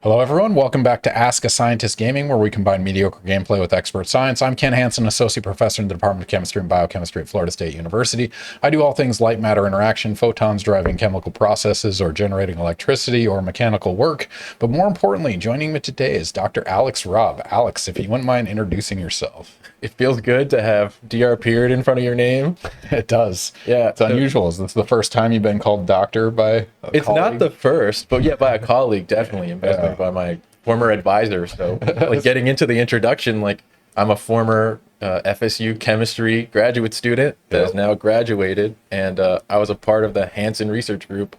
Hello, everyone. Welcome back to Ask a Scientist Gaming, where we combine mediocre gameplay with expert science. I'm Ken Hansen, Associate Professor in the Department of Chemistry and Biochemistry at Florida State University. I do all things light matter interaction, photons driving chemical processes, or generating electricity, or mechanical work. But more importantly, joining me today is Dr. Alex Robb. Alex, if you wouldn't mind introducing yourself. It feels good to have Dr. period in front of your name. It does. Yeah. It's unusual. Is this the first time you've been called doctor by a It's colleague? not the first, but yeah, by a colleague, definitely, and definitely by my former advisor. So like getting into the introduction, like I'm a former FSU chemistry graduate student that has now graduated, and I was a part of the Hansen Research Group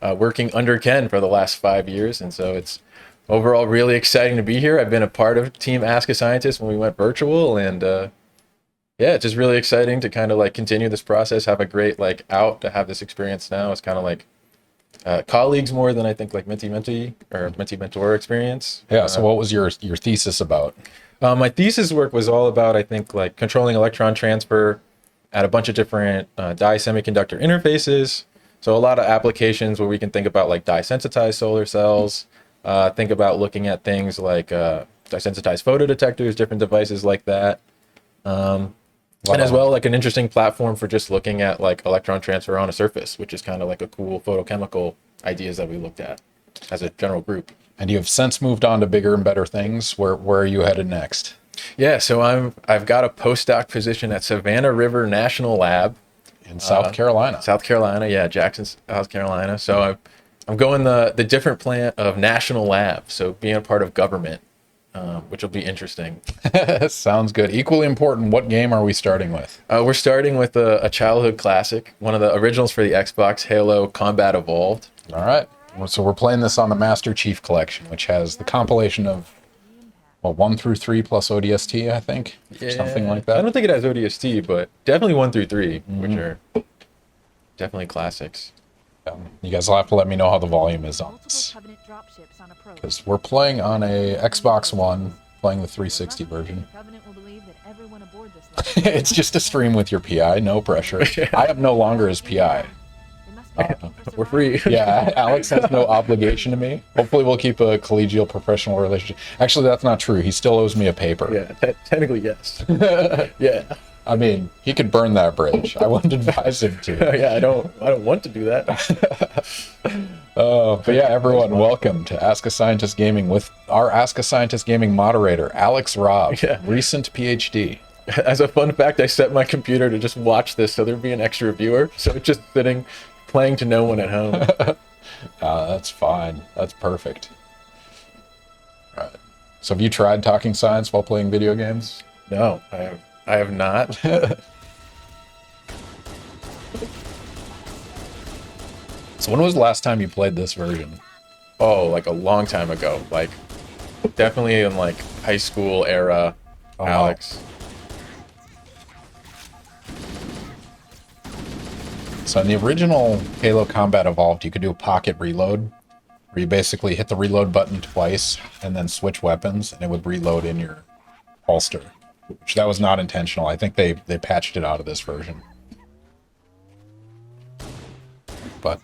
working under Ken for the last 5 years. And so it's overall really exciting to be here. I've been a part of Team Ask a Scientist when we went virtual, and yeah, it's just really exciting to kind of like continue this process, have a great like out to have this experience now. It's kind of like colleagues more than I think like mentee-mentee or mentee-mentor experience. Yeah, so what was your thesis about? My thesis work was all about, I think, like controlling electron transfer at a bunch of different dye semiconductor interfaces. So a lot of applications where we can think about like dye-sensitized solar cells, think about looking at things like dye-sensitized photodetectors, different devices like that. And as well, like an interesting platform for just looking at like electron transfer on a surface, which is kind of like a cool photochemical ideas that we looked at as a general group. And you have since moved on to bigger and better things. Where are you headed next? Yeah, so I've got a postdoc position at Savannah River National Lab In South Carolina. South Carolina, yeah, Jackson, South Carolina. So I'm going the different plant of national lab, so being a part of government, which will be interesting. Sounds good. Equally important, what game are we starting with? We're starting with a childhood classic, one of the originals for the Xbox, Halo Combat Evolved. All right. So we're playing this on the Master Chief Collection, which has the compilation of 1 through 3 plus ODST, I think, or something like that. I don't think it has ODST, but definitely 1 through 3, which are definitely classics. You guys will have to let me know how the volume is on this, because we're playing on a Xbox One, playing the 360 version. It's just a stream with your PI, no pressure. I am no longer his PI. We're free. Yeah, Alex has no obligation to me. Hopefully we'll keep a collegial professional relationship. Actually, that's not true. He still owes me a paper. Yeah, technically, yes. Yeah. I mean, he could burn that bridge. I wouldn't advise him to. Yeah, I don't want to do that. But yeah, everyone, welcome to Ask a Scientist Gaming with our Ask a Scientist Gaming moderator, Alex Robb, recent Ph.D. As a fun fact, I set my computer to just watch this so there'd be an extra viewer. So it's just sitting, playing to no one at home. That's fine. That's perfect. All right. So have you tried talking science while playing video games? No, I have not. So when was the last time you played this version? Oh, like a long time ago. Like definitely in like high school era, Alex. So in the original Halo Combat Evolved, you could do a pocket reload, where you basically hit the reload button twice and then switch weapons, and it would reload in your holster. Which that was not intentional. I think they patched it out of this version. But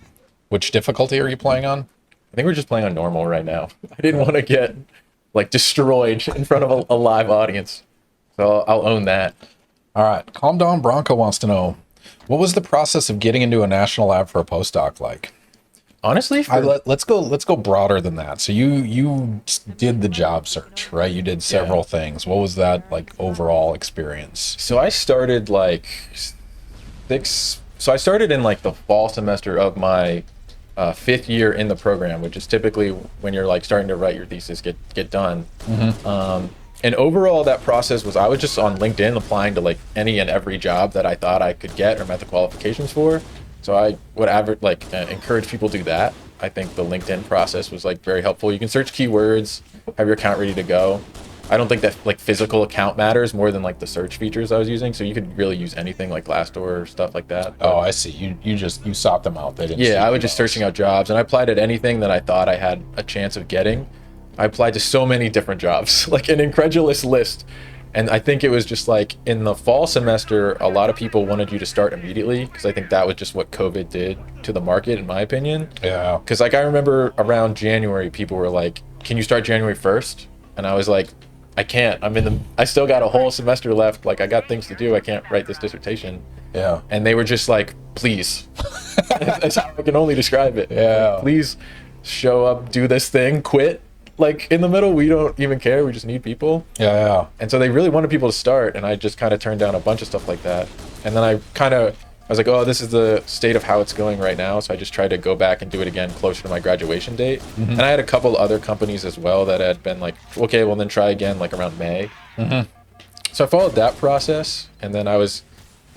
which difficulty are you playing on? I think we're just playing on normal right now. I didn't want to get like destroyed in front of a live audience, so I'll own that. All right, Calm Down Bronco wants to know, what was the process of getting into a national lab for a postdoc like? Honestly, let's go broader than that. So you did the job search, right? You did several things. What was that like overall experience? So I started like I started in like the fall semester of my 5th year in the program, which is typically when you're like starting to write your thesis, get done. And overall, that process was I was just on LinkedIn applying to like any and every job that I thought I could get or met the qualifications for. So I would encourage people to do that. I think the LinkedIn process was like very helpful. You can search keywords, have your account ready to go. I don't think that like physical account matters more than like the search features I was using. So you could really use anything like Glassdoor or stuff like that. Oh, I see. You sought them out. They didn't. Yeah, I was just searching out jobs, and I applied at anything that I thought I had a chance of getting. I applied to so many different jobs, like an incredulous list. And I think it was just like in the fall semester, a lot of people wanted you to start immediately because I think that was just what COVID did to the market, in my opinion. Yeah. Because like I remember around January, people were like, can you start January 1st? And I was like, I can't. I still got a whole semester left. Like, I got things to do. I can't write this dissertation. Yeah. And they were just like, please. That's how I can only describe it. Yeah. Like, please show up, do this thing, quit. Like, in the middle, we don't even care. We just need people. Yeah. And so they really wanted people to start, and I just kind of turned down a bunch of stuff like that. And then I was like, oh, this is the state of how it's going right now. So I just tried to go back and do it again closer to my graduation date. And I had a couple other companies as well that had been like, okay, well then try again like around May. So I followed that process, and then I was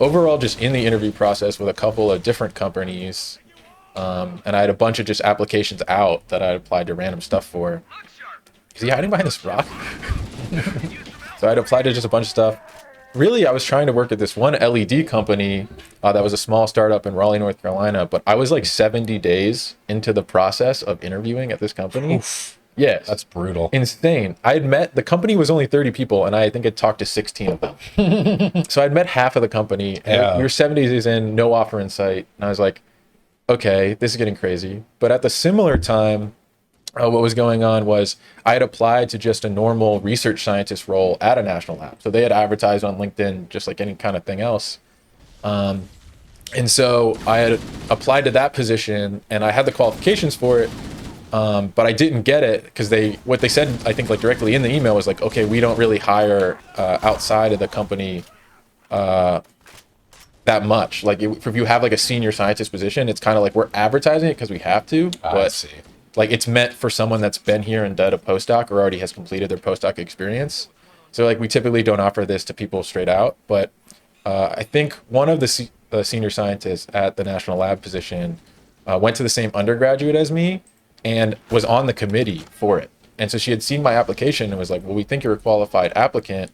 overall just in the interview process with a couple of different companies. And I had a bunch of just applications out that I applied to random stuff for. Is he hiding behind this rock? So I'd applied to just a bunch of stuff. Really, I was trying to work at this one LED company that was a small startup in Raleigh, North Carolina, but I was like 70 days into the process of interviewing at this company. Oof. Yes. That's brutal. Insane. The company was only 30 people, and I think I'd talked to 16 of them. So I'd met half of the company, and we were 70 days in, no offer in sight, and I was like, okay, this is getting crazy. But at the similar time, what was going on was I had applied to just a normal research scientist role at a national lab. So they had advertised on LinkedIn just like any kind of thing else. And so I had applied to that position, and I had the qualifications for it, but I didn't get it because what they said, I think like directly in the email was like, okay, we don't really hire outside of the company that much. Like if you have like a senior scientist position, it's kind of like we're advertising it because we have to. I see. Like it's meant for someone that's been here and done a postdoc or already has completed their postdoc experience. So like we typically don't offer this to people straight out. But I think one of the senior scientists at the national lab position went to the same undergraduate as me and was on the committee for it. And so she had seen my application and was like, well, we think you're a qualified applicant.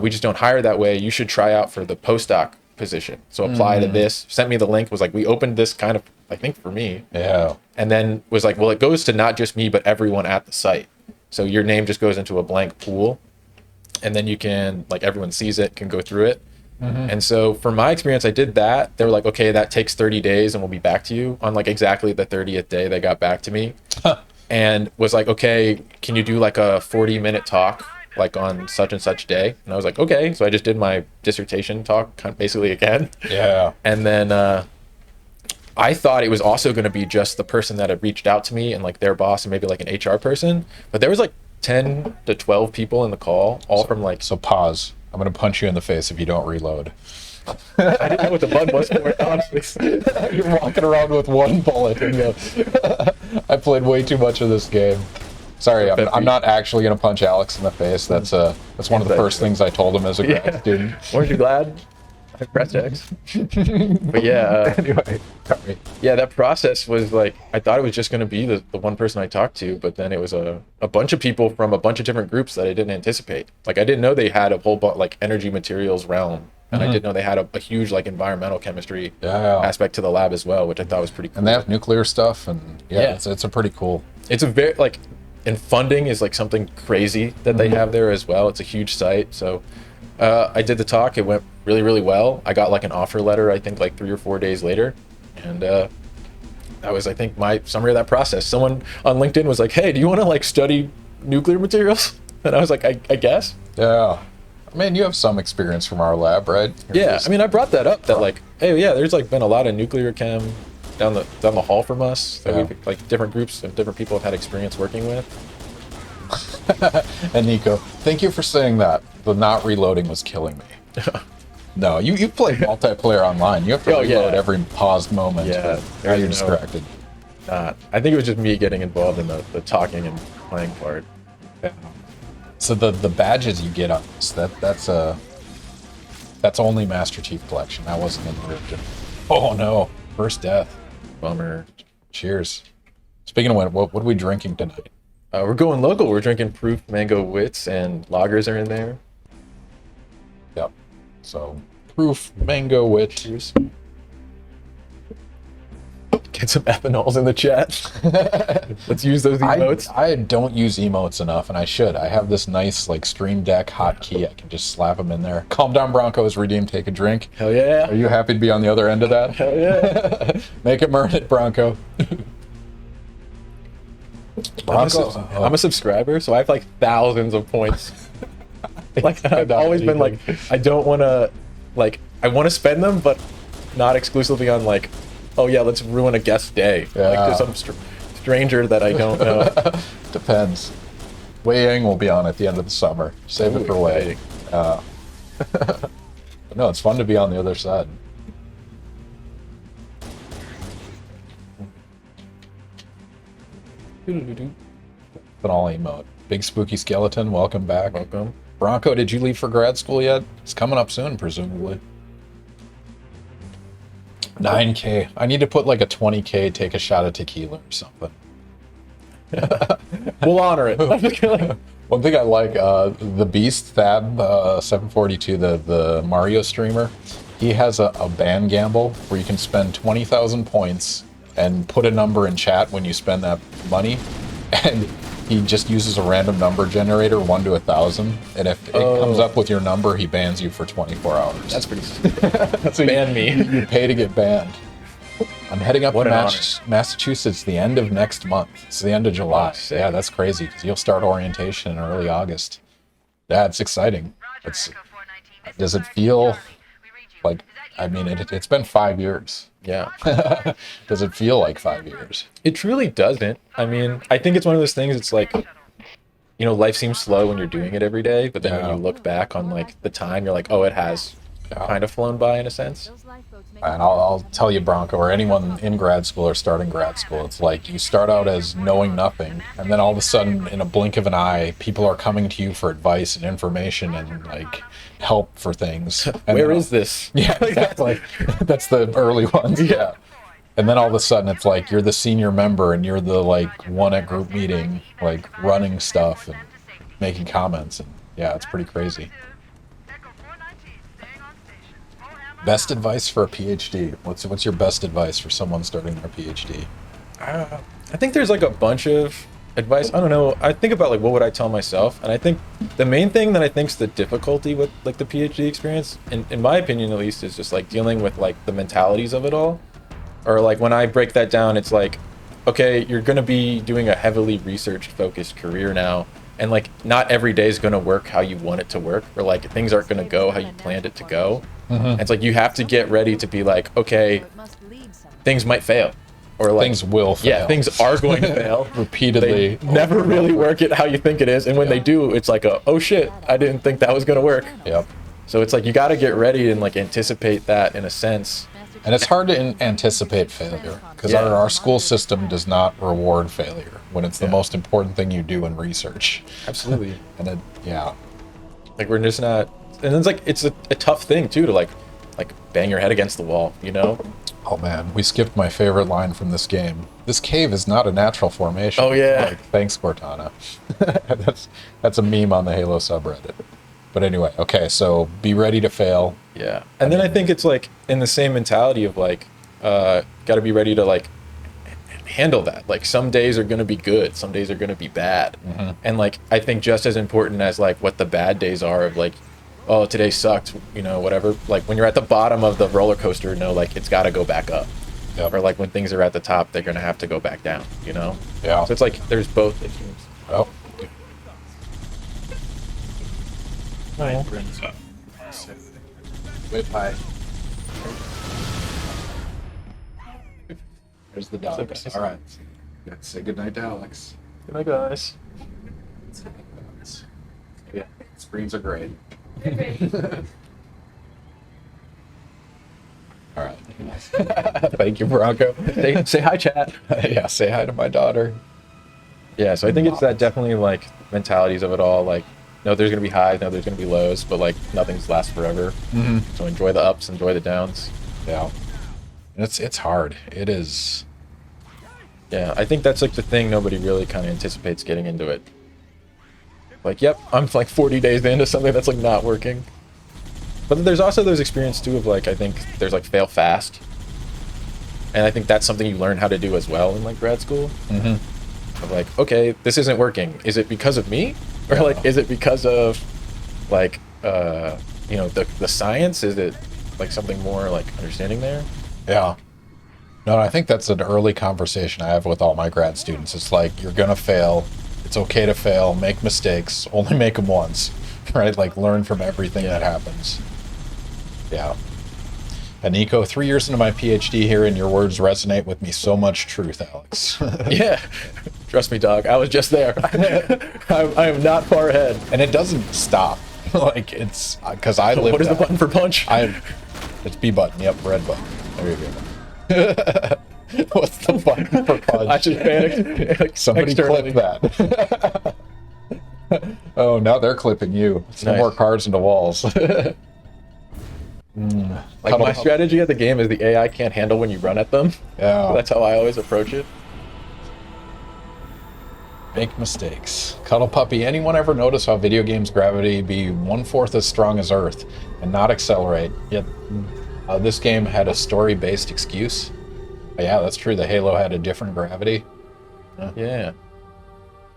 We just don't hire that way. You should try out for the postdoc position. So apply to this, sent me the link, was like, we opened this kind of, I think for me. Yeah. And then was like, well, it goes to not just me, but everyone at the site. So your name just goes into a blank pool, and then you can, like, everyone sees it, can go through it. And so from my experience, I did that. They were like, okay, that takes 30 days and we'll be back to you. On like exactly the 30th day, they got back to me and was like, okay, can you do like a 40-minute talk like on such and such day? And I was like, okay. So I just did my dissertation talk kind of basically again. Yeah. And then I thought it was also going to be just the person that had reached out to me and like their boss and maybe like an HR person, but there was like 10 to 12 people in the call, all from like. So pause. I'm going to punch you in the face if you don't reload. I didn't know what the button was for it, honestly. You're walking around with one bullet and go, I played way too much of this game. Sorry, I'm not actually going to punch Alex in the face. That's one of the first things I told him as a grad student. Weren't you glad? I pressed X. But yeah. Anyway, sorry. Yeah, that process was like, I thought it was just going to be the one person I talked to, but then it was a bunch of people from a bunch of different groups that I didn't anticipate. Like I didn't know they had a whole bunch like energy materials realm. And I didn't know they had a huge like environmental chemistry aspect to the lab as well, which I thought was pretty cool. And they have nuclear stuff, and it's a pretty cool. It's a very like, and funding is like something crazy that they have there as well. It's a huge site. So I did the talk. It went really, really well. I got like an offer letter, I think like 3 or 4 days later. And that was, I think, my summary of that process. Someone on LinkedIn was like, hey, do you want to like study nuclear materials? And I was like, I guess. Yeah. I mean, you have some experience from our lab, right? Yeah. I mean, I brought that up that like, hey, yeah, there's like been a lot of nuclear chem down the hall from us that we've like different groups and different people have had experience working with. And Nico, thank you for saying that. The not reloading was killing me. No, you play multiplayer online. You have to reload every paused moment. Yeah, now you're distracted. I think it was just me getting involved in the talking and playing part. Yeah. So the badges you get on this, that's only Master Chief Collection. That wasn't in the original. Oh no, first death. Bummer. Cheers. Speaking of what are we drinking tonight? We're going local. We're drinking Proof Mango Wits, and lagers are in there. Yep. So, Proof Mango Wit. Cheers. Get some ethanols in the chat. Let's use those emotes. I don't use emotes enough, and I should. I have this nice like Stream Deck hotkey. I can just slap them in there. Calm down, Broncos. Redeem. Take a drink. Hell yeah. Are you happy to be on the other end of that? Hell yeah. Make it earn it, Bronco. Bronco. I'm a subscriber, so I have like thousands of points. Like I've always been like, I don't want to, like, I want to spend them, but not exclusively on like, oh yeah, let's ruin a guest day, like to some stranger that I don't know. Depends. Wei Yang will be on at the end of the summer. Save it for Wei. No, it's fun to be on the other side. All emote. Big spooky skeleton, welcome back. Welcome. Bronco, did you leave for grad school yet? It's coming up soon, presumably. 9K. I need to put like a 20K, take a shot of tequila or something. We'll honor it. One thing I like, the Beast, Thab 742, the Mario streamer, he has a ban gamble where you can spend 20,000 points and put a number in chat when you spend that money, and he just uses a random number generator, 1 to 1,000, and if it comes up with your number, he bans you for 24 hours. That's pretty That's ban me. You pay to get banned. I'm heading up What to an honor. Massachusetts the end of next month. It's the end of July. sick. Yeah, that's crazy. You'll start orientation in early August. Yeah, it's exciting. Does it feel like, I mean, it's been 5 years. Yeah. Does it feel like 5 years? It truly doesn't. I mean, I think it's one of those things, it's like, you know, life seems slow when you're doing it every day, but then when you look back on like the time, you're like, oh, it has kind of flown by in a sense. And I'll tell you, Bronco, or anyone in grad school or starting grad school, it's like you start out as knowing nothing, and then all of a sudden, in a blink of an eye, people are coming to you for advice and information and like help for things. And Where then- is this? Yeah, exactly. That's the early ones. Yeah. And then all of a sudden, it's like you're the senior member and you're the like one at group meeting, like running stuff and making comments, and yeah, it's pretty crazy. Best advice for a PhD? What's your best advice for someone starting their PhD? I think there's like a bunch of advice. I don't know. I think about like what would I tell myself, and I think the main thing that I think's the difficulty with like the PhD experience, in my opinion at least, is just like dealing with like the mentalities of it all. Or like when I break that down, it's like, okay, you're gonna be doing a heavily research focused career now, and like not every day is gonna work how you want it to work, or like things aren't gonna go how you planned it to go. It's like you have to get ready to be like, okay, things might fail, or like Things will fail. yeah, things are going to fail Repeatedly. They never really work it how you think it is, and when they do, it's like oh shit, I didn't think that was gonna work. Yep. So it's like you got to get ready and like anticipate that in a sense. And it's hard to anticipate failure because Yeah. our school system does not reward failure when it's the most important thing you do in research. Absolutely. And it, yeah. Like we're just not, and it's like it's a tough thing too to like bang your head against the wall, you know? Oh man, we skipped my favorite line from this game. This cave is not a natural formation. Oh, yeah. Like, thanks, Cortana. that's a meme on the Halo subreddit. But anyway, okay, so be ready to fail. Yeah. And then I think it's like in the same mentality of like, got to be ready to like handle that. Like some days are going to be good, some days are going to be bad. And like I think just as important as like what the bad days are of like, oh, today sucked, you know, whatever. Like when you're at the bottom of the roller coaster, no, like it's got to go back up. Yep. Or like when things are at the top, they're going to have to go back down, you know? Yeah. So it's like there's both extremes. Oh. Wait, hi. There's the dog. Nice. All right. Say goodnight to Alex. Good night, guys. Yeah, screens are great. All right. Thank you, Bronco. Say hi, chat. Yeah, say hi to my daughter. Yeah, so I think it's that definitely like mentalities of it all. Like, no, there's gonna be highs, no, there's gonna be lows, but like nothing's lasts forever. So enjoy the ups, enjoy the downs. Yeah. And it's hard. It is. Yeah, I think that's like the thing nobody really kind of anticipates getting into it. Like, yep, I'm like 40 days into something that's like not working. But then there's also those experiences too of like, I think there's like fail fast. And I think that's something you learn how to do as well in like grad school. Of like, okay, this isn't working. Is it because of me? Or like, is it because of like, you know, the science? Is it like something more like understanding there? Yeah. No, I think that's an early conversation I have with all my grad students. It's like, you're going to fail. It's okay to fail. Make mistakes. Only make them once, right? Like, learn from everything that happens. Yeah. And Nico, 3 years into my PhD here, and your words resonate with me so much truth, Alex. Yeah. Trust me, dog. I was just there. I am not far ahead. And it doesn't stop. Like, it's because I live. What is the button for punch? It's B button. Yep, red button. There you go. What's the button for punch? I just panicked. Like, Somebody clip that. Oh, now they're clipping you. No Nice. more cars into walls. Like, my strategy at the game is the AI can't handle when you run at them. Yeah. That's how I always approach it. Make mistakes. Cuddle Puppy, anyone ever notice how video games gravity be 1/4 as strong as Earth and not accelerate? Yet this game had a story-based excuse. Yeah, that's true. The Halo had a different gravity. Yeah.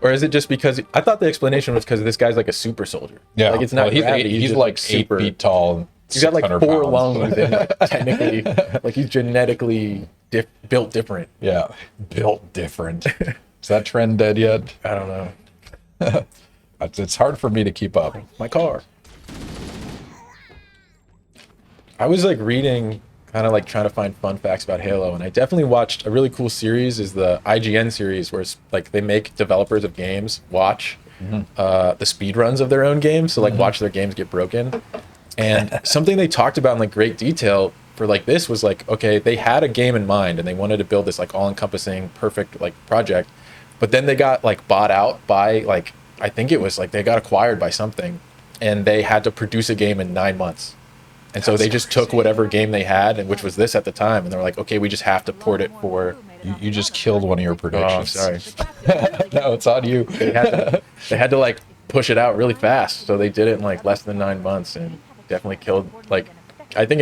Or is it just because I thought the explanation was because this guy's like a super soldier? Yeah, Like, it's not well, gravity, he's just, like 8 super. feet tall. And He's got like 600 4 pounds. lungs and like, technically, like he's genetically built different. Yeah, built different. Is that trend dead yet? I don't know. It's hard for me to keep up. My car. I was like reading, kind of like trying to find fun facts about Halo, and I definitely watched a really cool series. Is the IGN series where it's like they make developers of games watch the speed runs of their own games, so like watch their games get broken. And something they talked about in like great detail for like this was like, okay, they had a game in mind and they wanted to build this like all-encompassing perfect like project, but then they got like bought out by like, I think it was like they got acquired by something, and they had to produce a game in 9 months. And so they just took whatever game they had, and which was this at the time, and they're like, okay, we just have to port it for. You just killed one of your Oh, predictions. sorry. No, it's on you. They had to like push it out really fast, so they did it in like less than 9 months, and definitely killed. Like, I think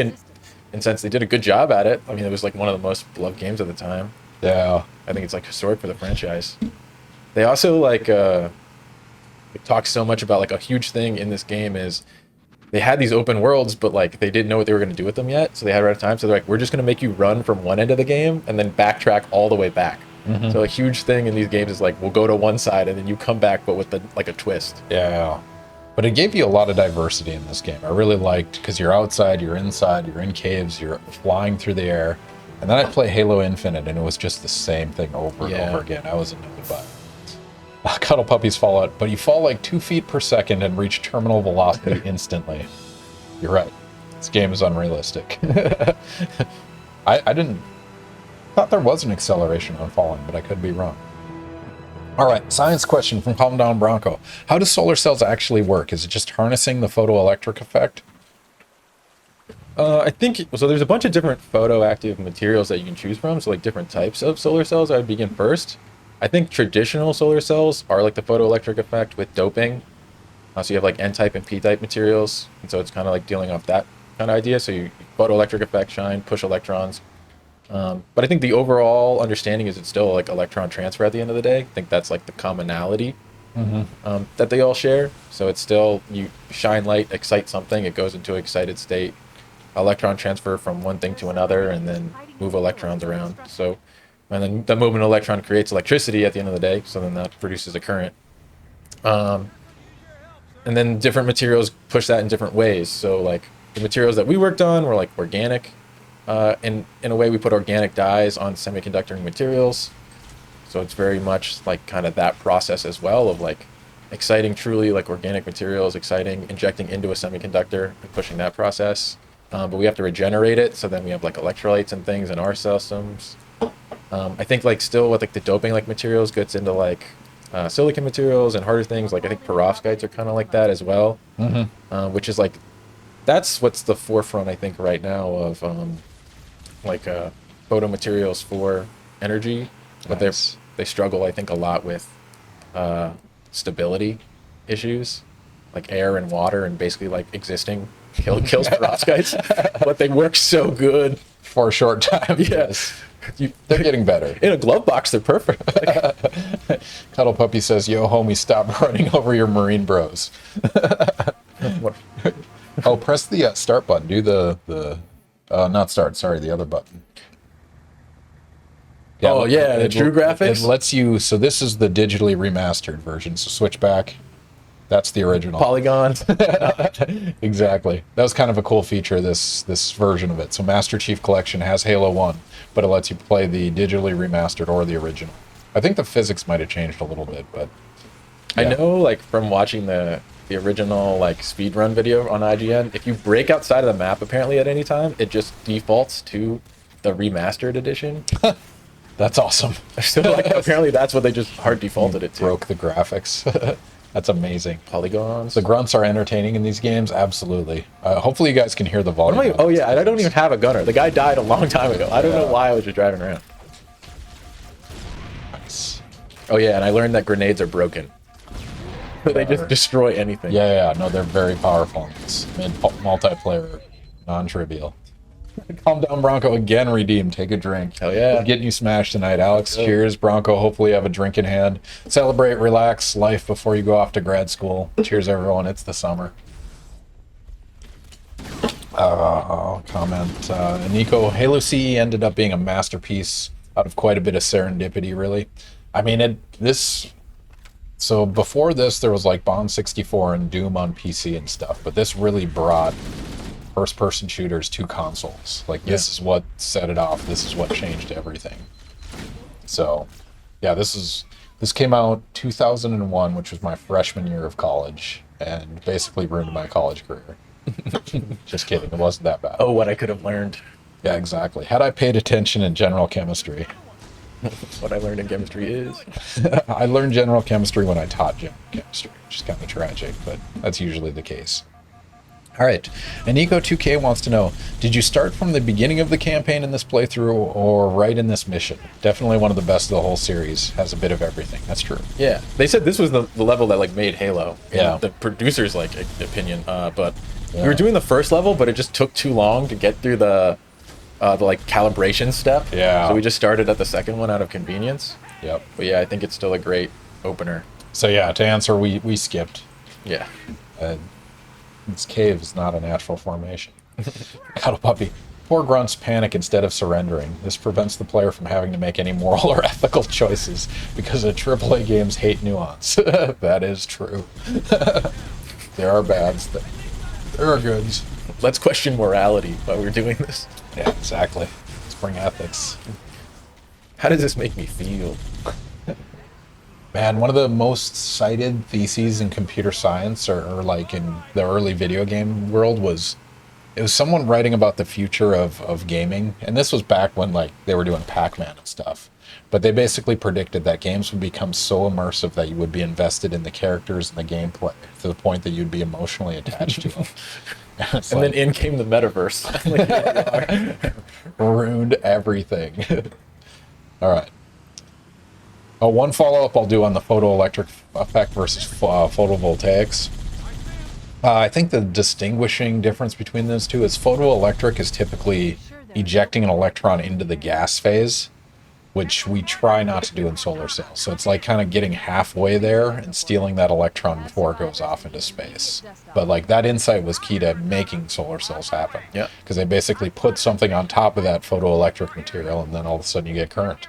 in sense they did a good job at it. I mean, it was like one of the most beloved games at the time. Yeah. I think it's like historic for the franchise. They also like talk so much about like a huge thing in this game is they had these open worlds, but like they didn't know what they were going to do with them yet, so they had it out of time. So they're like, we're just going to make you run from one end of the game and then backtrack all the way back. So a huge thing in these games is like we'll go to one side and then you come back, but with like a twist. Yeah. But it gave you a lot of diversity in this game. I really liked, because you're outside, you're inside, you're in caves, you're flying through the air. And then I play Halo Infinite, and it was just the same thing over and over again. I was annoyed by it. Cuddle Puppies fall out, but you fall like 2 feet per second and reach terminal velocity instantly. You're right. This game is unrealistic. I thought there was an acceleration on falling, but I could be wrong. All right, science question from Calm Down Bronco. How do solar cells actually work? Is it just harnessing the photoelectric effect? I think so. There's a bunch of different photoactive materials that you can choose from. So like different types of solar cells. I would begin first. I think traditional solar cells are like the photoelectric effect with doping. So you have like N-type and P-type materials, and so it's kind of like dealing off that kind of idea. So you photoelectric effect, shine, push electrons. But I think the overall understanding is it's still like electron transfer at the end of the day. I think that's like the commonality that they all share. So it's still, you shine light, excite something, it goes into an excited state, electron transfer from one thing to another, and then move electrons around. So, and then the movement of electron creates electricity at the end of the day. So then that produces a current. And then different materials push that in different ways. So like the materials that we worked on were like organic. In a way, we put organic dyes on semiconductor materials. So it's very much like kind of that process as well of like exciting truly like organic materials, exciting, injecting into a semiconductor and pushing that process. But we have to regenerate it. So then we have like electrolytes and things in our systems. I think like still with like the doping like materials gets into like silicon materials and harder things. Like I think perovskites are kind of like that as well, which is like, that's what's the forefront I think right now of photo materials for energy, but Nice. they struggle I think a lot with stability issues, like air and water, and basically like existing kills perovskites, but they work so good For a short time. Yes, They're getting better. in a glove box they're perfect. Cuddle Puppy says, yo, homie, stop running over your Marine bros. Oh, press the start button. Do the not start, sorry, the other button. Oh, yeah, the true graphics? It lets you. So this is the digitally remastered version. So switch back. That's the original. Polygons. Exactly. That was kind of a cool feature, this version of it. So Master Chief Collection has Halo 1, but it lets you play the digitally remastered or the original. I think the physics might have changed a little bit, but I know, like, from watching the original, like, speedrun video on IGN, if you break outside of the map, apparently, at any time, it just defaults to the remastered edition. That's awesome. So, like, apparently that's what they just hard defaulted it to. Broke the graphics. That's amazing. Polygons. The grunts are entertaining in these games, absolutely. Hopefully you guys can hear the volume. Oh, yeah, I don't even have a gunner. The guy died a long time ago. I don't know why I was just driving around. Nice. Oh, yeah, and I learned that grenades are broken. They just destroy anything. Yeah, no, they're very powerful. It's made multiplayer non-trivial. Calm down, Bronco. Again, redeemed. Take a drink. Hell yeah. Getting you smashed tonight, Alex. Cheers, Bronco. Hopefully you have a drink in hand. Celebrate, relax life before you go off to grad school. Cheers, everyone. It's the summer. Comment. Nico, Halo CE ended up being a masterpiece out of quite a bit of serendipity, really. I mean, so before this, there was like Bond 64 and Doom on PC and stuff, but this really brought first-person shooters to consoles. Like, this is what set it off. This is what changed everything. So, yeah, this came out 2001, which was my freshman year of college, and basically ruined my college career. Just kidding. It wasn't that bad. Oh, what I could have learned. Yeah, exactly. Had I paid attention in general chemistry. What I learned in chemistry is... I learned general chemistry when I taught general chemistry, which is kind of tragic, but that's usually the case. All right, and Eco2K wants to know, did you start from the beginning of the campaign in this playthrough or right in this mission? Definitely one of the best of the whole series. Has a bit of everything. That's true. Yeah, they said this was the level that, like, made Halo. Yeah. The producer's, like, opinion. But we were doing the first level, but it just took too long to get through the like, calibration step. Yeah. So we just started at the second one out of convenience. Yep. But yeah, I think it's still a great opener. So yeah, to answer, we skipped. Yeah. This cave is not a natural formation. Cuddle puppy. Poor grunts panic instead of surrendering. This prevents the player from having to make any moral or ethical choices because the AAA games hate nuance. That is true. There are bads. There are goods. Let's question morality while we're doing this. Yeah, exactly. Let's bring ethics. How does this make me feel? Man, one of the most cited theses in computer science or like in the early video game world was someone writing about the future of gaming. And this was back when like they were doing Pac-Man and stuff. But they basically predicted that games would become so immersive that you would be invested in the characters and the gameplay to the point that you'd be emotionally attached to them. And then in came the metaverse. Ruined everything. All right. Oh, one follow-up I'll do on the photoelectric effect versus photovoltaics. I think the distinguishing difference between those two is photoelectric is typically ejecting an electron into the gas phase, which we try not to do in solar cells. So it's like kind of getting halfway there and stealing that electron before it goes off into space. But like that insight was key to making solar cells happen. Yeah. Because they basically put something on top of that photoelectric material and then all of a sudden you get current,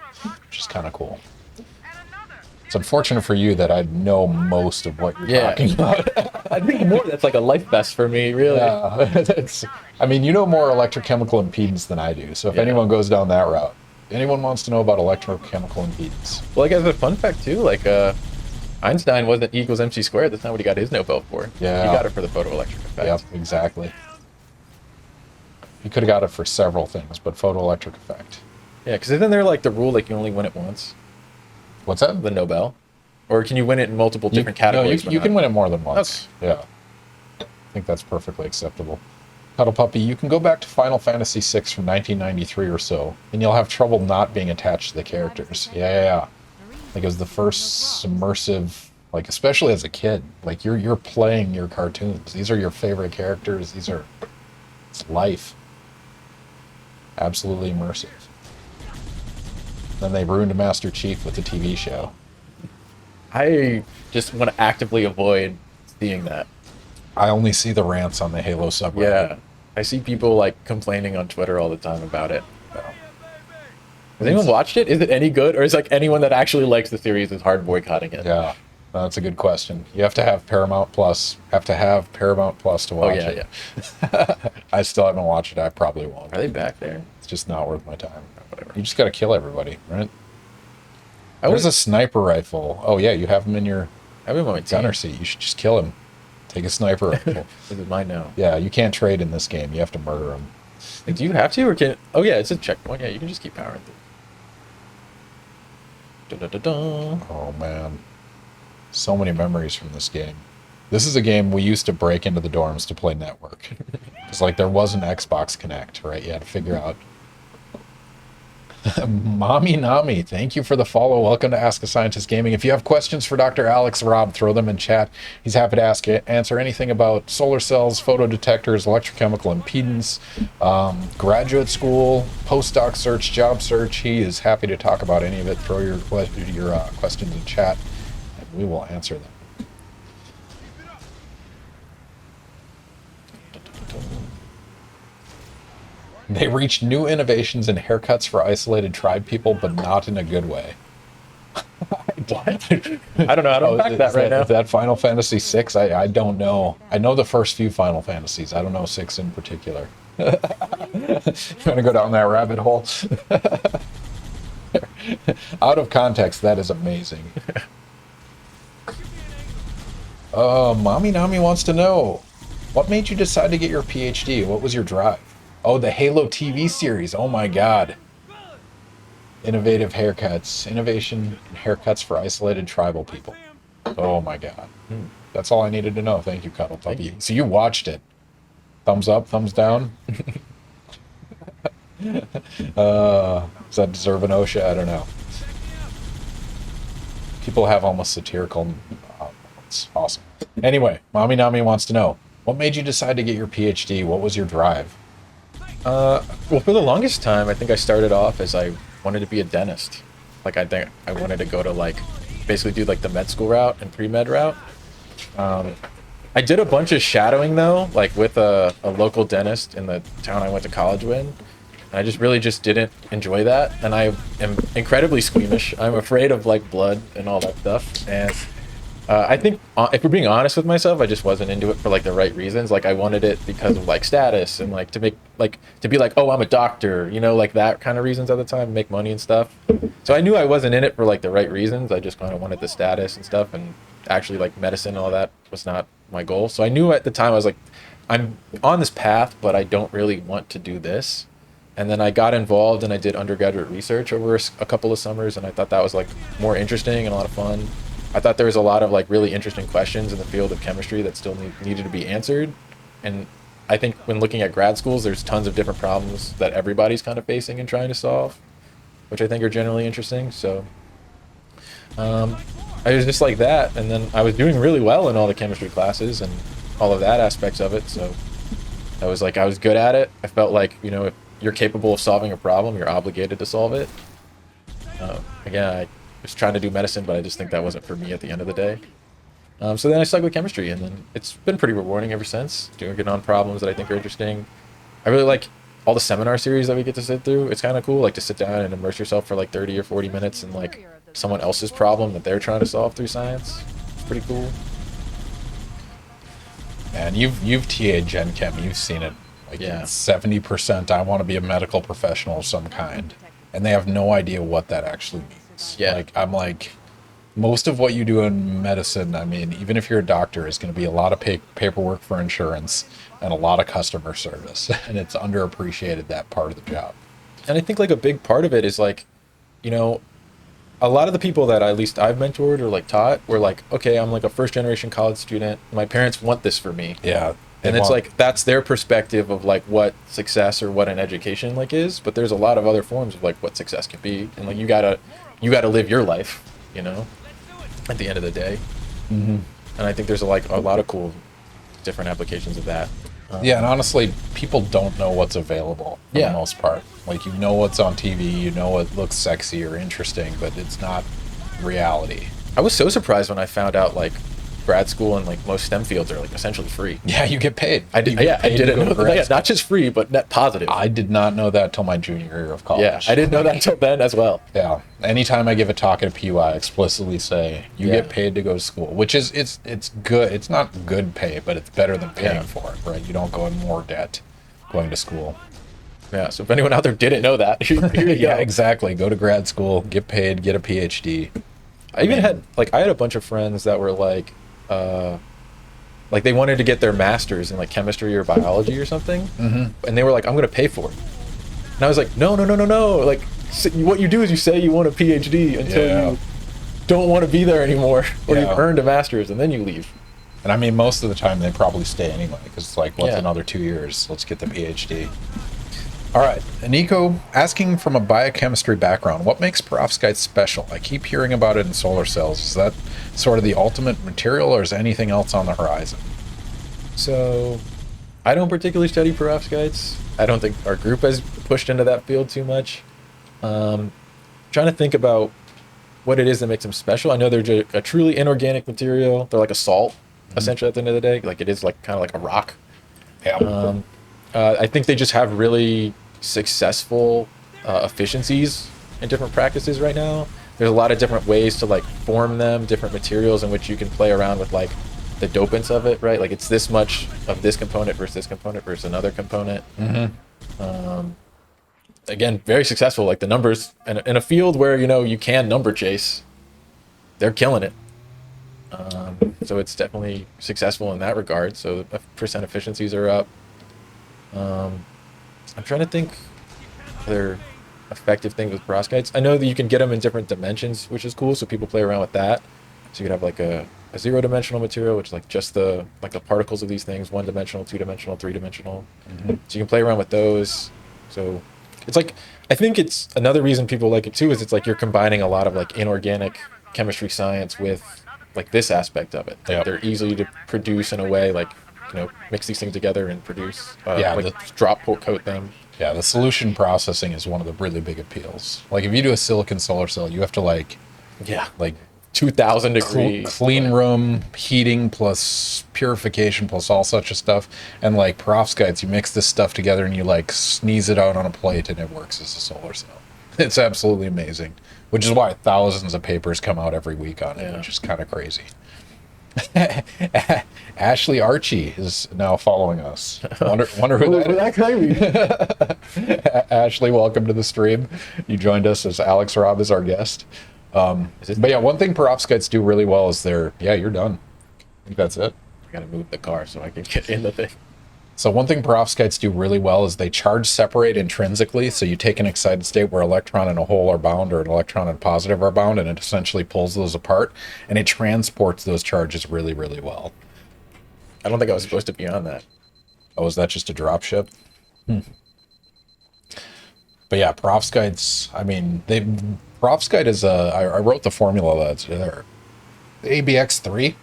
which is kind of cool. It's unfortunate for you that I know most of what you're talking about. I think more that's like a life vest for me, really. Yeah. I mean, you know more electrochemical impedance than I do. So if anyone goes down that route, anyone wants to know about electrochemical impedance. Well, like as a fun fact too, like Einstein wasn't E equals MC squared. That's not what he got his Nobel for. Yeah. He got it for the photoelectric effect. Yep, exactly. He could have got it for several things, but photoelectric effect. Yeah, because isn't there like the rule like you only win it once? What's that? The Nobel? Or can you win it in multiple different categories? No, you can win it more than once. Okay. Yeah. I think that's perfectly acceptable. Cuddle Puppy, you can go back to Final Fantasy VI from 1993 or so, and you'll have trouble not being attached to the characters. Yeah. Like it was the first immersive, like especially as a kid, like you're playing your cartoons. These are your favorite characters. It's life. Absolutely immersive. Then they ruined Master Chief with the TV show. I just want to actively avoid seeing that. I only see the rants on the Halo subreddit. Yeah. I see people like complaining on Twitter all the time about it. Has anyone watched it? Is it any good, or is like anyone that actually likes the series is hard boycotting it? Yeah, that's a good question. You have to have Paramount Plus. Have to have Paramount Plus to watch it. Yeah. I still haven't watched it. I probably won't. Are they back there? It's just not worth my time. Whatever. You just got to kill everybody, right? There's a sniper rifle. Oh yeah, you have him in your gunner seat. You should just kill him. Take a sniper rifle. This is mine now. Yeah, you can't trade in this game. You have to murder him. Like, do you have to, or can? Oh yeah, it's a checkpoint. Yeah, you can just keep powering through. Oh man, so many memories from this game. This is a game we used to break into the dorms to play Network. It's like there was an Xbox Connect, right? You had to figure out. Mommy Nami, thank you for the follow. Welcome to Ask a Scientist Gaming. If you have questions for Dr. Alex Robb, throw them in chat. He's happy to answer anything about solar cells, photodetectors, electrochemical impedance, graduate school, postdoc search, job search. He is happy to talk about any of it. Throw your questions in chat, and we will answer them. They reached new innovations in haircuts for isolated tribe people, but not in a good way. What? I don't know how to unpack that right now. Is that Final Fantasy VI? I don't know. I know the first few Final Fantasies. I don't know 6 in particular. You want to go down that rabbit hole? Out of context, that is amazing. Mommy Nami wants to know, what made you decide to get your Ph.D.? What was your drive? Oh, the Halo TV series. Oh my God. Innovative haircuts. Innovation in haircuts for isolated tribal people. Oh my God. That's all I needed to know. Thank you, Cuddle Puppy. So you watched it. Thumbs up, thumbs down? Does that deserve an OSHA? I don't know. People have almost satirical... it's awesome. Anyway, Mommy Nami wants to know, what made you decide to get your Ph.D.? What was your drive? Well, for the longest time, I think I started off as I wanted to be a dentist. Like, I think I wanted to go to, like, basically do, like, the med school route and pre-med route. I did a bunch of shadowing, though, like, with a local dentist in the town I went to college with. And I just really just didn't enjoy that. And I am incredibly squeamish. I'm afraid of, like, blood and all that stuff. And I think, if we're being honest with myself, I just wasn't into it for, like, the right reasons. Like, I wanted it because of, like, status and, like, to make, like, to be like, oh, I'm a doctor, you know, like, that kind of reasons at the time, make money and stuff. So I knew I wasn't in it for, like, the right reasons. I just kind of wanted the status and stuff, and actually, like, medicine and all that was not my goal. So I knew at the time, I was like, I'm on this path, but I don't really want to do this. And then I got involved and I did undergraduate research over a couple of summers, and I thought that was, like, more interesting and a lot of fun. I thought there was a lot of, like, really interesting questions in the field of chemistry that still needed to be answered. And I think when looking at grad schools, there's tons of different problems that everybody's kind of facing and trying to solve, which I think are generally interesting. So I was just like that. And then I was doing really well in all the chemistry classes and all of that aspects of it. So I was like, I was good at it. I felt like, you know, if you're capable of solving a problem, you're obligated to solve it. Again, I was trying to do medicine, but I just think that wasn't for me at the end of the day. So then I stuck with chemistry, and then it's been pretty rewarding ever since, doing on problems that I think are interesting. I really like all the seminar series that we get to sit through. It's kind of cool, like, to sit down and immerse yourself for like 30 or 40 minutes in, like, someone else's problem that they're trying to solve through science. It's pretty cool. Man, you've TA'd Gen Chem. You've seen it. Like, Yeah. 70%, I want to be a medical professional of some kind. And they have no idea what that actually means. Yeah. Like, I'm like, most of what you do in medicine, I mean, even if you're a doctor, is going to be a lot of paperwork for insurance and a lot of customer service. And it's underappreciated, that part of the job. And I think, like, a big part of it is, like, you know, a lot of the people that at least I've mentored or, like, taught were like, okay, I'm like a first generation college student. My parents want this for me. Yeah. And it's like, that's their perspective of, like, what success or what an education, like, is. But there's a lot of other forms of, like, what success can be. And, like, you gotta live your life, you know, at the end of the day. Mm-hmm. And I think there's, like, a lot of cool different applications of that. Yeah, and honestly, people don't know what's available for the most part. Like, you know what's on TV, you know what looks sexy or interesting, but it's not reality. I was so surprised when I found out, like, grad school and like most STEM fields are like essentially free. Yeah, you get paid. I did. You get Yeah, I paid to didn't go know to grad that. Yeah, school. not just free, but net positive. I did not know that till my junior year of college. Yeah, I didn't know that until then as well. Yeah. Anytime I give a talk at a PU, I explicitly say you get paid to go to school, which is it's good. It's not good pay, but it's better than paying for it, right? You don't go in more debt going to school. Yeah. So if anyone out there didn't know that, here you Yeah, go. exactly. Go to grad school, get paid, get a PhD. I even had I had a bunch of friends that were like they wanted to get their masters in like chemistry or biology or something, and they were like, "I'm going to pay for it," and I was like, "No, no, no, no, no! Like, what you do is you say you want a PhD until you don't want to be there anymore, or you've earned a master's, and then you leave." And I mean, most of the time they probably stay anyway, because it's like, what's another 2 years? Let's get the PhD. All right, Nico, asking from a biochemistry background, what makes perovskite special? I keep hearing about it in solar cells. Is that sort of the ultimate material, or is anything else on the horizon? So, I don't particularly study perovskites. I don't think our group has pushed into that field too much. Trying to think about what it is that makes them special. I know they're a truly inorganic material. They're like a salt, essentially, at the end of the day. Like, it is like kind of like a rock. Yeah. I think they just have really successful efficiencies in different practices right now. There's a lot of different ways to like form them, different materials in which you can play around with like the dopants of it, right? Like it's this much of this component versus another component. Again, very successful. Like the numbers in a field where you can number chase, they're killing it. So it's definitely successful in that regard. So the percent efficiencies are up. I'm trying to think other effective things with perovskites. I know that you can get them in different dimensions, which is cool. So people play around with that. So you could have like a zero-dimensional material, which is like just the particles of these things, one-dimensional, two-dimensional, three-dimensional. So you can play around with those. So it's like, I think it's another reason people like it too is it's like you're combining a lot of like inorganic chemistry science with like this aspect of it. Like they're easy to produce in a way, like mix these things together and produce. Drop coat them. Yeah, the solution processing is one of the really big appeals. Like if you do a silicon solar cell, you have to like 2,000 degree clean room heating plus purification plus all such a stuff. And like perovskites, you mix this stuff together and you like sneeze it out on a plate and it works as a solar cell. It's absolutely amazing, which is why thousands of papers come out every week on it, which is kind of crazy. Ashley Archie is now following us. Wonder who that is. Ashley, welcome to the stream. You joined us as Alex Robb is our guest. But yeah, one thing perovskites do really well is you're done. I think that's it. I gotta move the car so I can get in the thing. So one thing perovskites do really well is they charge separate intrinsically. So you take an excited state where electron and a hole are bound or an electron and positive are bound, and it essentially pulls those apart, and it transports those charges really, really well. I don't think I was supposed to be on that. Oh, is that just a drop ship? But yeah, perovskites, I mean, perovskite is I wrote the formula that's there. ABX3,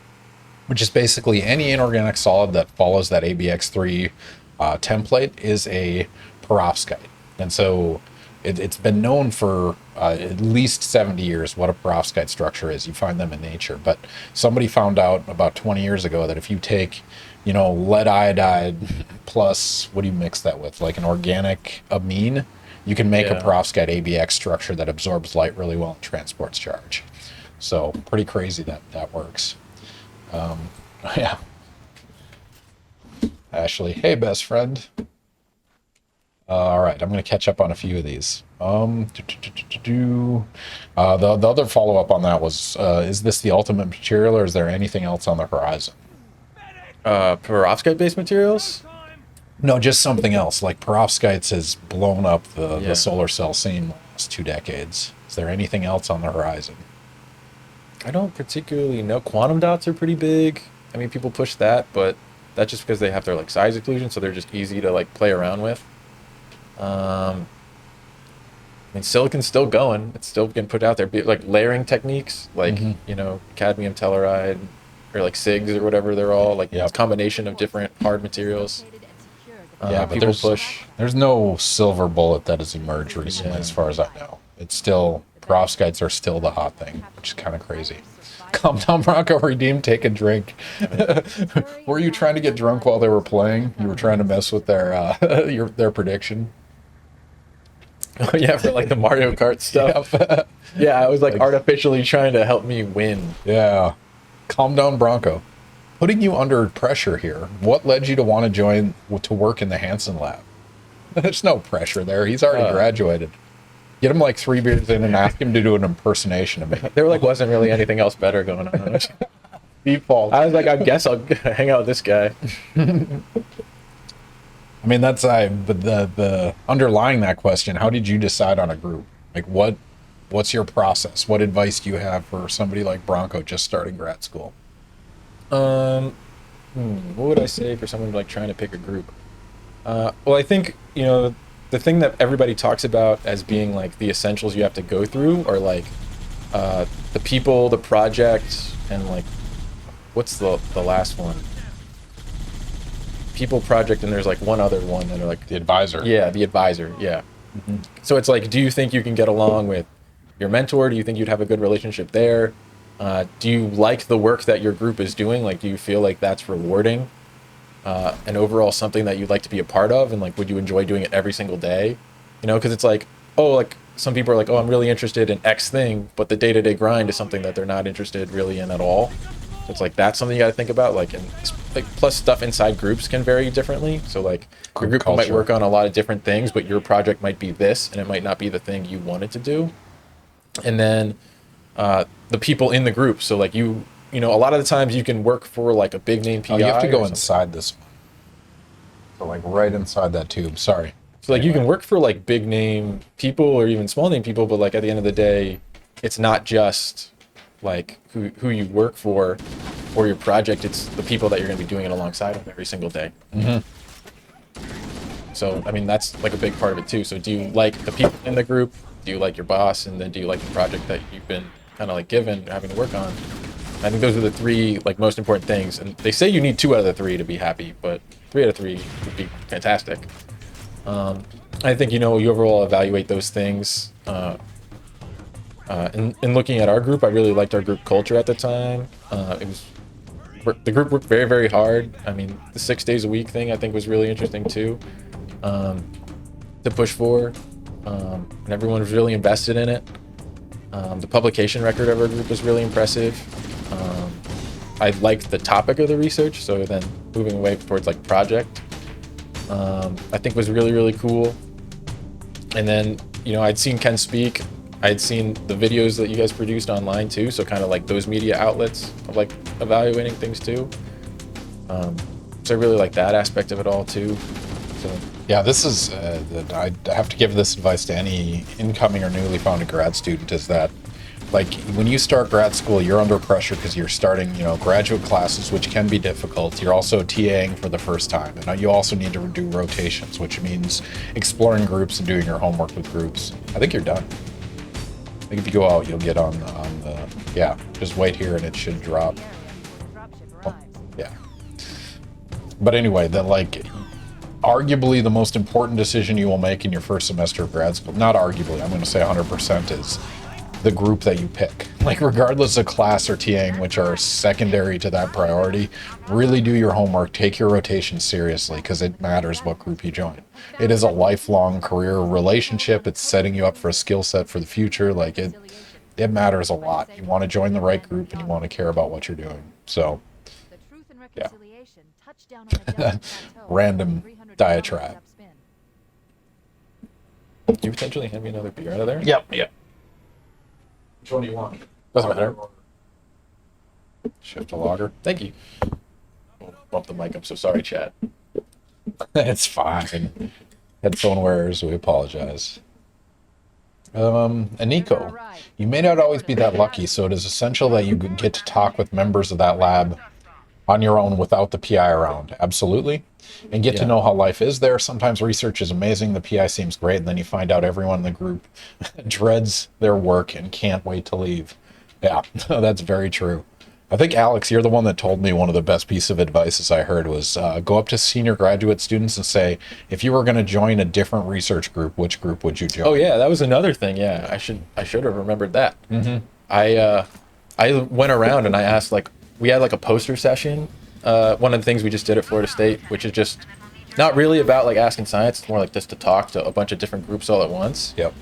which is basically any inorganic solid that follows that ABX3 template is a perovskite. And so it's been known for at least 70 years what a perovskite structure is. You find them in nature. But somebody found out about 20 years ago that if you take, lead iodide plus, what do you mix that with? Like an organic amine, you can make a perovskite ABX structure that absorbs light really well and transports charge. So pretty crazy that works. Yeah. Ashley, hey, best friend. All right, I'm going to catch up on a few of these. The other follow-up on that was, is this the ultimate material, or is there anything else on the horizon? Perovskite-based materials? No, just something else. Like perovskites has blown up the solar cell scene the last 2 decades. Is there anything else on the horizon? I don't particularly know. Quantum dots are pretty big. I mean, people push that, but that's just because they have their like size exclusion, so they're just easy to like play around with. I mean, silicon's still going. It's still getting put out there. Like layering techniques, like cadmium telluride or like SIGs or whatever. They're all like a combination of different hard materials. But people push. There's no silver bullet that has emerged recently, as far as I know. It's still perovskites are still the hot thing, which is kind of crazy. Calm down, Bronco. Redeem, take a drink. Were you trying to get drunk while they were playing? You were trying to mess with their their prediction. Oh yeah, for like the Mario Kart stuff. Yep. Yeah, I was like artificially trying to help me win. Yeah. Calm down, Bronco. Putting you under pressure here. What led you to want to join to work in the Hansen lab? There's no pressure there. He's already graduated. Get him like 3 beers in and ask him to do an impersonation of me. There like wasn't really anything else better going on. Default. I was like, I guess I'll hang out with this guy. I mean, that's but the underlying that question, how did you decide on a group? Like what's your process? What advice do you have for somebody like Bronco just starting grad school? What would I say for someone like trying to pick a group? Well, I think, you know, the thing that everybody talks about as being like the essentials you have to go through are like the people, the project, and like what's the last one? People, project, and there's like one other one that are like The advisor. Yeah, the advisor. Yeah. So it's like, do you think you can get along with your mentor? Do you think you'd have a good relationship there? Do you like the work that your group is doing? Like, do you feel like that's rewarding? And overall something that you'd like to be a part of? And like, would you enjoy doing it every single day? You know, because it's like, oh, like some people are like, oh, I'm really interested in X thing, but the day-to-day grind is something that they're not interested really in at all. So it's like, that's something you got to think about. Like, and like, plus stuff inside groups can vary differently. So like your group might work on a lot of different things, but your project might be this, and it might not be the thing you wanted to do. And then the people in the group. So like you know, a lot of the times you can work for like a big name PI. Oh, you have to go inside this one. So like right inside that tube. Sorry. So like you can work for like big name people or even small name people, but like at the end of the day, it's not just like who you work for or your project. It's the people that you're going to be doing it alongside of every single day. So I mean, that's like a big part of it too. So do you like the people in the group? Do you like your boss? And then do you like the project that you've been kind of like given, having to work on? I think those are the 3 like most important things. And they say you need 2 out of the 3 to be happy, but 3 out of 3 would be fantastic. I think, you know, you overall evaluate those things. In looking at our group, I really liked our group culture at the time. The group worked very, very hard. I mean, the 6 days a week thing I think was really interesting too, to push for. And everyone was really invested in it. The publication record of our group was really impressive. I liked the topic of the research, so then moving away towards like project, I think was really, really cool. And then, you know, I'd seen Ken speak. I'd seen the videos that you guys produced online too, so kind of like those media outlets of like evaluating things too. So I really like that aspect of it all too. So Yeah, this is, I have to give this advice to any incoming or newly founded grad student, is that like when you start grad school, you're under pressure because you're starting, you know, graduate classes, which can be difficult. You're also TAing for the first time, and you also need to do rotations, which means exploring groups and doing your homework with groups. I think you're done. I think if you go out, you'll get on the, yeah, just wait here and it should drop. Oh, yeah. But anyway, arguably the most important decision you will make in your first semester of grad school, not arguably, I'm going to say 100%, is the group that you pick. Like regardless of class or TAing, which are secondary to that priority, really do your homework, take your rotation seriously, because it matters what group you join. It is a lifelong career relationship. It's setting you up for a skill set for the future. Like it matters a lot. You want to join the right group and you want to care about what you're doing. So yeah. Random diatribe. can you potentially hand me another beer out of there? Yep. Which one do you want? Doesn't matter. Shift to lager. Thank you. Oh, bump the mic. I'm so sorry, chat. It's fine. Headphone wearers, we apologize. And Nico, you may not always be that lucky, so it is essential that you get to talk with members of that lab on your own without the PI around. Absolutely. And get to know how life is there. Sometimes research is amazing, the PI seems great, and then you find out everyone in the group dreads their work and can't wait to leave. Yeah, that's very true. I think, Alex, you're the one that told me one of the best pieces of advice I heard was go up to senior graduate students and say, if you were going to join a different research group, which group would you join? Oh yeah, that was another thing. Yeah, I should have remembered that. I went around and I asked, like, we had like a poster session. One of the things we just did at Florida State, which is just not really about like asking science. It's more like just to talk to a bunch of different groups all at once. Yep.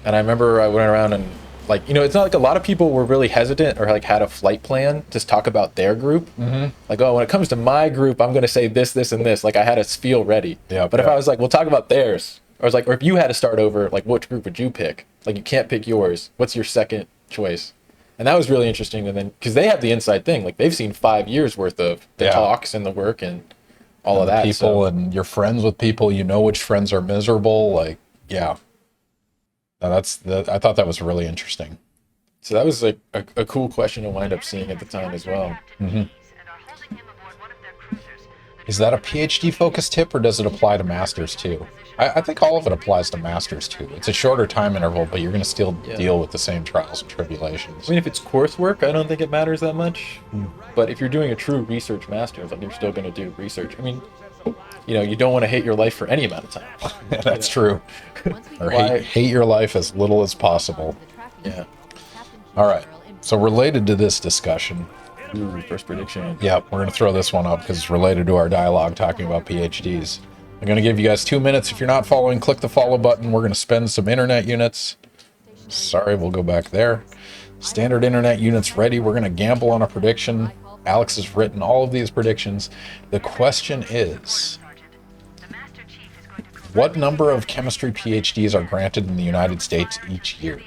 And I remember I went around and, like, you know, it's not like a lot of people were really hesitant or like had a flight plan to talk about their group. Like, oh, when it comes to my group, I'm going to say this, this, and this. Like, I had a spiel ready. Yeah. But if I was like, well, talk about theirs, or was like, or if you had to start over, like, which group would you pick? Like, you can't pick yours. What's your second choice? And that was really interesting. And then, because they have the inside thing, like, they've seen 5 years worth of the talks and the work and all of that. People, and you're friends with people, you know which friends are miserable. Like, yeah. Now I thought that was really interesting. So that was like a cool question to wind up seeing at the time as well. Is that a PhD focused tip, or does it apply to masters too? I think all of it applies to masters too. It's a shorter time interval, but you're going to still deal with the same trials and tribulations. I mean, if it's coursework, I don't think it matters that much. But if you're doing a true research master's, like, you're still going to do research. I mean, you know, you don't want to hate your life for any amount of time. That's true. Or hate your life as little as possible. Yeah. All right. So related to this discussion. Ooh, first prediction. Yeah, we're going to throw this one up because it's related to our dialogue talking about PhDs. I'm going to give you guys 2 minutes. If you're not following, click the follow button. We're going to spend some internet units. Sorry, we'll go back there. Standard internet units ready. We're going to gamble on a prediction. Alex has written all of these predictions. The question is, what number of chemistry PhDs are granted in the United States each year?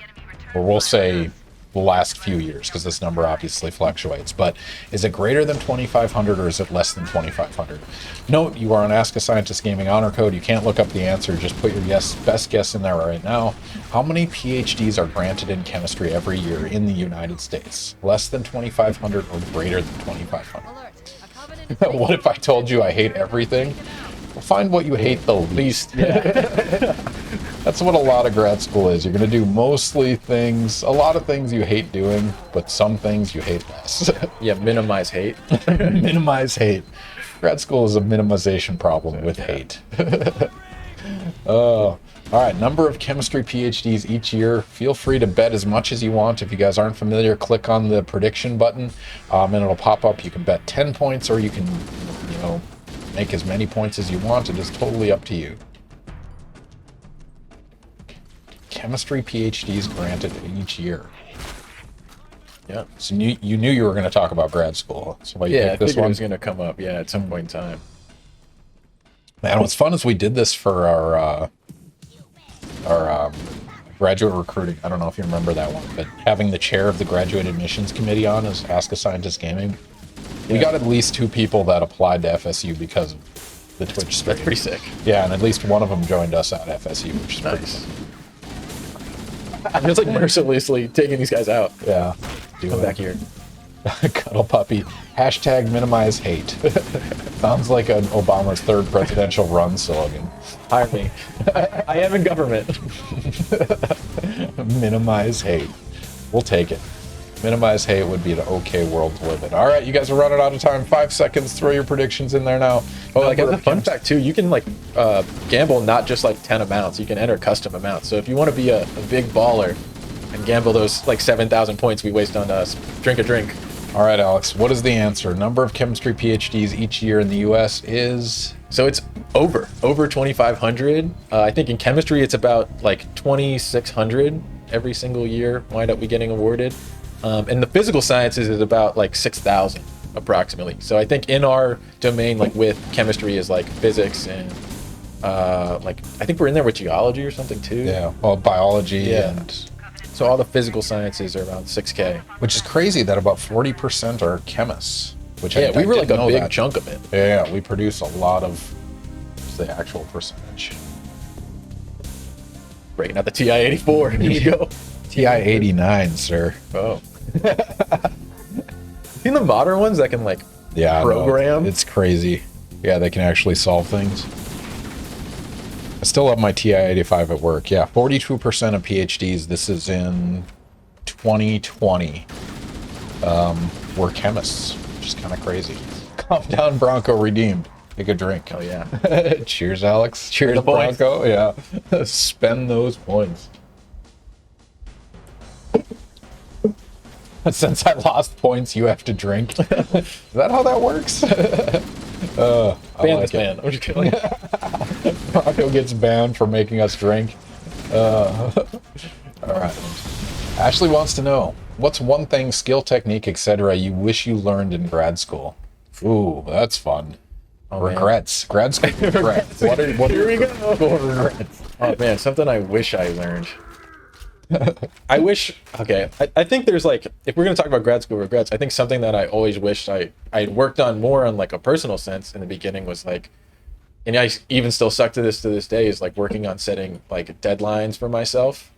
Or we'll say the last few years, because this number obviously fluctuates. But is it greater than 2,500 or is it less than 2,500? Note, you are on Ask a Scientist Gaming Honor Code. You can't look up the answer. Just put your best guess in there right now. How many PhDs are granted in chemistry every year in the United States? Less than 2,500 or greater than 2,500? What if I told you I hate everything? Well, find what you hate the least. That's what a lot of grad school is. You're going to do mostly things, a lot of things you hate doing, but some things you hate less. Yeah, minimize hate. Minimize hate. Grad school is a minimization problem with hate. All right, number of chemistry PhDs each year. Feel free to bet as much as you want. If you guys aren't familiar, click on the prediction button, and it'll pop up. You can bet 10 points, or you can, you know, make as many points as you want. It is totally up to you. Chemistry PhDs granted each year. Yeah. So you knew you were going to talk about grad school. So why you Yeah, I picked this figured it one? was going to come up, at some point in time. Man, what's fun is we did this for our graduate recruiting. I don't know if you remember that one, but having the chair of the graduate admissions committee on is Ask a Scientist Gaming. We got at least 2 people that applied to FSU because of the Twitch stream. That's pretty sick. Yeah, and at least one of them joined us at FSU, which is Nice. I'm just like mercilessly taking these guys out. Yeah. Come back here. Cuddle puppy. Hashtag minimize hate. Sounds like an Obama's 3rd presidential run slogan. Hire me. I am in government. Minimize hate. We'll take it. Minimize hate would be an okay world to live in. All right, you guys are running out of time. 5 seconds. Throw your predictions in there now. Oh, like as a fun fact too, you can like gamble not just like 10 amounts. You can enter custom amounts. So if you want to be a big baller and gamble those like 7,000 points we waste on drink a drink. All right, Alex, what is the answer? Number of chemistry PhDs each year in the U.S. is? So it's over 2,500. I think in chemistry it's about like 2,600 every single year wind up we getting awarded. And the physical sciences is about like 6,000 approximately. So I think in our domain, like with chemistry is like physics and like I think we're in there with geology or something too. Yeah, well, biology and... So all the physical sciences are around 6K. Which is crazy that about 40% are chemists. Which Yeah, we were like didn't a know big that. chunk of it. Yeah, we produce a lot of the actual percentage. Breaking out the TI-84. Here we go. TI-89, sir. Oh. Seen the modern ones that can like Yeah, I know. program? It's crazy. Yeah, they can actually solve things. I still have my TI-85 at work. Yeah, 42% of PhDs. This is in 2020. We're chemists, which is kind of crazy. Calm down, Bronco redeemed. Take a drink. Oh yeah. Cheers, Alex. Cheers, the points. Bronco. Yeah. Spend those points. Since I lost points, you have to drink. Is that how that works? Ban this man. I'm just kidding. Bronco gets banned for making us drink. All right. Ashley wants to know, what's one thing, skill, technique, etc. you wish you learned in grad school? Ooh, that's fun. Regrets. Grad school regrets. Here we go. Regrets? Oh man, something I wish I learned. I wish. Okay, I think there's like, if we're gonna talk about grad school regrets, I think something that I always wished I worked on more on like a personal sense in the beginning was like, and I even still suck to this day, is like working on setting like deadlines for myself.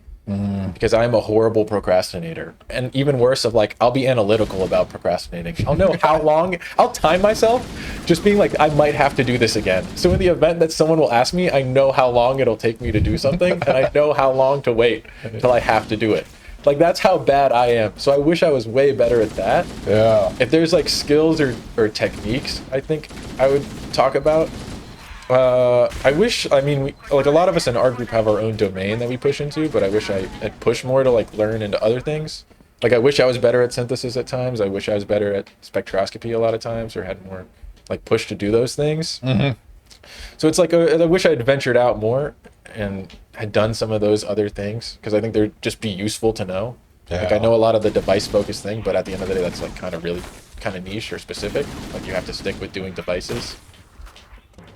Because I'm a horrible procrastinator, and even worse of like, I'll be analytical about procrastinating. I'll know how long, I'll time myself just being like, I might have to do this again. So in the event that someone will ask me, I know how long it'll take me to do something, and I know how long to wait until I have to do it. Like, that's how bad I am. So I wish I was way better at that. Yeah. If there's like skills or techniques, I think I would talk about. I wish, I mean, like a lot of us in our group have our own domain that we push into, but I wish I had pushed more to like learn into other things. Like, I wish I was better at synthesis at times. I wish I was better at spectroscopy a lot of times, or had more like push to do those things. So it's like, I wish I had ventured out more and had done some of those other things, because I think they'd just be useful to know. Yeah. Like, I know a lot of the device focused thing, but at the end of the day, that's like kind of really kind of niche or specific. Like, you have to stick with doing devices.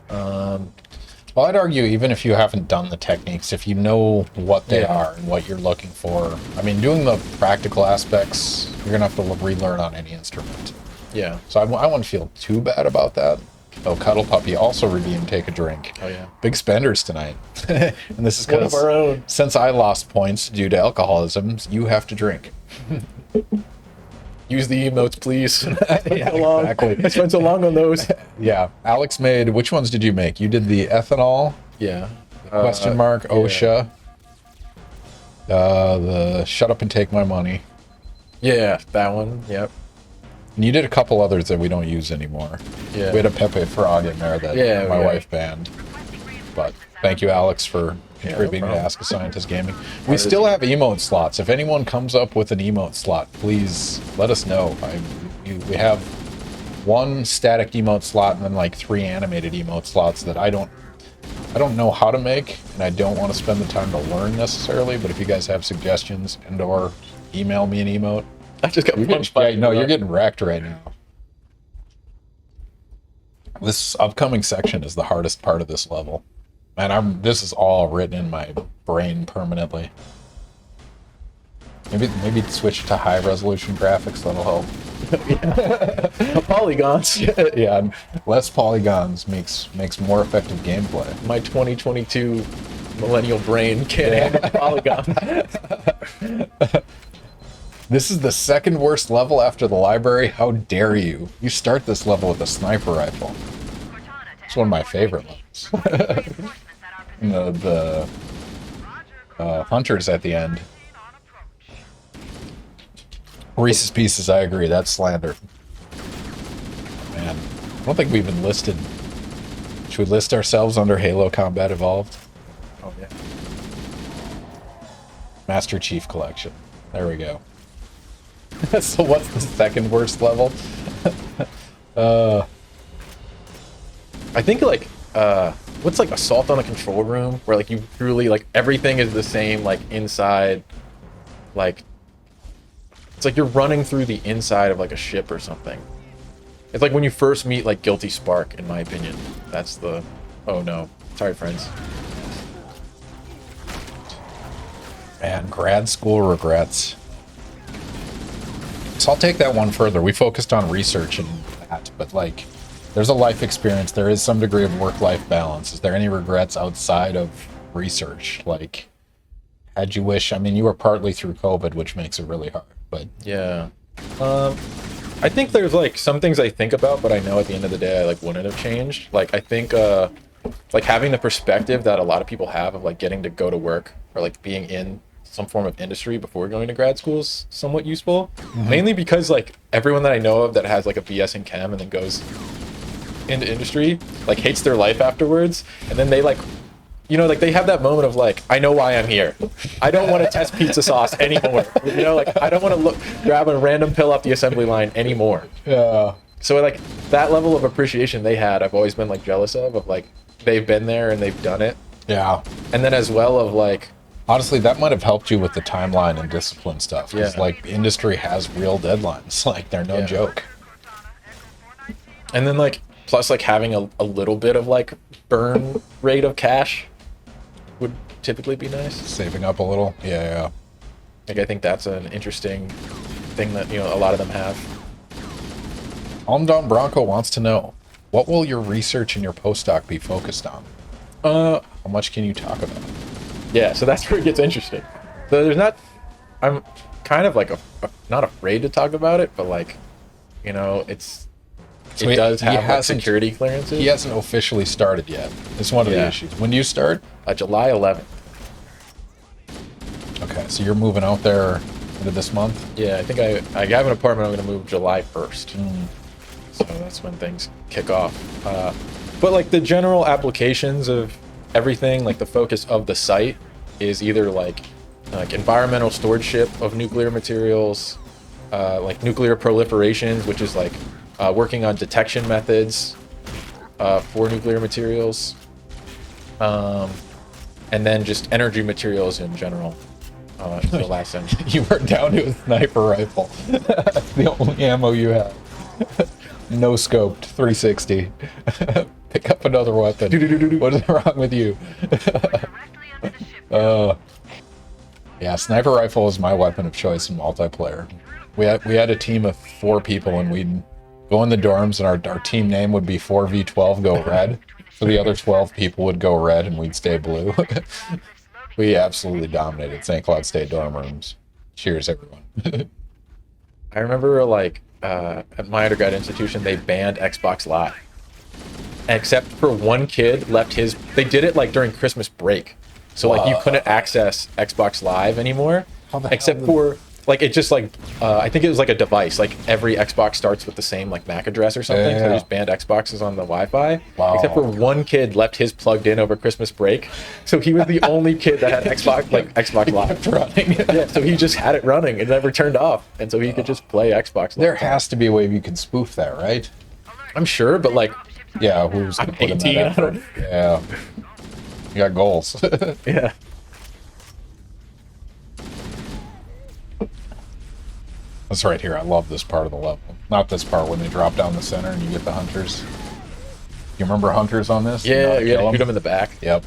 Well, I'd argue even if you haven't done the techniques, if you know what they are and what you're looking for, I mean, doing the practical aspects, you're gonna have to relearn on any instrument. Yeah. So I wouldn't feel too bad about that. Oh, Cuddle Puppy also redeemed Take a Drink. Oh yeah. Big spenders tonight. And this is One of because our own. since I lost points due to alcoholism, you have to drink. Use the emotes, please. Yeah, long. exactly. I spent so long on those. Yeah. Alex made, which ones did you make? You did the ethanol, Yeah. question mark, OSHA, the shut up and take my money. Yeah, that one. Yep. And you did a couple others that we don't use anymore. Yeah. We had a Pepe Frog in there that my wife banned. But thank you, Alex, for contributing to problem. Ask a Scientist Gaming. We still have emote slots. If anyone comes up with an emote slot, please let us know. We have one static emote slot and then like 3 animated emote slots that I don't know how to make, and I don't want to spend the time to learn necessarily. But if you guys have suggestions and/or email me an emote, I just got punched by. no, you're getting wrecked right now. This upcoming section is the hardest part of this level. And this is all written in my brain permanently. Maybe switch to high resolution graphics, that'll help. Polygons. Yeah, and less polygons makes more effective gameplay. My 2022 millennial brain can't handle polygons. This is the second worst level after the library. How dare you? You start this level with a sniper rifle. It's one of my favorite levels. And the hunters at the end. Reese's Pieces, I agree. That's slander. Man, I don't think we've been listed. Should we list ourselves under Halo Combat Evolved? Oh yeah. Master Chief Collection. There we go. So what's the second worst level? I think like what's like Assault on the Control Room, where like you truly like everything is the same, like inside, like it's like you're running through the inside of like a ship or something. It's like when you first meet like Guilty Spark, in my opinion. That's the, oh no, sorry friends. Man, grad school regrets. So I'll take that one further. We focused on research and that, but like, there's a life experience. There is some degree of work-life balance. Is there any regrets outside of research? Like, had you wish, I mean, you were partly through COVID, which makes it really hard, but Yeah. I think there's like some things I think about, but I know at the end of the day I like wouldn't have changed. Like I think like having the perspective that a lot of people have of like getting to go to work or like being in some form of industry before going to grad school is somewhat useful. Mainly because like everyone that I know of that has like a BS in chem and then goes into industry like hates their life afterwards, and then they like, you know, like they have that moment of like, I know why I'm here. I don't want to test pizza sauce anymore. You know, like I don't want to grab a random pill off the assembly line anymore. Yeah. So like that level of appreciation they had, I've always been like jealous of like they've been there and they've done it. Yeah. And then as well of like, honestly, that might have helped you with the timeline and discipline stuff. Because Yeah. like industry has real deadlines. Like they're no joke. and then like plus like having a little bit of like burn rate of cash would typically be nice. Saving up a little. Yeah. Like I think that's an interesting thing that, you know, a lot of them have. Almdon Bronco wants to know, what will your research and your postdoc be focused on? How much can you talk about? Yeah, so that's where it gets interesting. So there's not, I'm kind of like not afraid to talk about it, but like, you know, So it does he have like, hasn't- security clearances. He hasn't officially started yet. It's one of the Yeah. issues. When do you start? July 11th. Okay, so you're moving out there into this month? Yeah, I think I have an apartment. I'm going to move July 1st. So that's when things kick off. But like the general applications of everything, like the focus of the site is either like environmental stewardship of nuclear materials, like nuclear proliferations, which is like working on detection methods for nuclear materials, and then just energy materials in general. The last sentence. You were down to a sniper rifle. That's the only ammo you have. No scoped, 360. Pick up another weapon. What is wrong with you? Yeah, sniper rifle is my weapon of choice in multiplayer. We had a team of 4 people, and we'd go in the dorms, and our team name would be 4v12 go red. So the other 12 people would go red, and we'd stay blue. We absolutely dominated St. Cloud State dorm rooms. Cheers, everyone. I remember like at my undergrad institution, they banned Xbox Live. Except for one kid left his, they did it like during Christmas break. So like you couldn't access Xbox Live anymore. How the Except hell for like, it just like, I think it was like a device. Like every Xbox starts with the same like MAC address or something. So Yeah. they just banned Xboxes on the Wi-Fi. Wow. Except for one kid left his plugged in over Christmas break. So he was the only kid that had Xbox, like Xbox Live running. Yeah, so he just had it running. It never turned off. And so he could just play Xbox Live. There has to be a way you can spoof that, right? I'm sure, but like, Yeah, who's gonna I'm put in 18, that effort? Yeah. You got goals. yeah. That's right here. I love this part of the level. Not this part when they drop down the center and you get the hunters. You remember hunters on this? You know how Yeah, to you gotta kill shoot them in the back. Yep.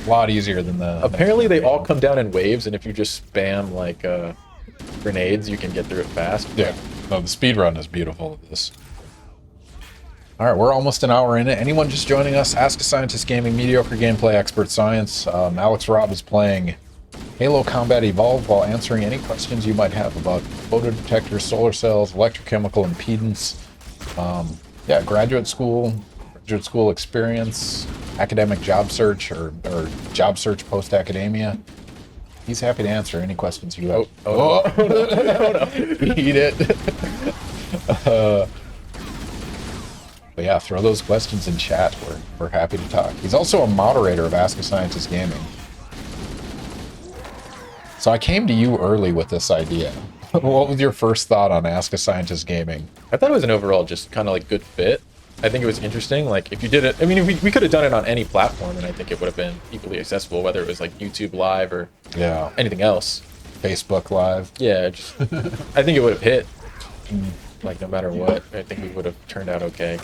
A lot easier than the... Apparently they all come down in waves, and if you just spam like grenades, you can get through it fast. Yeah. No, the speed run is beautiful of this. All right, we're almost an hour in it. Anyone just joining us? Ask a Scientist Gaming, mediocre gameplay, expert science. Alex Robb is playing Halo Combat Evolved while answering any questions you might have about photodetectors, solar cells, electrochemical impedance. Yeah, graduate school experience, academic job search, or job search post-academia. He's happy to answer any questions you have. Eat it. But yeah, throw those questions in chat. We're happy to talk. He's also a moderator of Ask a Scientist Gaming. So I came to you early with this idea. What was your first thought on Ask a Scientist Gaming? I thought it was an overall just kind of like good fit. I think it was interesting. Like if you did it, I mean, if we could have done it on any platform, and I think it would have been equally accessible, whether it was like YouTube Live or Yeah, anything else. Facebook Live. Yeah, just, I think it would have hit. Like no matter what, I think we would have turned out okay.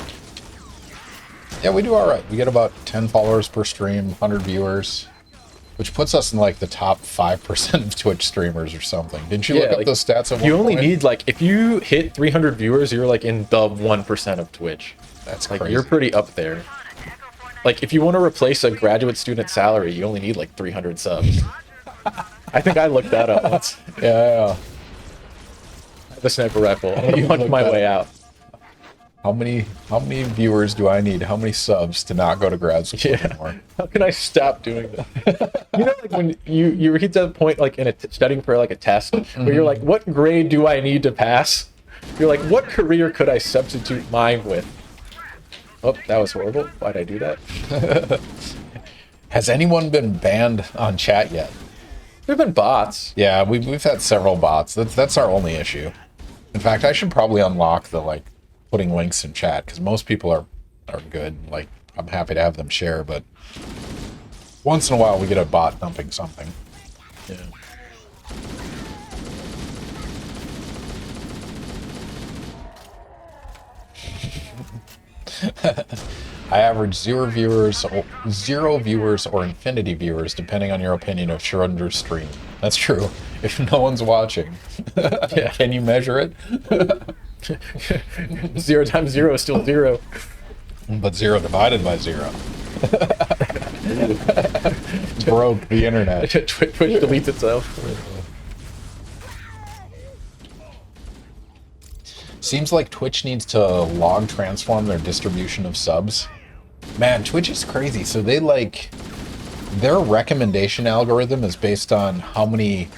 Yeah, we do all right. We get about 10 followers per stream, 100 viewers, which puts us in like the top 5% of Twitch streamers or something. Didn't you look up like, those stats at one you only point? need like, if you hit 300 viewers, you're like in the 1% of Twitch. That's Like crazy. you're pretty up there. Like if you want to replace a graduate student salary, you only need like 300 subs. I think I looked that up once. Yeah. The sniper rifle. I'm gonna punch my way out. How many viewers do I need? How many subs to not go to grad school anymore? How can I stop doing that? You know, like when you reach that point, like in studying for like a test, where you're like, what grade do I need to pass? You're like, what career could I substitute mine with? Oh, that was horrible. Why'd I do that? Has anyone been banned on chat yet? There've been bots. Yeah, we've had several bots. That's our only issue. In fact, I should probably unlock the like putting links in chat, because most people are good. Like, I'm happy to have them share, but once in a while we get a bot dumping something. Yeah. I average zero viewers or infinity viewers, depending on your opinion of Schrodinger's stream. That's true. If no one's watching, can you measure it? 0 times 0 is still 0. But 0 divided by 0 broke the internet. Twitch deletes itself. Seems like Twitch needs to log transform their distribution of subs. Man, Twitch is crazy. So they like, their recommendation algorithm is based on how many,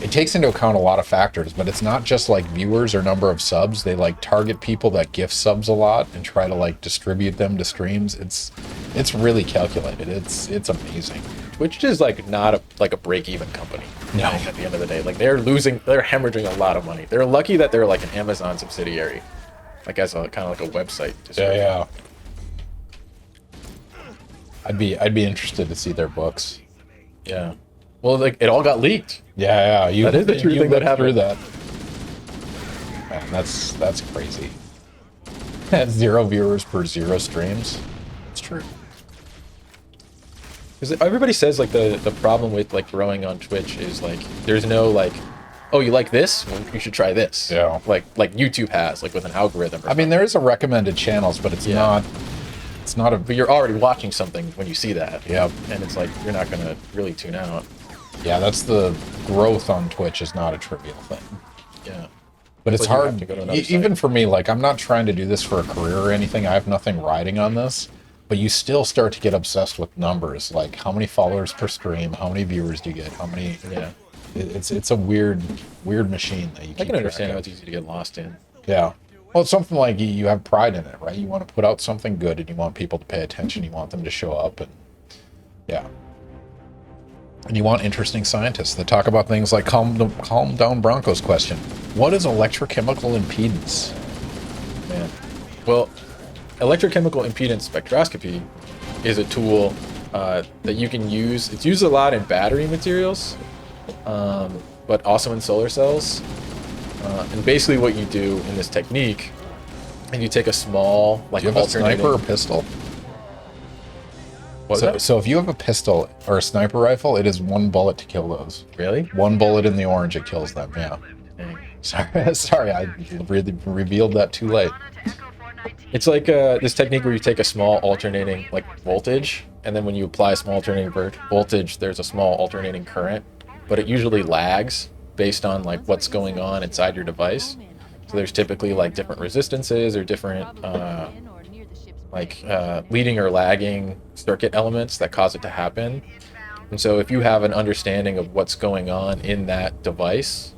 it takes into account a lot of factors, but it's not just like viewers or number of subs. They like target people that gift subs a lot and try to like distribute them to streams. It's really calculated. It's amazing. Twitch is like not a break-even company. No. At the end of the day, like they're hemorrhaging a lot of money. They're lucky that they're like an Amazon subsidiary, like as a kind of like a website. Yeah. I'd be interested to see their books. Yeah. Well, like it all got leaked. Yeah. That is the true thing that happened. That. Man, that's crazy. 0 viewers per 0 streams. It's true. Because everybody says like the problem with like growing on Twitch is like there's no like, oh, you like this? Well, you should try this. Yeah. Like YouTube has, like with an algorithm. I mean, there is a recommended channels, but it's not. It's not a. But you're already watching something when you see that. Yeah. And it's like you're not gonna really tune out. Yeah, that's the growth on Twitch is not a trivial thing. Yeah. But it's Like you have hard, to go to another even site. for me, like, I'm not trying to do this for a career or anything. I have nothing riding on this. But you still start to get obsessed with numbers, like how many followers per stream, how many viewers do you get, how many... Yeah. It's a weird machine that you keep I can understand track how of. it's easy to get lost in. Yeah. Well, it's something like you have pride in it, right? You want to put out something good and you want people to pay attention. You want them to show up and... Yeah. And you want interesting scientists that talk about things like calm down Bronco's question. What is electrochemical impedance? Man. Well, electrochemical impedance spectroscopy is a tool that you can use. It's used a lot in battery materials, but also in solar cells. And basically what you do in this technique, and you take a small, like Do you have a alternating... sniper or pistol? What was that? So if you have a pistol or a sniper rifle, it is 1 bullet to kill those. Really? 1 bullet in the orange, it kills them, yeah. Dang. Sorry, I really revealed that too late. It's like this technique where you take a small alternating like voltage, and then when you apply a small alternating voltage, there's a small alternating current, but it usually lags based on like what's going on inside your device. So there's typically like different resistances or different leading or lagging circuit elements that cause it to happen. And so if you have an understanding of what's going on in that device,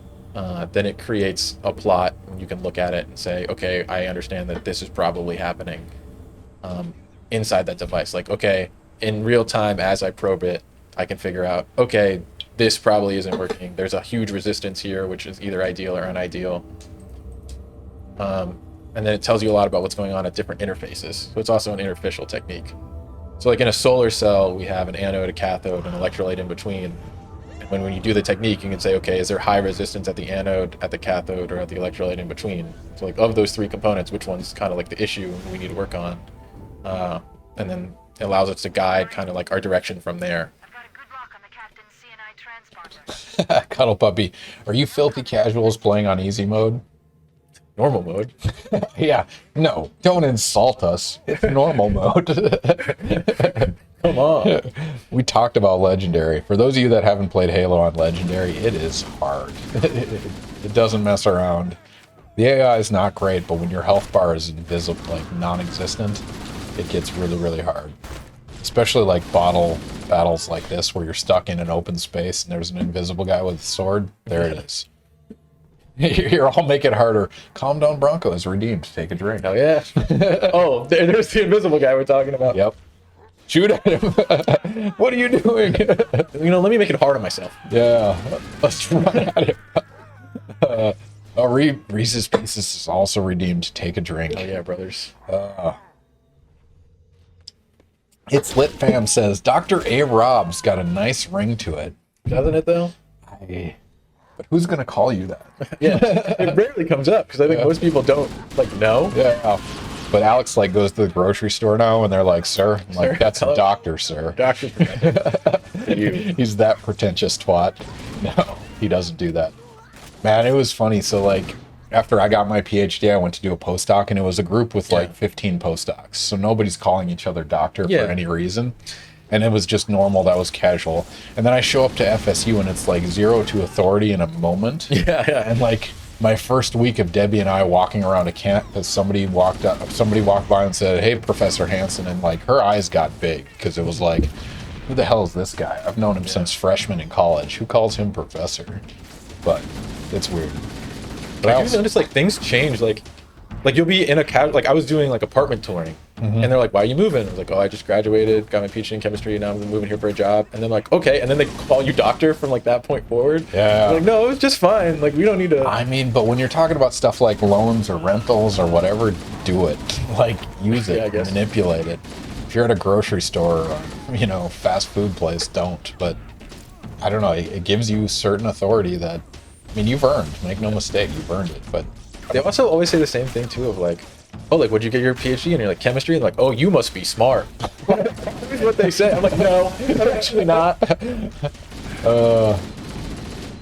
then it creates a plot and you can look at it and say, okay, I understand that this is probably happening inside that device. Like, okay, in real time as I probe it, I can figure out, okay, this probably isn't working. There's a huge resistance here, which is either ideal or unideal. And then it tells you a lot about what's going on at different interfaces. So it's also an interfacial technique. So like in a solar cell, we have an anode, a cathode, an electrolyte in between. And when you do the technique, you can say, okay, is there high resistance at the anode, at the cathode, or at the electrolyte in between? So like of those 3 components, which one's kind of like the issue we need to work on? And then it allows us to guide kind of like our direction from there. I've got a good lock on the captain's CNI transponder. Cuddle puppy, are you filthy casuals playing on easy mode? Normal mode. Yeah, no, don't insult us. It's normal mode. Come on. We talked about Legendary. For those of you that haven't played Halo on Legendary, it is hard. It doesn't mess around. The AI is not great, but when your health bar is invisible, like non-existent, it gets really, really hard. Especially like bottle battles like this, where you're stuck in an open space and there's an invisible guy with a sword. There it is. Here, I'll make it harder. Calm down, Bronco is redeemed. Take a drink. Oh yeah. Oh, there's the invisible guy we're talking about. Yep. Shoot at him. What are you doing? Let me make it hard on myself. Yeah. Let's run at him. Reese's Pieces is also redeemed. Take a drink. Oh yeah, brothers. It's Lit Fam says Dr. A. Robb's got a nice ring to it. Doesn't it though? But who's gonna call you that? Yeah, it rarely comes up because I think most people don't know. Yeah. But Alex like goes to the grocery store now, and they're like, "Sir," I'm like, "That's a doctor, sir." Doctor. He's that pretentious twat. No, he doesn't do that. Man, it was funny. So like, after I got my PhD, I went to do a postdoc, and it was a group with like 15 postdocs. So nobody's calling each other doctor for any reason. And it was just normal. That was casual. And then I show up to FSU, and it's like 0 to authority in a moment. Yeah. And like my first week of Debbie and I walking around a campus, somebody walked by and said, "Hey, Professor Hansen," and like her eyes got big because it was like, who the hell is this guy? I've known him since freshman in college. Who calls him professor? But it's weird. But I do notice like things change. Like you'll be in a like I was doing like apartment touring, and they're like, "Why are you moving?" I was like, "Oh, I just graduated, got my PhD in chemistry, and now I'm moving here for a job." And then like, "Okay," and then they call you doctor from like that point forward. Yeah. I'm like, no, it's just fine. Like we don't need to. I mean, but when you're talking about stuff like loans or rentals or whatever, do it. Like use it, I guess. manipulate it. If you're at a grocery store or fast food place, don't. But I don't know. It gives you certain authority that, I mean, you've earned. Make no mistake, you've earned it. But They also always say the same thing too of like, "Oh, like what'd you get your PhD in?" And you're like, "Chemistry," and like, "Oh, you must be smart." That's what they say. I'm like, no, I'm actually not.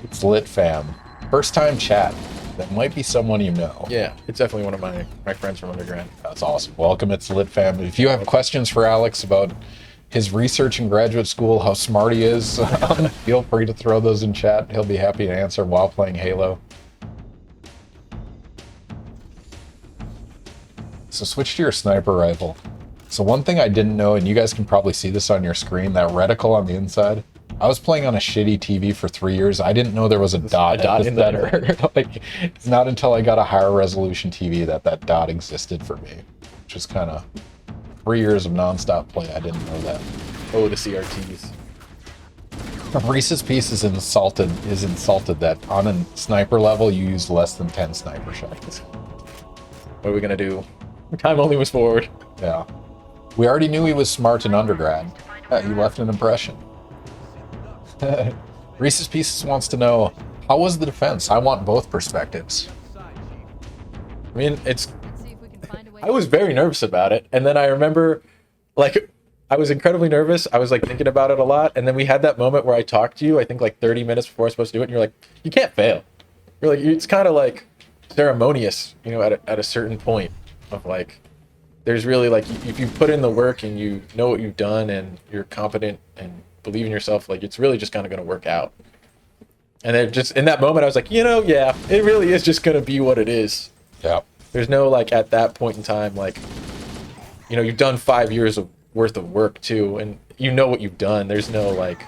it's Lit Fam. First time chat. That might be someone you know. Yeah, it's definitely one of my friends from undergrad. That's awesome. Welcome, it's Lit Fam. If you have questions for Alex about his research in graduate school, how smart he is, feel free to throw those in chat. He'll be happy to answer while playing Halo. So switch to your sniper rifle. So one thing I didn't know, and you guys can probably see this on your screen, that reticle on the inside. I was playing on a shitty TV for 3 years. I didn't know there was a dot in there. Like, it's not until I got a higher resolution TV that dot existed for me. Which is kind of 3 years of nonstop play. I didn't know that. Oh, the CRTs. Reese's Pieces is insulted that on a sniper level you use less than 10 sniper shots. What are we gonna do? Time only was forward. Yeah. We already knew he was smart in undergrad. Yeah, he left an impression. Reese's Pieces wants to know, how was the defense? I want both perspectives. I mean, I was very nervous about it, and then I remember, like, I was incredibly nervous. I was like thinking about it a lot, and then we had that moment where I talked to you. I think like 30 minutes before I was supposed to do it, and you're like, "You can't fail." You're like, it's kind of like ceremonious, at a certain point of like, there's really like, if you put in the work and you know what you've done and you're competent and believe in yourself, like it's really just kind of going to work out. And then just in that moment, I was like, yeah, it really is just going to be what it is. Yeah. There's no like at that point in time, like, you've done 5 years worth of work too, and you know what you've done. There's no like,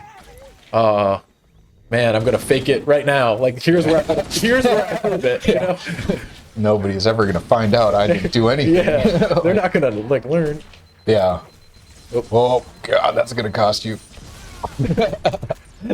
man, I'm gonna fake it right now. Like here's where I heard it. Nobody's ever gonna find out I didn't do anything. Yeah, they're not gonna like learn. Yeah. Oh God, that's gonna cost you.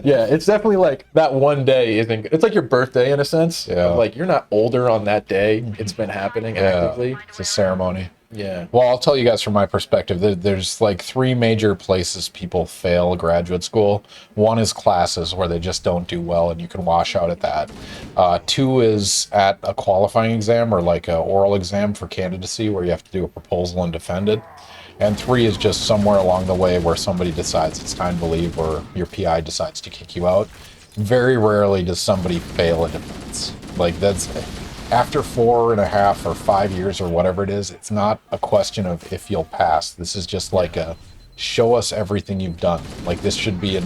Yeah, it's definitely like that one day isn't. It's like your birthday in a sense. Yeah. Like you're not older on that day. It's been happening actively. It's a ceremony. Yeah. Well, I'll tell you guys from my perspective, there's like 3 major places people fail graduate school. One is classes where they just don't do well and you can wash out at that. 2 is at a qualifying exam or like an oral exam for candidacy where you have to do a proposal and defend it. And 3 is just somewhere along the way where somebody decides it's time to leave or your PI decides to kick you out. Very rarely does somebody fail a defense. Like that's... After 4.5 or 5 years or whatever it is, it's not a question of if you'll pass. This is just like a show us everything you've done. Like this should be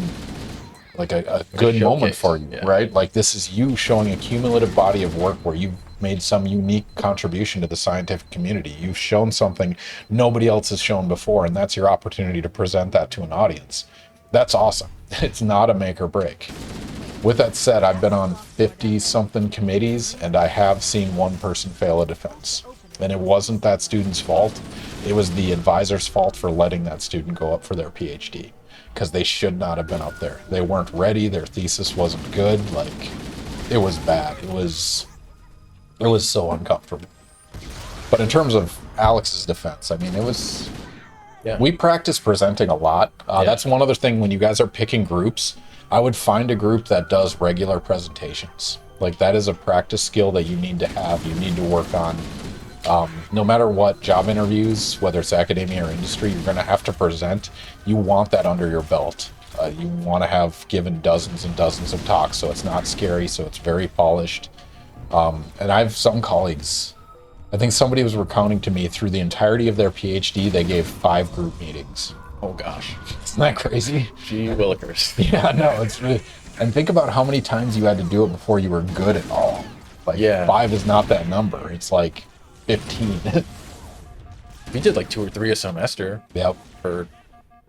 a good moment showcase, for you, yeah. right? Like this is you showing a cumulative body of work where you've made some unique contribution to the scientific community. You've shown something nobody else has shown before, and that's your opportunity to present that to an audience. That's awesome. It's not a make or break. With that said, I've been on 50 something committees, and I have seen one person fail a defense. And it wasn't that student's fault. It was the advisor's fault for letting that student go up for their PhD, because they should not have been up there. They weren't ready. Their thesis wasn't good. Like, it was bad. It was so uncomfortable. But in terms of Alex's defense, I mean, it was, Yeah. we practice presenting a lot. That's one other thing when you guys are picking groups, I would find a group that does regular presentations. Like that is a practice skill that you need to have, you need to work on. No matter what job interviews, whether it's academia or industry, you're going to have to present. You want that under your belt. You want to have given dozens and dozens of talks, so it's not scary, so it's very polished. And I have some colleagues, I think somebody was recounting to me through the entirety of their PhD, they gave 5 group meetings. Oh gosh. Isn't that crazy? Gee willikers. Yeah, no, it's really, and think about how many times you had to do it before you were good at all. Like, Yeah. 5 is not that number. It's like 15. We did like 2 or 3 a semester Yep. for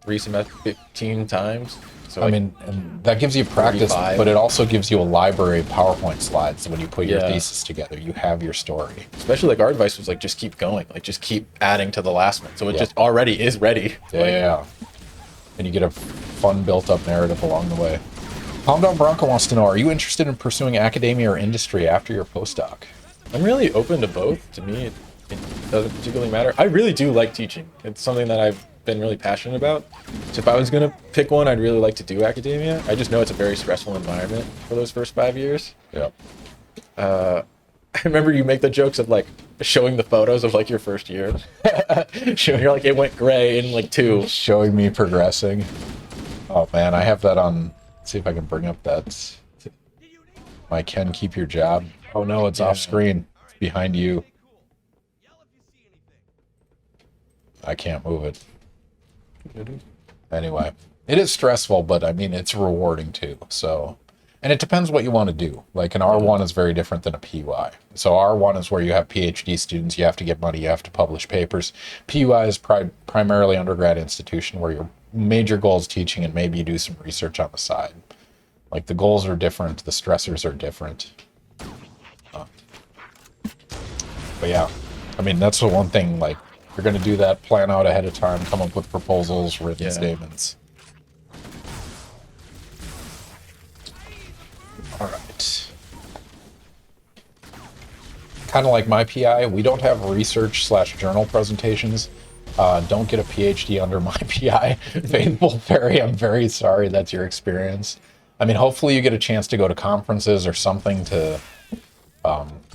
3 semesters, 15 times. So I mean, and that gives you practice, 35. but it also gives you a library of PowerPoint slides when you put your Yeah. thesis together. You have your story. especially like our advice was like just keep going, like just keep adding to the last one, so it Yeah. just already is ready. Like, Yeah. And you get a fun built-up narrative along the way. Palm Down Bronco wants to know, are you interested in pursuing academia or industry after your postdoc? I'm really open to both. To me, it doesn't particularly matter. I really do like teaching. It's something that I've been really passionate about. So if I was gonna pick one, I'd really like to do academia. I just know it's a very stressful environment for those first 5 years. Yep. I remember you make the jokes of like showing the photos of like your first year. You're like, it went gray in like 2. Showing me progressing. Oh man, I have that on. Let's see if I can bring up that. My Ken, keep your job. Oh no, it's off screen. It's behind you. I can't move it. Anyway, it is stressful, but I mean, it's rewarding too. So, and it depends what you want to do. Like an R1 is very different than a PY. So R1 is where you have PhD students, you have to get money, you have to publish papers. PY is primarily undergrad institution where your major goal is teaching and maybe you do some research on the side. Like the goals are different, the stressors are different. But yeah, I mean, that's the one thing, like, you're going to do that, plan out ahead of time, come up with proposals, written statements. All right. Kind of like my PI, we don't have research/journal presentations. Don't get a PhD under my PI. Faithful Fairy, I'm very sorry that's your experience. I mean, hopefully you get a chance to go to conferences or something to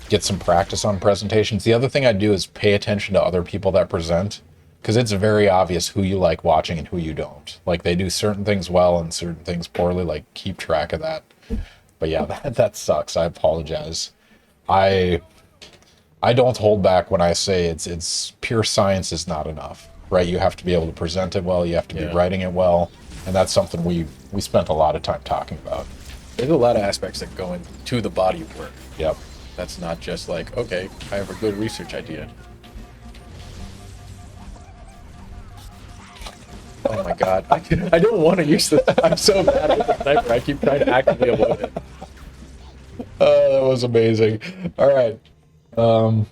get some practice on presentations. The other thing I do is pay attention to other people that present, because it's very obvious who you like watching and who you don't. Like they do certain things well and certain things poorly. Like keep track of that. But yeah, that sucks. I apologize. I don't hold back when I say it's pure science is not enough, right? You have to be able to present it well. You have to be writing it well. And that's something we spent a lot of time talking about. There's a lot of aspects that go into the body of work. Yep. That's not just like, okay, I have a good research idea. Oh my god, I don't want to use this. I'm so bad at the sniper. I keep trying to actively avoid it. That was amazing. All right.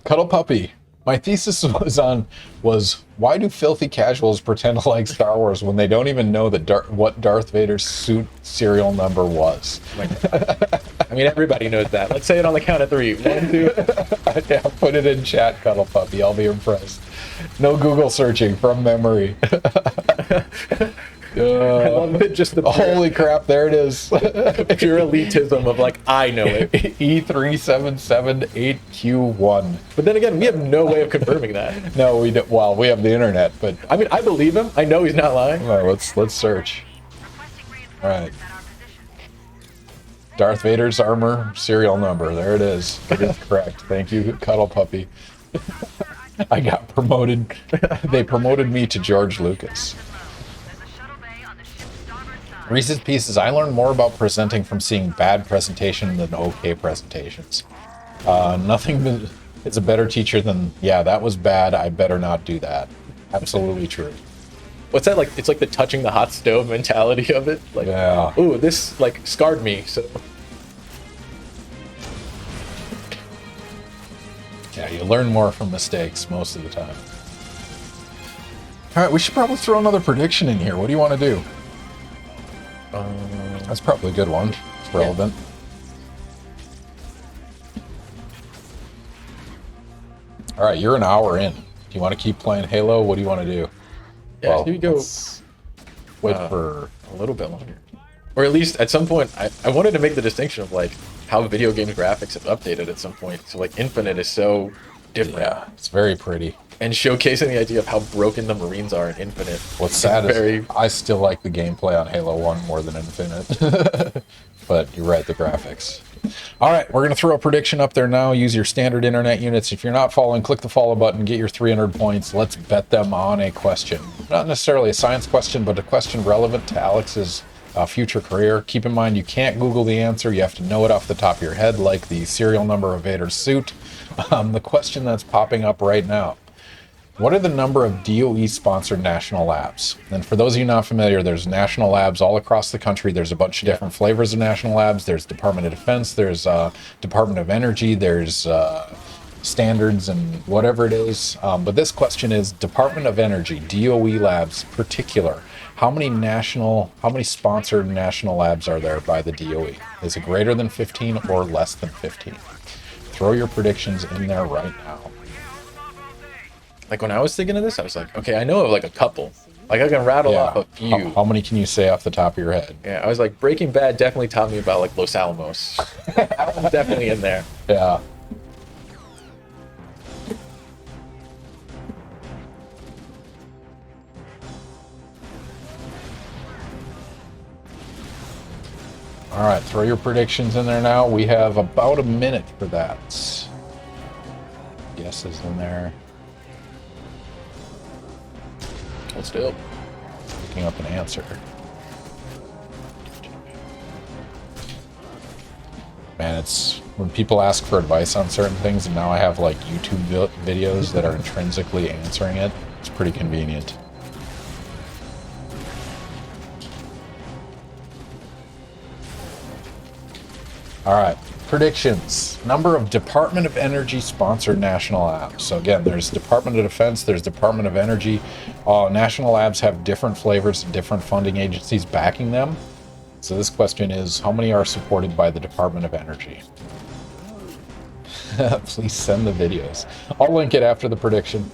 Cuddle Puppy. My thesis was why do filthy casuals pretend to like Star Wars when they don't even know what Darth Vader's suit serial number was? I mean, everybody knows that. Let's say it on the count of 3. 1, 2. Yeah, put it in chat, Cuddle Puppy. I'll be impressed. No Google searching from memory. I love it, just the Holy crap, there it is. pure elitism of like, I know it. E3778Q1. But then again, we have no way of confirming that. No, we don't. Well, we have the internet, but I mean, I believe him. I know he's not lying. all right, let's search. Requesting All right. reinforcements at our position. Darth Vader's armor serial number. There it is. It is correct. Thank you, Cuddle Puppy. I got promoted. They promoted me to George Lucas. There's a shuttle bay on the ship's starboard side. Reese's Pieces. I learned more about presenting from seeing bad presentation than okay presentations. Nothing is a better teacher than, yeah, that was bad. I better not do that. Absolutely true. What's that like? It's like the touching the hot stove mentality of it. Like, Yeah. ooh, this like scarred me. So Yeah, you learn more from mistakes most of the time. All right, we should probably throw another prediction in here. What do you want to do? That's probably a good one. It's relevant. All right, you're an hour in. Do you want to keep playing Halo? What do you want to do? yeah, Well, here we go. let's wait for... A little bit longer, or at least at some point, I wanted to make the distinction of like how video game graphics have updated at some point. So like Infinite is so different, Yeah, it's very pretty. and showcasing the idea of how broken the Marines are in Infinite. What's sad very- is I still like the gameplay on Halo 1 more than Infinite. But you're right, the graphics. All right, we're going to throw a prediction up there now. Use your standard internet units. If you're not following, click the follow button, get your 300 points. Let's bet them on a question. Not necessarily a science question, but a question relevant to Alex's future career. Keep in mind, you can't Google the answer. You have to know it off the top of your head, like the serial number of Vader's suit. The question that's popping up right now. What are the number of DOE-sponsored national labs? And for those of you not familiar, there's national labs all across the country. There's a bunch of different flavors of national labs. There's Department of Defense. There's Department of Energy. There's standards and whatever it is. But this question is Department of Energy, DOE labs particular. How many sponsored national labs are there by the DOE? Is it greater than 15 or less than 15? Throw your predictions in there right now. Like when I was thinking of this, I was like, okay, I know of like a couple. Like I can rattle off a few. How many can you say off the top of your head? Yeah, I was like, Breaking Bad definitely taught me about like Los Alamos. That one's definitely in there. Yeah. All right, throw your predictions in there now. We have about a minute for that. Guesses in there. Let's do it. Looking up an answer. Man, it's when people ask for advice on certain things, and now I have like YouTube videos that are intrinsically answering it. It's pretty convenient. All right, predictions. Number of Department of Energy sponsored national labs. So again, there's Department of Defense, there's Department of Energy. National labs have different flavors and different funding agencies backing them. So this question is, how many are supported by the Department of Energy? Please send the videos. I'll link it after the prediction.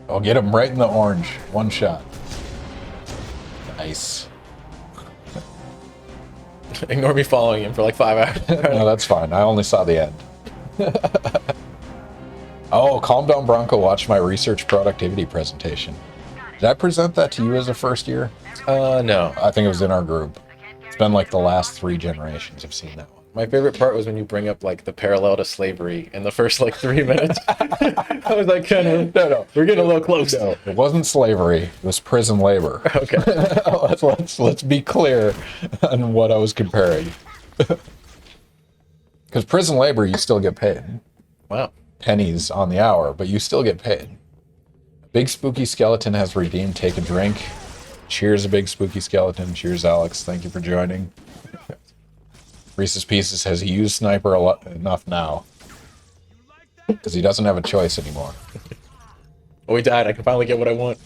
I'll get them right in the orange. One shot. Nice. Ignore me following him for like 5 hours. No, that's fine. I only saw the end. Oh, calm down, Bronco. Watch my research productivity presentation. Did I present that to you as a first year? No. I think it was in our group. It's been like the last 3 generations have seen that one. My favorite part was when you bring up like the parallel to slavery in the first like 3 minutes. I was like, kind of, no, we're getting a little close. No, it wasn't slavery. It was prison labor. Okay. let's be clear on what I was comparing. Because prison labor, you still get paid. Wow. Pennies on the hour, but you still get paid. Big Spooky Skeleton has redeemed Take a Drink. Cheers, a Big Spooky Skeleton. Cheers, Alex. Thank you for joining. Reese's Pieces has he used Sniper enough now. Because he doesn't have a choice anymore. Oh, he died. I can finally get what I want.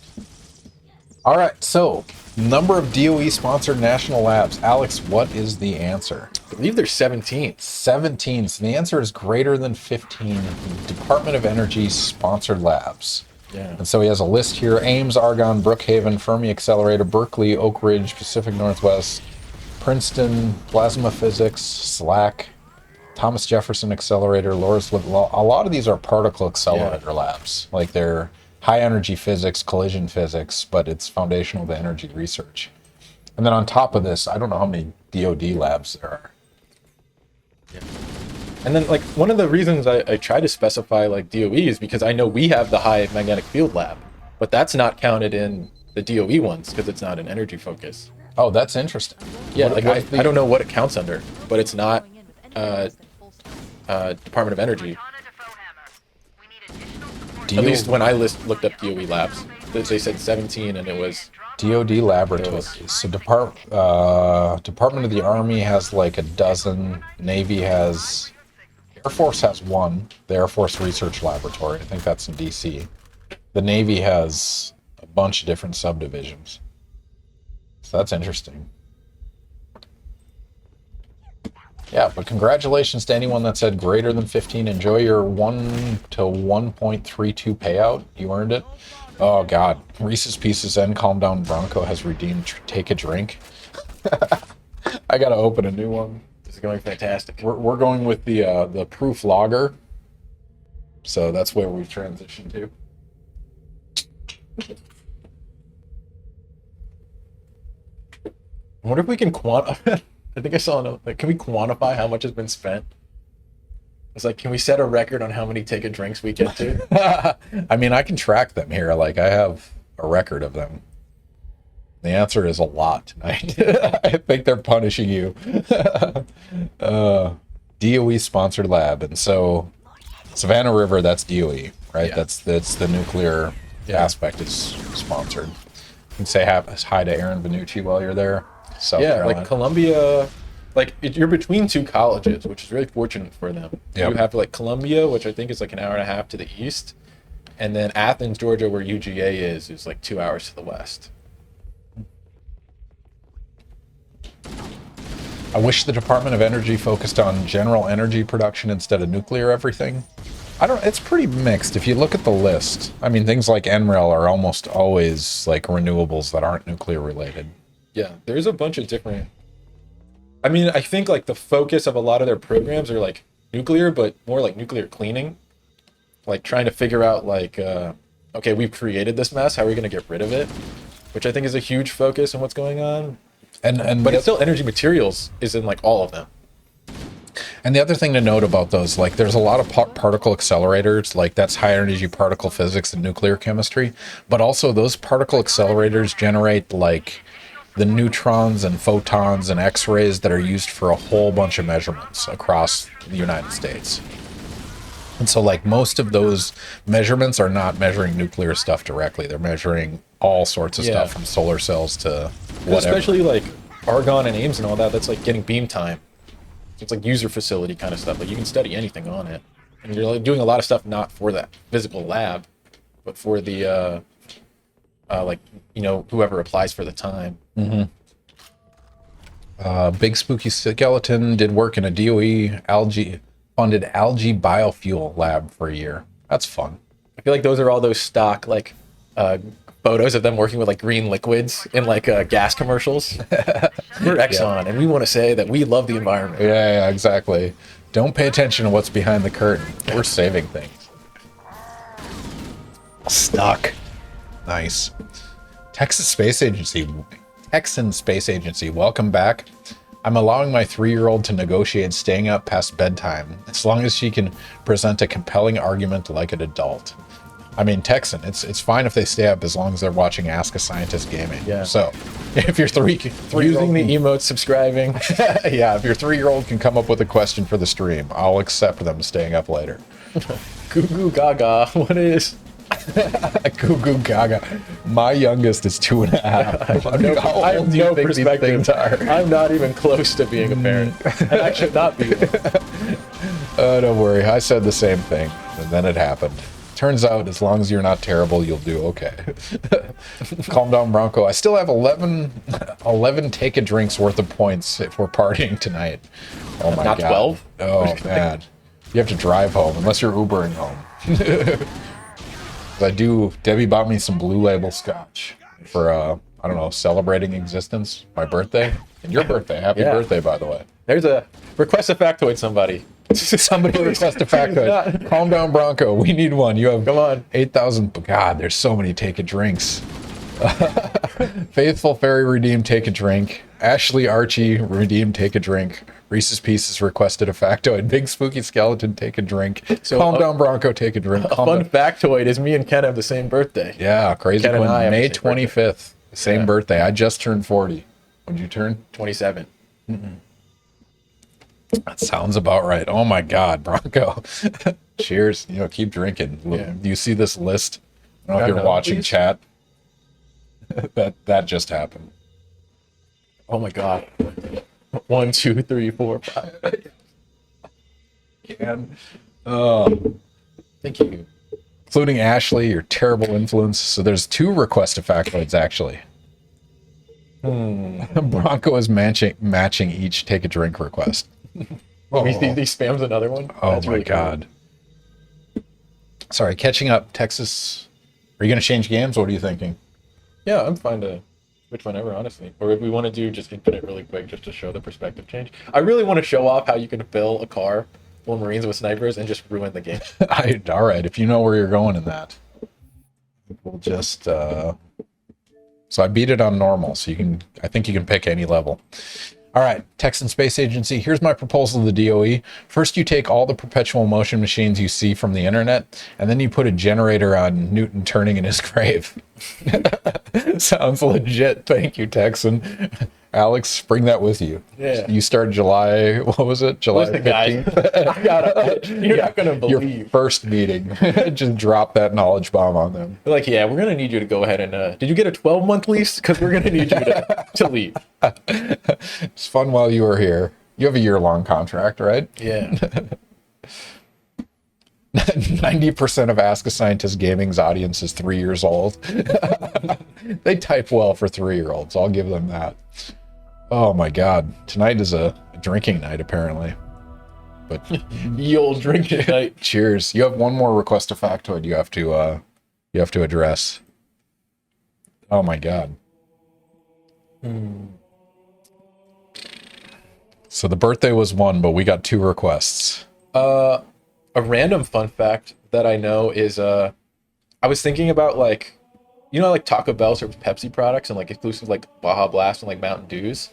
All right, so number of DOE-sponsored national labs. Alex, what is the answer? I believe there's 17. 17. So the answer is greater than 15 Department of Energy sponsored labs. Yeah. And so he has a list here: Ames, Argonne, Brookhaven, Fermi Accelerator, Berkeley, Oak Ridge, Pacific Northwest, Princeton, Plasma Physics, SLAC, Thomas Jefferson Accelerator, Loris. A lot of these are particle accelerator labs. Like they're high energy physics, collision physics, but it's foundational to energy research. And then on top of this, I don't know how many DoD labs there are. Yeah. And then like one of the reasons I try to specify like DOE is because I know we have the high magnetic field lab, but that's not counted in the DOE ones because it's not an energy focus. Oh, that's interesting. Yeah, What- like what's the- I don't know what it counts under, but it's not Department of Energy. Cortana to Fohammer. We need additional support. Do At you- least when I looked up DOE labs, they said 17, and it was DoD laboratories. So Department of the Army has like a dozen. Navy has. Air Force has one. The Air Force Research Laboratory. I think that's in DC. The Navy has a bunch of different subdivisions. So that's interesting. Yeah, but congratulations to anyone that said greater than 15. Enjoy your 1 to 1.32 payout. You earned it. Oh, God. Reese's Pieces and Calm Down Bronco has redeemed Take a Drink. I got to open a new one. this is going fantastic. We're going with the Proof Lager. So that's where we've transitioned to. I wonder if we can quantify. I think I saw like, can we quantify how much has been spent? It's like, can we set a record on how many take a drinks we get to? I mean, I can track them here. Like, I have a record of them. The answer is a lot tonight. I think they're punishing you. DOE sponsored lab, and so Savannah River, that's DOE, right? Yeah. That's the nuclear aspect is sponsored. You can say hi to Aaron Benucci while you're there. South Yeah, Carolina. like Columbia, like you're between two colleges, which is really fortunate for them. Yep. You have like Columbia, which I think is like an hour and a half to the east, and then Athens, Georgia, where UGA is like 2 hours to the west. I wish the Department of Energy focused on general energy production instead of nuclear everything. It's pretty mixed. If you look at the list, I mean, things like NREL are almost always like renewables that aren't nuclear related. Yeah, there's a bunch of different. I mean, I think like the focus of a lot of their programs are like nuclear, but more like nuclear cleaning, like trying to figure out like, okay, we've created this mess. How are we going to get rid of it? Which I think is a huge focus on what's going on. And But it's still energy materials is in like all of them. And the other thing to note about those, like, there's a lot of particle accelerators, like that's high energy particle physics and nuclear chemistry, but also those particle accelerators generate like the neutrons and photons and X-rays that are used for a whole bunch of measurements across the United States. And so, like, most of those measurements are not measuring nuclear stuff directly. They're measuring all sorts of stuff from solar cells to whatever. Especially like Argon and Ames and all that. That's like getting beam time. It's like user facility kind of stuff. Like you can study anything on it, and you're like doing a lot of stuff not for that physical lab, but for the like whoever applies for the time. Big Spooky Skeleton did work in a DOE funded algae biofuel lab for a year. That's fun. I feel like those are all those stock like photos of them working with like green liquids in like gas commercials. We're Exxon, and we want to say that we love the environment. Yeah, exactly. Don't pay attention to what's behind the curtain. We're saving things. Stuck. Nice. Texan Space Agency, welcome back. I'm allowing my 3-year-old to negotiate staying up past bedtime, as long as she can present a compelling argument like an adult. I mean, Texan, it's fine if they stay up as long as they're watching Ask a Scientist Gaming. Yeah. So, if your Using the emotes, subscribing. yeah, if your 3-year-old can come up with a question for the stream, I'll accept them staying up later. Goo goo gaga. What is? Goo goo gaga. My youngest is 2.5. How I old have do you no think these perspective. things are? I'm not even close to being a parent. And I should not be. Don't worry. I said the same thing, and then it happened. Turns out, as long as you're not terrible, you'll do okay. Calm down, Bronco. I still have 11 take a drinks worth of points if we're partying tonight. Oh my Not god. 12? Oh man. You have to drive home unless you're Ubering home. Debbie bought me some Blue Label scotch for I don't know, celebrating existence, my birthday, and your birthday. Happy birthday, by the way. There's a request a factoid, somebody. Somebody request a factoid. Calm down, Bronco. We need one. You have, come on, 8,000. God, there's so many take a drinks. Faithful Fairy redeemed take a drink. Ashley Archie redeemed take a drink. Reese's Pieces requested a factoid. Big Spooky Skeleton, take a drink. So, Calm down, Bronco, take a drink. A Calm fun down. factoid is me and Ken have the same birthday. Yeah, crazy Ken and Quinn. I have the May same birthday. 25th. Same Yeah. birthday. I just turned 40. When did you turn? 27. That sounds about right. Oh my God, Bronco. Cheers. Keep drinking. Yeah. You see this list? I don't know if Got you're another, watching please? chat. That just happened. Oh my God. 1, 2, 3, 4, 5. Can. Thank you. Including Ashley, your terrible influence. So there's 2 requested factoids, actually. Bronco is matching each take a drink request. He spams another one. Oh That's my really cool. God. Sorry, catching up. Texas. Are you going to change games? What are you thinking? Yeah, I'm fine to switch whenever, honestly. Or if we want to do just infinite really quick, just to show the perspective change. I really want to show off how you can fill a car full of Marines with snipers and just ruin the game. All right, if you know where you're going in that, we'll just. So I beat it on normal, so I think you can pick any level. All right, Texan Space Agency, here's my proposal to the DOE. First, you take all the perpetual motion machines you see from the internet, and then you put a generator on Newton turning in his grave. Sounds legit. Thank you, Texan. Alex, bring that with you. Yeah. You start July, what was it? July Listen, guys, 15th? you're not gonna Your believe. first meeting. Just drop that knowledge bomb on them. They're like, yeah, we're gonna need you to go ahead and. Did you get a 12-month lease? Because we're gonna need you to leave. It's fun while you were here. You have a year-long contract, right? Yeah. 90% of Ask a Scientist Gaming's audience is 3 years old. They type well for 3-year-olds. I'll give them that. Oh my God. Tonight is a drinking night, apparently. But Ye old drinking night. cheers. You have one more request a factoid you have to address. Oh my God. So the birthday was 1, but we got 2 requests. A random fun fact that I know is I was thinking about like Taco Bell serves Pepsi products and like exclusive like Baja Blast and like Mountain Dews.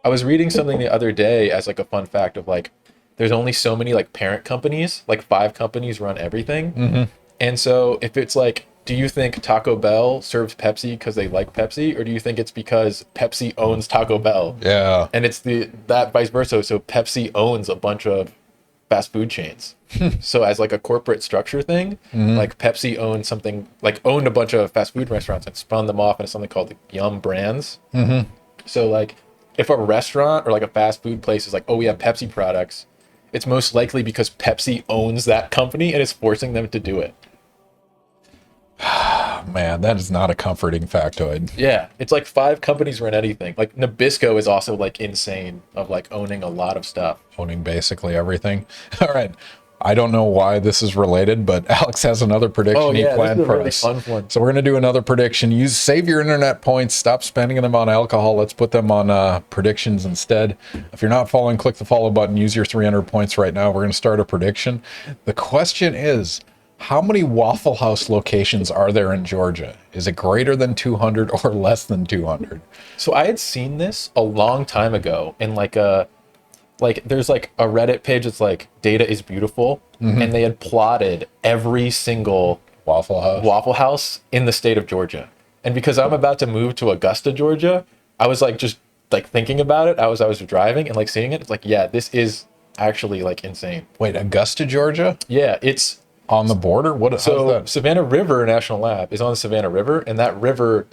I was reading something the other day as like a fun fact of like there's only so many like parent companies, like 5 companies run everything. And so if it's like, do you think Taco Bell serves Pepsi because they like Pepsi, or do you think it's because Pepsi owns Taco Bell? Yeah. And it's that vice versa. So Pepsi owns a bunch of fast food chains. So as like a corporate structure thing, like Pepsi owned a bunch of fast food restaurants and spun them off into something called the Yum Brands. So like if a restaurant or like a fast food place is like, oh, we have Pepsi products, it's most likely because Pepsi owns that company and is forcing them to do it. Man, that is not a comforting factoid. Yeah, it's like 5 companies run anything. Like Nabisco is also like insane of like owning a lot of stuff. Owning basically everything. All right. I don't know why this is related, but Alex has another prediction he this planned is a for really us. fun one. So we're going to do another prediction. Save your internet points. Stop spending them on alcohol. Let's put them on predictions instead. If you're not following, click the follow button. Use your 300 points right now. We're going to start a prediction. The question is, how many Waffle House locations are there in Georgia? Is it greater than 200 or less than 200? So I had seen this a long time ago in there's like a Reddit page that's like data is beautiful, and they had plotted every single Waffle House in the state of Georgia. And because I'm about to move to Augusta, Georgia, I was like just like thinking about it. I was driving and like seeing it. It's like, yeah, this is actually like insane. Wait, Augusta, Georgia? Yeah, it's On the border? How's so that? Savannah River National Lab is on the Savannah River, and that river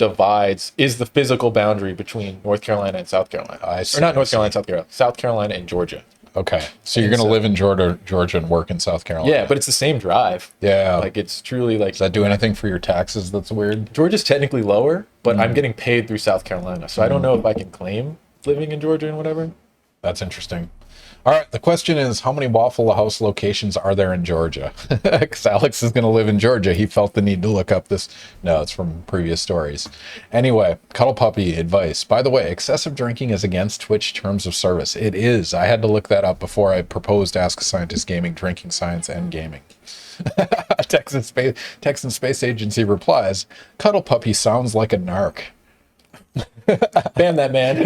is the physical boundary between North Carolina and South Carolina. I see, Or not I North Carolina, South Carolina and Georgia. Okay. So you're going to live in Georgia and work in South Carolina? Yeah, but it's the same drive. Yeah. Like it's truly like Does that do anything for your taxes that's weird? Georgia's technically lower, but I'm getting paid through South Carolina. So I don't know if I can claim living in Georgia and whatever. That's interesting. All right. The question is, how many Waffle House locations are there in Georgia? Because Alex is going to live in Georgia. He felt the need to look up this. No, it's from previous stories. Anyway, Cuddle Puppy advice. By the way, excessive drinking is against Twitch terms of service. It is. I had to look that up before I proposed Ask a Scientist Gaming, drinking science, and gaming. Texan Space Agency replies, Cuddle Puppy sounds like a NARC. Ban that man.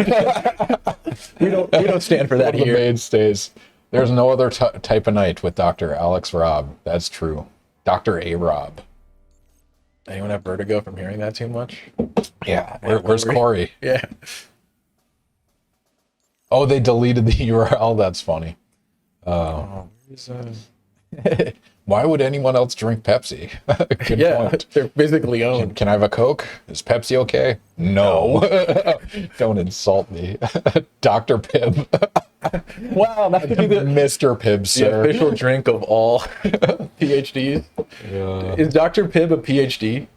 we don't stand for that One of the here. mainstays. There's no other type of night with Dr. Alex Robb. That's true. Dr. A. Robb. Anyone have vertigo from hearing that too much? Yeah. Where's Corey? Yeah. Oh, they deleted the URL. That's funny. Why would anyone else drink Pepsi? Good Yeah, point. they're physically owned. Can I have a Coke? Is Pepsi okay? No. Don't insult me. Dr. Pibb. Wow, that could be the Mr. Pibb, sir. official drink of all PhDs. Is Dr. Pibb a PhD?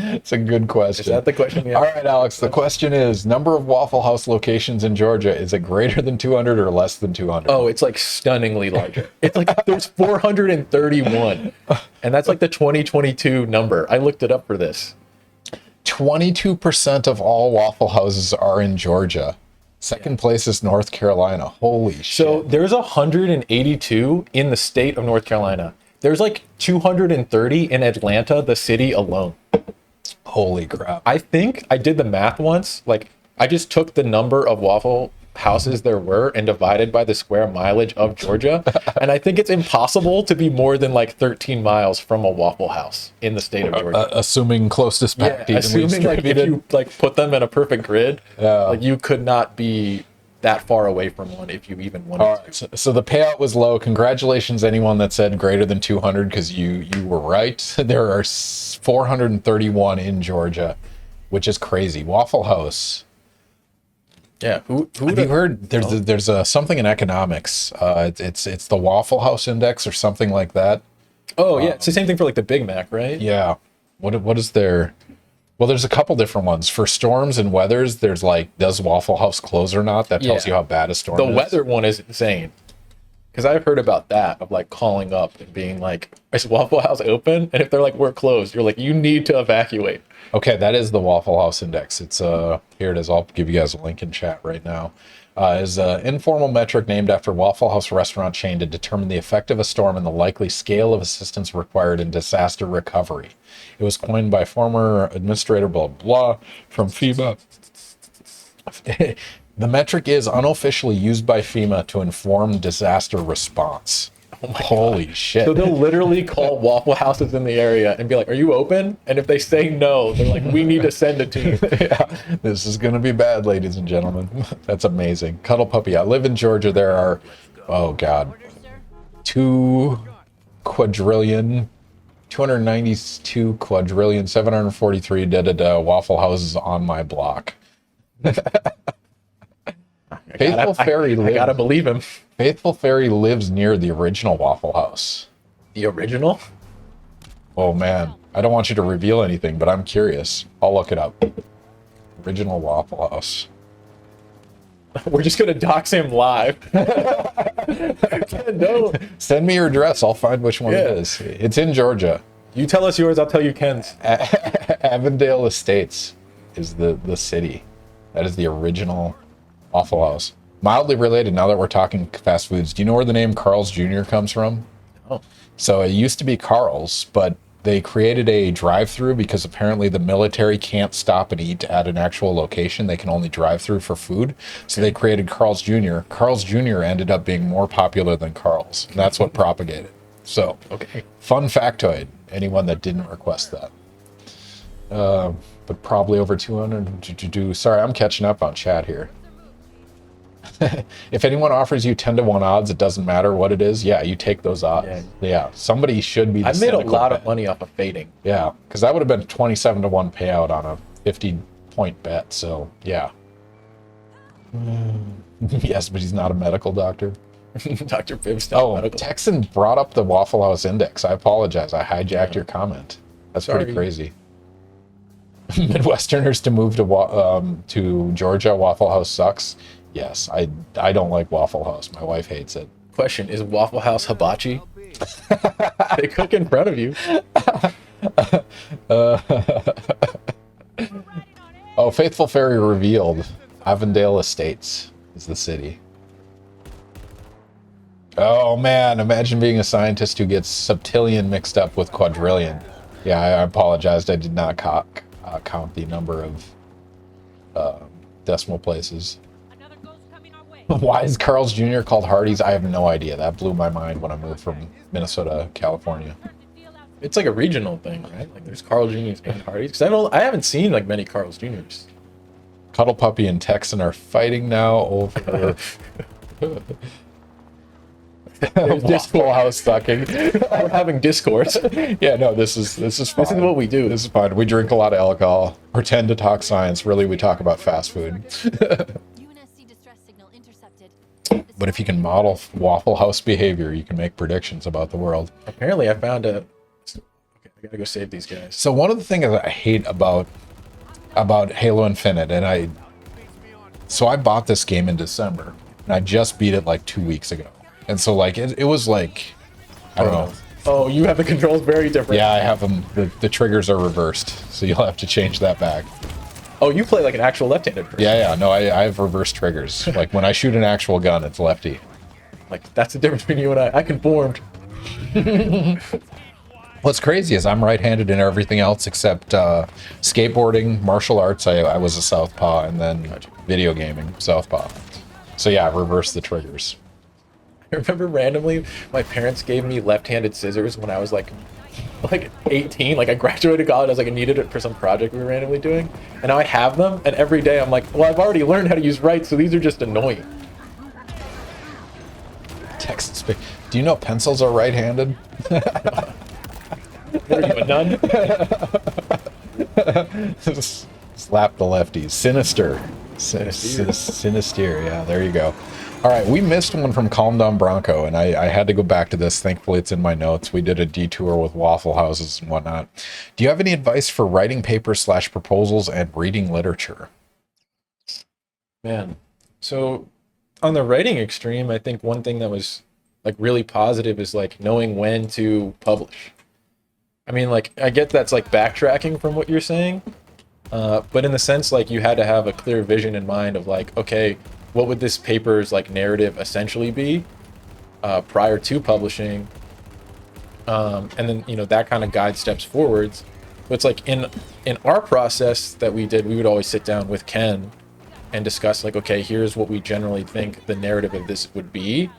It's a good question. Is that the question? All right, Alex, the question is, number of Waffle House locations in Georgia, is it greater than 200 or less than 200? Oh, it's like stunningly larger. It's like there's 431. And that's like the 2022 number. I looked it up for this. 22% of all Waffle Houses are in Georgia. Second place is North Carolina. Holy shit. So there's 182 in the state of North Carolina. There's like 230 in Atlanta, the city alone. Holy crap. I think I did the math once. Like, I just took the number of Waffle Houses there were and divided by the square mileage of Georgia. And I think it's impossible to be more than like 13 miles from a Waffle House in the state of Georgia. Assuming closest packed, Yeah, evenly assuming like if distributed. you like put them in a perfect grid, Yeah. like you could not be that far away from one if you even wanted All to. right, so the payout was low. Congratulations, anyone that said greater than 200, because you were right. There are 431 in Georgia, which is crazy. Waffle House. Yeah, who Have you heard? There's something in economics. It's the Waffle House Index or something like that. Oh yeah, it's the same thing for like the Big Mac, right? Yeah. What is there? Well, there's a couple different ones for storms and weathers. There's like, does Waffle House close or not? That tells Yeah. you how bad a storm The is. weather one is insane. Because I've heard about that, of like calling up and being like, is Waffle House open? And if they're like, we're closed, you're like, you need to evacuate. Okay, that is the Waffle House Index. It's here it is. I'll give you guys a link in chat right now. Is an informal metric named after Waffle House restaurant chain to determine the effect of a storm and the likely scale of assistance required in disaster recovery. It was coined by former administrator blah blah from FEMA. The metric is unofficially used by FEMA to inform disaster response. Holy shit. So they'll literally call Waffle Houses in the area and be like, are you open? And if they say no, they're like, we need to send a team. Yeah, this is going to be bad, ladies and gentlemen. That's amazing. Cuddle Puppy. I live in Georgia. There are, oh God, 292 quadrillion, 743 Waffle Houses on my block. Faithful Fairy I gotta lives. believe him. Faithful Fairy lives near the original Waffle House. The original? Oh man, I don't want you to reveal anything, but I'm curious. I'll look it up. Original Waffle House. We're just gonna dox him live. No. Send me your address. I'll find which one Yeah. it is. It's in Georgia. You tell us yours, I'll tell you Ken's. Avondale Estates is the city. That is the original Waffle House. Mildly related, now that we're talking fast foods, do you know where the name Carl's Jr. comes from? Oh. So it used to be Carl's, but they created a drive-through because apparently the military can't stop and eat at an actual location. They can only drive through for food. So they created Carl's Jr. Carl's Jr. ended up being more popular than Carl's. And that's what propagated. So, Okay. fun factoid. Anyone that didn't request that. But probably over 200. Sorry, I'm catching up on chat here. If anyone offers you 10-to-1 odds, it doesn't matter what it is. Yeah, you take those odds. Yeah, somebody should be. I made a lot of money off of fading. Yeah, because that would have been 27-to-1 payout on a 50-point bet. So yeah. Yes, but he's not a medical doctor. Dr. Pibb's not Oh, medical. Texan brought up the Waffle House Index. I apologize. I hijacked your comment. That's pretty Sorry. crazy. Midwesterners to move to Georgia. Waffle House sucks. Yes, I don't like Waffle House. My wife hates it. Question, is Waffle House hibachi? They cook in front of you. Oh, Faithful Fairy revealed Avondale Estates is the city. Oh man, imagine being a scientist who gets septillion mixed up with quadrillion. Yeah, I apologized. I did not count the number of decimal places. Another ghost coming our way. Why is Carl's Jr. called Hardee's? I have no idea. That blew my mind when I moved from Minnesota, California. It's like a regional thing, right? Like there's Carl Jr.'s and Hardee's. Because I haven't seen like many Carl's Jr.'s. Cuddle Puppy and Texan are fighting now over just full house sucking. We're having discourse. Yeah, no, this is fine. This is what we do. This is fine. We drink a lot of alcohol, pretend to talk science. Really, we talk about fast food. UNSC distress signal intercepted. But if you can model Waffle House behavior, you can make predictions about the world. Apparently, I found a. Okay, I gotta go save these guys. So one of the things that I hate about Halo Infinite, and I bought this game in December, and I just beat it like 2 weeks ago. And so like it was like, I don't know. Oh, you have the controls very different. Yeah, I have them. The triggers are reversed, so you'll have to change that back. Oh, you play like an actual left-handed person. Yeah. No, I have reverse triggers. Like when I shoot an actual gun, it's lefty. Like that's the difference between you and I. I conformed. What's crazy is I'm right-handed in everything else except skateboarding, martial arts. I was a southpaw, and then video gaming, southpaw. So yeah, reverse the triggers. I remember randomly my parents gave me left-handed scissors when I was like 18. Like I graduated college, I was like I needed it for some project we were randomly doing, and now I have them. And every day I'm like, well, I've already learned how to use right, so these are just annoying. Texas. Do you know pencils are right-handed? What are you, a nun? Slap the lefties. Sinister. Sinister. Yeah, there you go. All right, we missed one from Calm Down Bronco, and I had to go back to this. Thankfully, it's in my notes. We did a detour with Waffle Houses and whatnot. Do you have any advice for writing papers / proposals and reading literature? Man, so on the writing extreme, I think one thing that was like really positive is like knowing when to publish. I mean, like I get that's like backtracking from what you're saying, but in the sense like you had to have a clear vision in mind of like, okay, what would this paper's like narrative essentially be prior to publishing, and then that kind of guides steps forwards. But it's like in our process that we did, we would always sit down with Ken and discuss like, okay, here's what we generally think the narrative of this would be.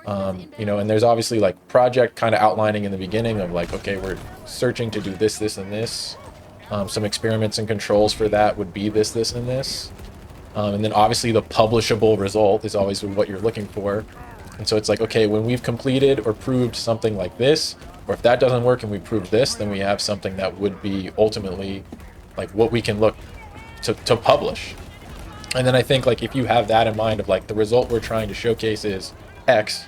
And there's obviously like project kind of outlining in the beginning of like, okay, we're searching to do this, and this. Some experiments and controls for that would be this, and this. And then obviously the publishable result is always what you're looking for. And so it's like, okay, when we've completed or proved something like this, or if that doesn't work and we prove this, then we have something that would be ultimately like what we can look to publish. And then I think like if you have that in mind of like the result we're trying to showcase is X,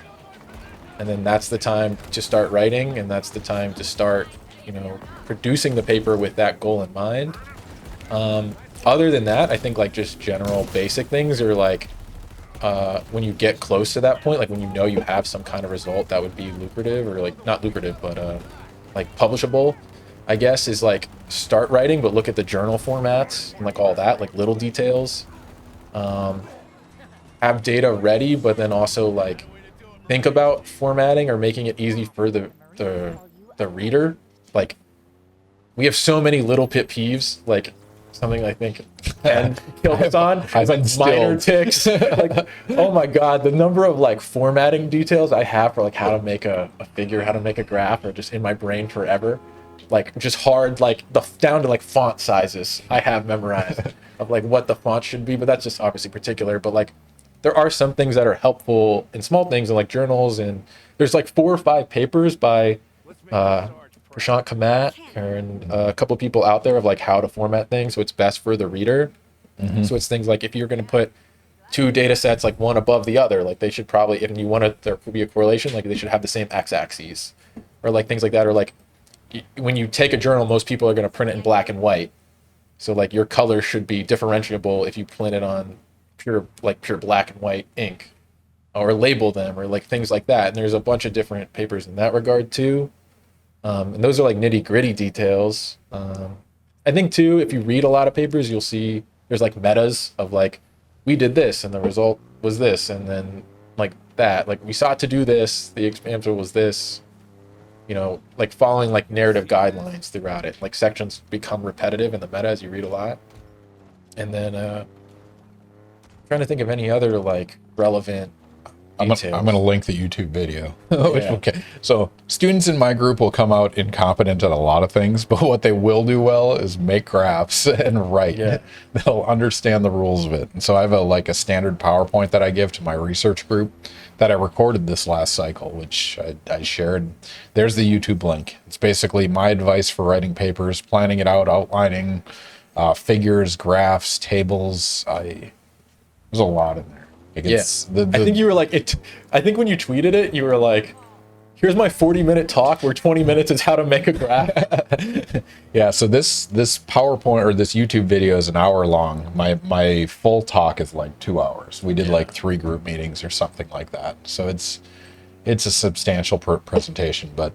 and then that's the time to start writing, and that's the time to start, producing the paper with that goal in mind. Other than that, I think like just general basic things are like when you get close to that point, like when you have some kind of result that would be lucrative, or like not lucrative, but like publishable, I guess, is like start writing, but look at the journal formats and like all that, like little details. Have data ready, but then also like think about formatting or making it easy for the reader. Like we have so many little pet peeves, like something I think Ken killed us on. I've been Like minor ticks. Like, oh my god, the number of like formatting details I have for like how to make a figure, how to make a graph, are just in my brain forever. Like just hard, like down to like font sizes I have memorized of like what the font should be, but that's just obviously particular. But like there are some things that are helpful in small things, and like journals, and there's like 4 or 5 papers by Prashant Kamat and a couple of people out there of like how to format things so it's best for the reader. Mm-hmm. So it's things like if you're going to put 2 data sets like one above the other, like they should probably, if you want there to be a correlation, like they should have the same x-axes, or like things like that. Or like when you take a journal, most people are going to print it in black and white, so like your color should be differentiable if you print it on pure black and white ink, or label them, or like things like that. And there's a bunch of different papers in that regard too. And those are like nitty gritty details. I think too, if you read a lot of papers, you'll see there's like metas of like, we did this and the result was this. And then like that, like we sought to do this, the example was this, you know, like following like narrative guidelines throughout it. Like sections become repetitive in the meta as you read a lot. And then trying to think of any other like relevant details. I'm gonna link the YouTube video. Yeah. Okay. So students in my group will come out incompetent at a lot of things, but what they will do well is make graphs and write. Yeah. They'll understand the rules of it. And so I have a standard PowerPoint that I give to my research group that I recorded this last cycle, which I shared. There's the YouTube link. It's basically my advice for writing papers, planning it out, outlining figures, graphs, tables. There's a lot in there. Like it's I think you were like it. I think when you tweeted it, you were like, "Here's my 40-minute talk, where 20 minutes is how to make a graph." Yeah. So this PowerPoint or this YouTube video is an hour long. My full talk is like 2 hours. We did like 3 group meetings or something like that. So it's a substantial presentation. But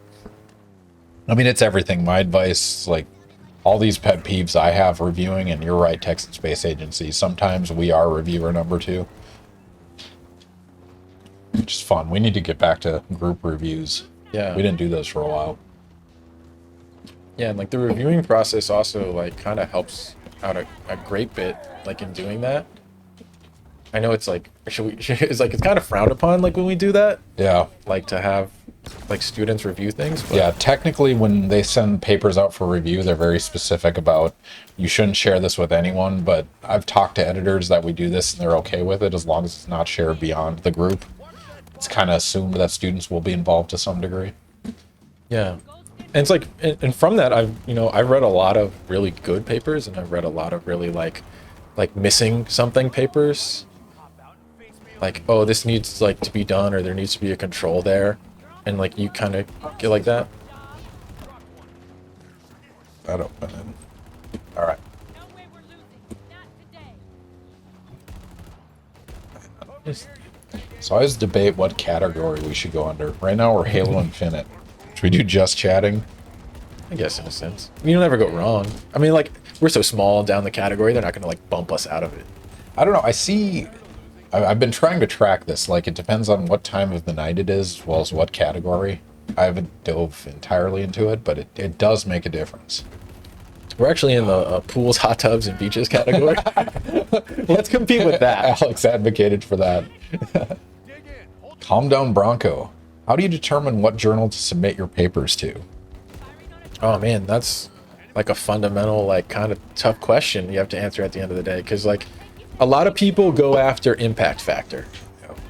I mean, it's everything. My advice, like all these pet peeves I have reviewing, and you're right, Texas Space Agency. Sometimes we are reviewer number 2. Which is fun. We need to get back to group reviews. Yeah. We didn't do those for a while. Yeah, and like the reviewing process also like kind of helps out a great bit, like in doing that. I know it's like it's like it's kind of frowned upon like when we do that, Yeah. like to have like students review things. But Yeah, technically when they send papers out for review, they're very specific about you shouldn't share this with anyone, but I've talked to editors that we do this and they're okay with it as long as it's not shared beyond the group. It's kind of assumed that students will be involved to some degree. Yeah, and it's like, and from that, I've read a lot of really good papers, and I've read a lot of really like missing something papers. Like, oh, this needs like to be done, or there needs to be a control there, and like you kind of get like that. That open in. All right. No way we're losing. Not today. Just- So I always debate what category we should go under. Right now we're Halo Infinite. Should we do just chatting? I guess in a sense, you'll never go wrong. I mean, like we're so small down the category, they're not gonna like bump us out of it. I don't know. I've been trying to track this. Like, it depends on what time of the night it is, as well as what category. I haven't dove entirely into it, but it does make a difference. We're actually in the pools, hot tubs, and beaches category. Let's compete with that. Alex advocated for that. Calm down, Bronco. How do you determine what journal to submit your papers to? Oh man, that's like a fundamental, like kind of tough question you have to answer at the end of the day. Because like a lot of people go after impact factor,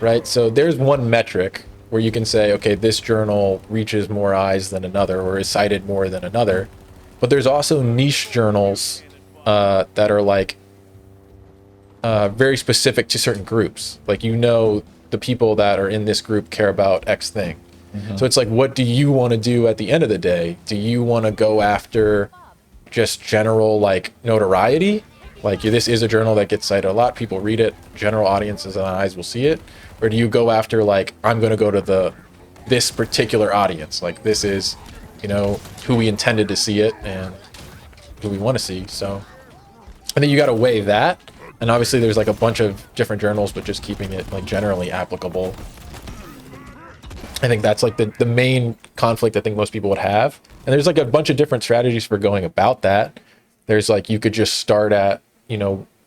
right? So there's one metric where you can say, okay, this journal reaches more eyes than another or is cited more than another. But there's also niche journals that are like very specific to certain groups. Like, the people that are in this group care about X thing. Mm-hmm. So it's like, what do you want to do at the end of the day? Do you want to go after just general like notoriety? Like, this is a journal that gets cited a lot. People read it. General audiences and eyes will see it. Or do you go after like, I'm going to go to this particular audience? Like, this is, who we intended to see it and who we want to see. So I think you got to weigh that. And obviously there's like a bunch of different journals, but just keeping it like generally applicable. I think that's like the main conflict I think most people would have. And there's like a bunch of different strategies for going about that. There's like, you could just start at,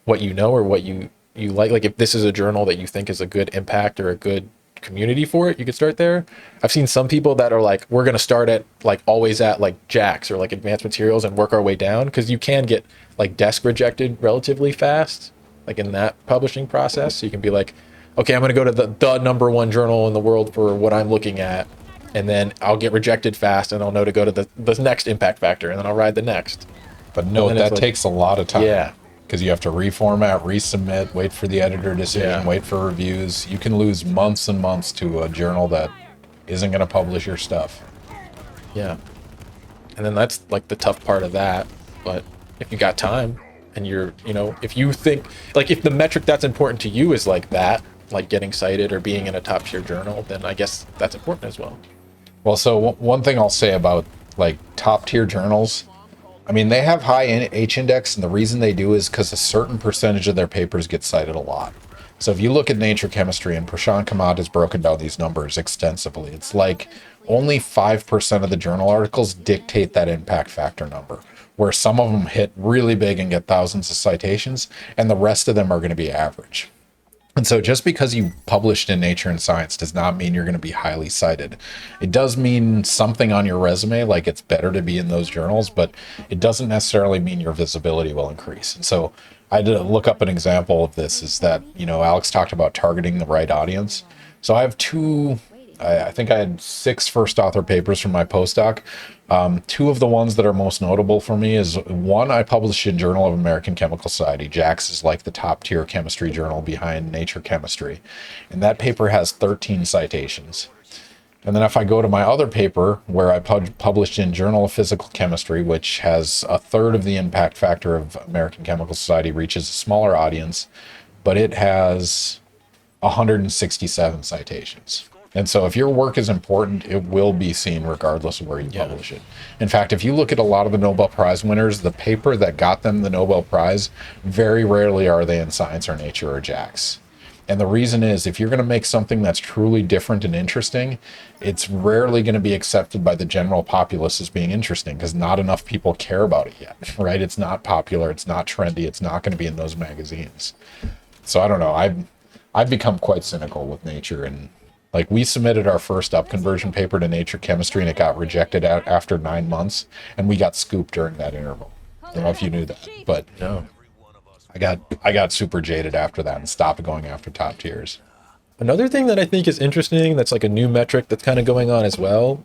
what you know or what you like. Like, if this is a journal that you think is a good impact or a good community for it, you could start there. I've seen some people that are like, we're going to start at like always at like JAX or like advanced materials and work our way down, because you can get like desk rejected relatively fast, like in that publishing process. So you can be like, okay, I'm going to go to the #1 journal in the world for what I'm looking at, and then I'll get rejected fast and I'll know to go to the next impact factor, and then I'll ride the next. But note that like, takes a lot of time. Yeah. Because you have to reformat, resubmit, wait for the editor decision, wait for reviews. You can lose months and months to a journal that isn't going to publish your stuff. Yeah. And then that's like the tough part of that. But if you got time and you're, if you think, like, if the metric that's important to you is like that, like getting cited or being in a top tier journal, then I guess that's important as well. Well, so one thing I'll say about like top tier journals, I mean, they have high H index, and the reason they do is because a certain percentage of their papers get cited a lot. So if you look at Nature Chemistry, and Prashant Kamat has broken down these numbers extensively, it's like only 5% of the journal articles dictate that impact factor number, where some of them hit really big and get thousands of citations, and the rest of them are going to be average. And so just because you published in Nature and Science does not mean you're going to be highly cited. It does mean something on your resume, like it's better to be in those journals, but it doesn't necessarily mean your visibility will increase. And so I had to look up an example of this is that, Alex talked about targeting the right audience. So I have I think I had 6 first author papers from my postdoc. 2 of the ones that are most notable for me is one I published in Journal of American Chemical Society. JACS is like the top tier chemistry journal behind Nature Chemistry. And that paper has 13 citations. And then if I go to my other paper where I published in Journal of Physical Chemistry, which has a third of the impact factor of American Chemical Society, reaches a smaller audience, but it has 167 citations. And so if your work is important, it will be seen regardless of where you publish it. In fact, if you look at a lot of the Nobel Prize winners, the paper that got them the Nobel Prize, very rarely are they in Science or Nature or JACS. And the reason is, if you're going to make something that's truly different and interesting, it's rarely going to be accepted by the general populace as being interesting because not enough people care about it yet, right? It's not popular, it's not trendy, it's not going to be in those magazines. So I don't know, I've become quite cynical with Nature, and like we submitted our first upconversion paper to Nature Chemistry and it got rejected after 9 months, and we got scooped during that interval. I don't know if you knew that, but No. I got super jaded after that and stopped going after top tiers. Another thing that I think is interesting, that's like a new metric that's kind of going on as well,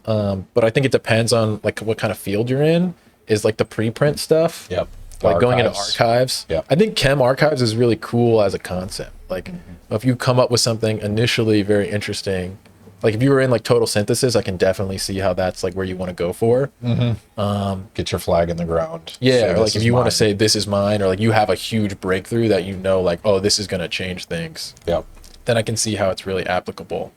but I think it depends on like what kind of field you're in, is like the preprint stuff. Yep. Like going into archives. Yep. I think chem archives is really cool as a concept. Like if you come up with something initially very interesting, like if you were in like total synthesis, I can definitely see how that's like where you want to go for. Get your flag in the ground. Yeah, Say, or "This like if is you want mine." to say this is mine, or like you have a huge breakthrough that you know like, oh, this is going to change things. Yep. Then I can see how it's really applicable.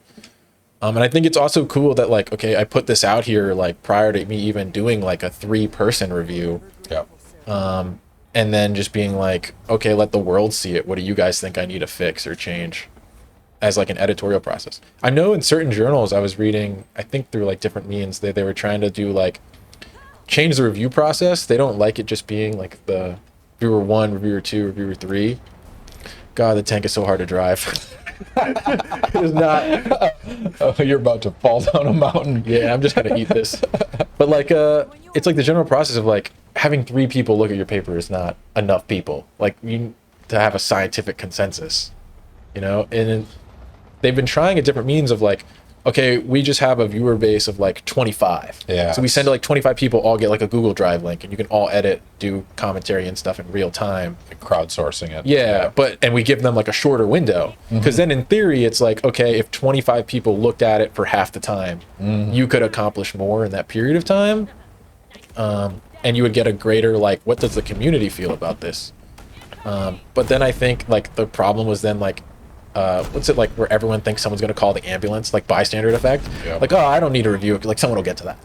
And I think it's also cool that like, okay, I put this out here like prior to me even doing like a 3-person review. Yep. And then just being like, okay, let the world see it. What do you guys think I need to fix or change as like an editorial process? I know in certain journals I was reading, I think through like different means, they were trying to do like change the review process. They don't like it just being like the reviewer 1, reviewer 2, reviewer 3. God, the tank is so hard to drive. It is not. Oh, you're about to fall down a mountain. Yeah, I'm just gonna eat this. But like, it's like the general process of like having 3 people look at your paper is not enough people. Like you need to have a scientific consensus, and then they've been trying a different means of like, okay, we just have a viewer base of like 25. Yeah. So we send to like 25 people, all get like a Google Drive link, and you can all edit, do commentary and stuff in real time. Crowdsourcing it. Yeah, and we give them like a shorter window, because then in theory it's like, okay, if 25 people looked at it for half the time, you could accomplish more in that period of time, and you would get a greater like, what does the community feel about this? But then I think like the problem was then like, what's it like where everyone thinks someone's going to call the ambulance, like bystander effect. Yeah. Like, oh, I don't need a review, like someone will get to that.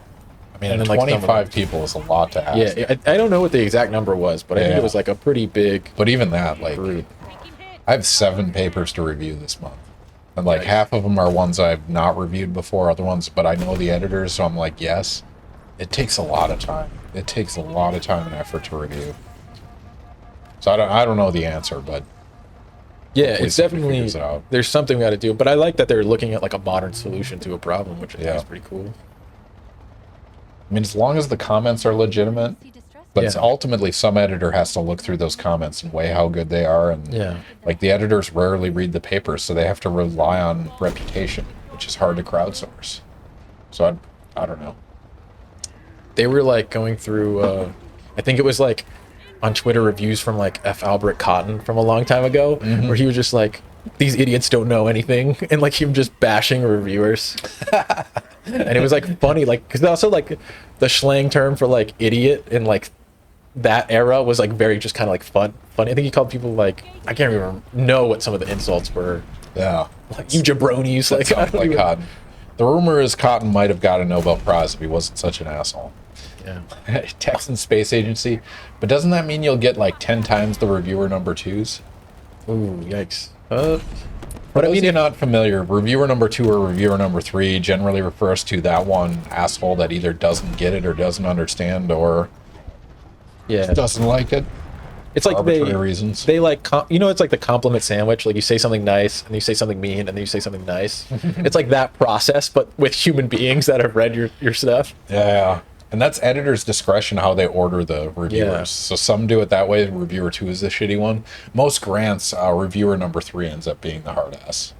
I mean, And and then, like, 25 people is a lot to ask. Yeah, I don't know what the exact number was, but I think Yeah. it was like a pretty big But even that, like, group. I have 7 papers to review this month. And like Nice. half of them are ones I've not reviewed before, other ones, but I know the editors, so I'm like, yes. It takes a lot of time. It takes a lot of time and effort to review. So I don't know the answer, but Yeah, hopefully it's somebody definitely, figures it out. there's something we got to do, but I like that they're looking at like a modern solution to a problem, which I think Yeah. is pretty cool. I mean, as long as the comments are legitimate, but Yeah. ultimately some editor has to look through those comments and weigh how good they are. And Yeah. like the editors rarely read the papers, so they have to rely on reputation, which is hard to crowdsource. So I don't know. They were like going through, I think it was like on Twitter reviews from like F. Albert Cotton from a long time ago, where he was just like, these idiots don't know anything, and like him just bashing reviewers. And it was like funny, like, because also like the slang term for like idiot in like that era was like very just kind of like funny. I think he called people like, I can't even know what some of the insults were. Yeah. Like, you jabronis. That Like, I sounds don't like even- Cotton. The rumor is Cotton might have got a Nobel Prize if he wasn't such an asshole. Yeah. Texan Space Agency. But doesn't that mean you'll get like 10 times the reviewer number 2s? Ooh, yikes. But I mean, if you're not familiar, reviewer number 2 or reviewer number 3 generally refers to that one asshole that either doesn't get it or doesn't understand or doesn't like it. It's like arbitrary reasons. They like, it's like the compliment sandwich. Like you say something nice, and then you say something mean, and then you say something nice. It's like that process, but with human beings that have read your stuff. Yeah. And that's editor's discretion how they order the reviewers. Yeah. So some do it that way. Reviewer 2 is the shitty one. Most grants, reviewer number 3 ends up being the hard ass.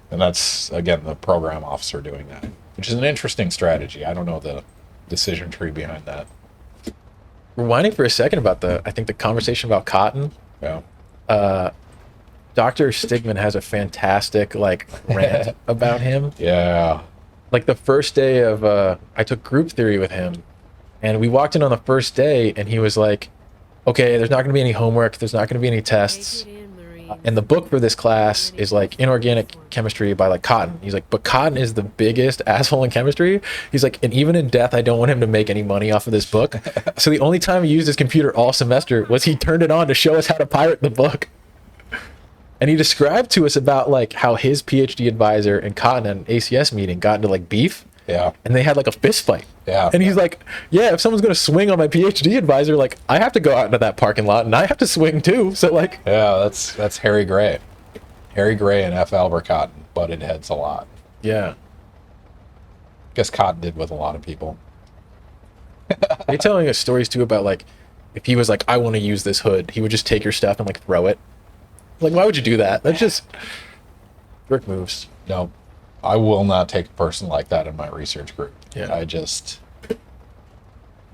And that's, again, the program officer doing that, which is an interesting strategy. I don't know the decision tree behind that. Rewinding for a second about the conversation about cotton. Yeah. Dr. Stigman has a fantastic like rant about him. Yeah. Like the first day of I took group theory with him, and we walked in on the first day, and he was like, okay, there's not going to be any homework, there's not going to be any tests, and the book for this class is like Inorganic Chemistry by like Cotton. He's like, but Cotton is the biggest asshole in chemistry. He's like, and even in death, I don't want him to make any money off of this book. So the only time he used his computer all semester was he turned it on to show us how to pirate the book. And he described to us about like how his PhD advisor and Cotton at an ACS meeting got into like beef. Yeah. And they had like a fist fight. Yeah. And he's like, yeah, if someone's going to swing on my PhD advisor, like I have to go out into that parking lot and I have to swing too. So like, yeah, that's Harry Gray. Harry Gray and F. Albert Cotton butted heads a lot. yeah. Guess Cotton did with a lot of people. They telling us stories too about like, if he was like, I want to use this hood, he would just take your stuff and like throw it. Like, why would you do that? That's just brick moves. No, I will not take a person like that in my research group. Yeah.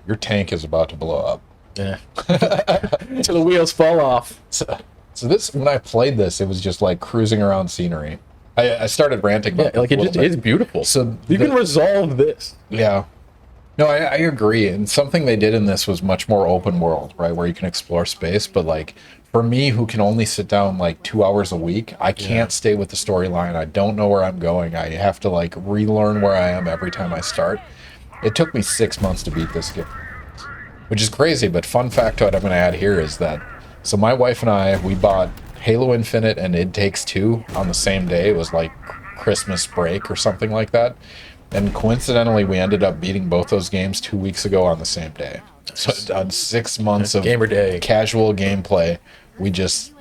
Your tank is about to blow up. Yeah. Until the wheels fall off. So this, when I played this, it was just like cruising around scenery. I started ranting about Yeah, like it a just little bit. is beautiful. So you can resolve this. Yeah. No, I agree. And something they did in this was much more open world, right? Where you can explore space. But like for me, who can only sit down like 2 hours a week, I can't stay with the storyline. I don't know where I'm going. I have to like relearn where I am every time I start. It took me 6 months to beat this game, which is crazy. But fun factoid I'm going to add here is that, so my wife and I, we bought Halo Infinite and It Takes Two on the same day. It was like Christmas break or something like that. And coincidentally, we ended up beating both those games 2 weeks ago on the same day. So on 6 months of Gamer day. casual gameplay, we just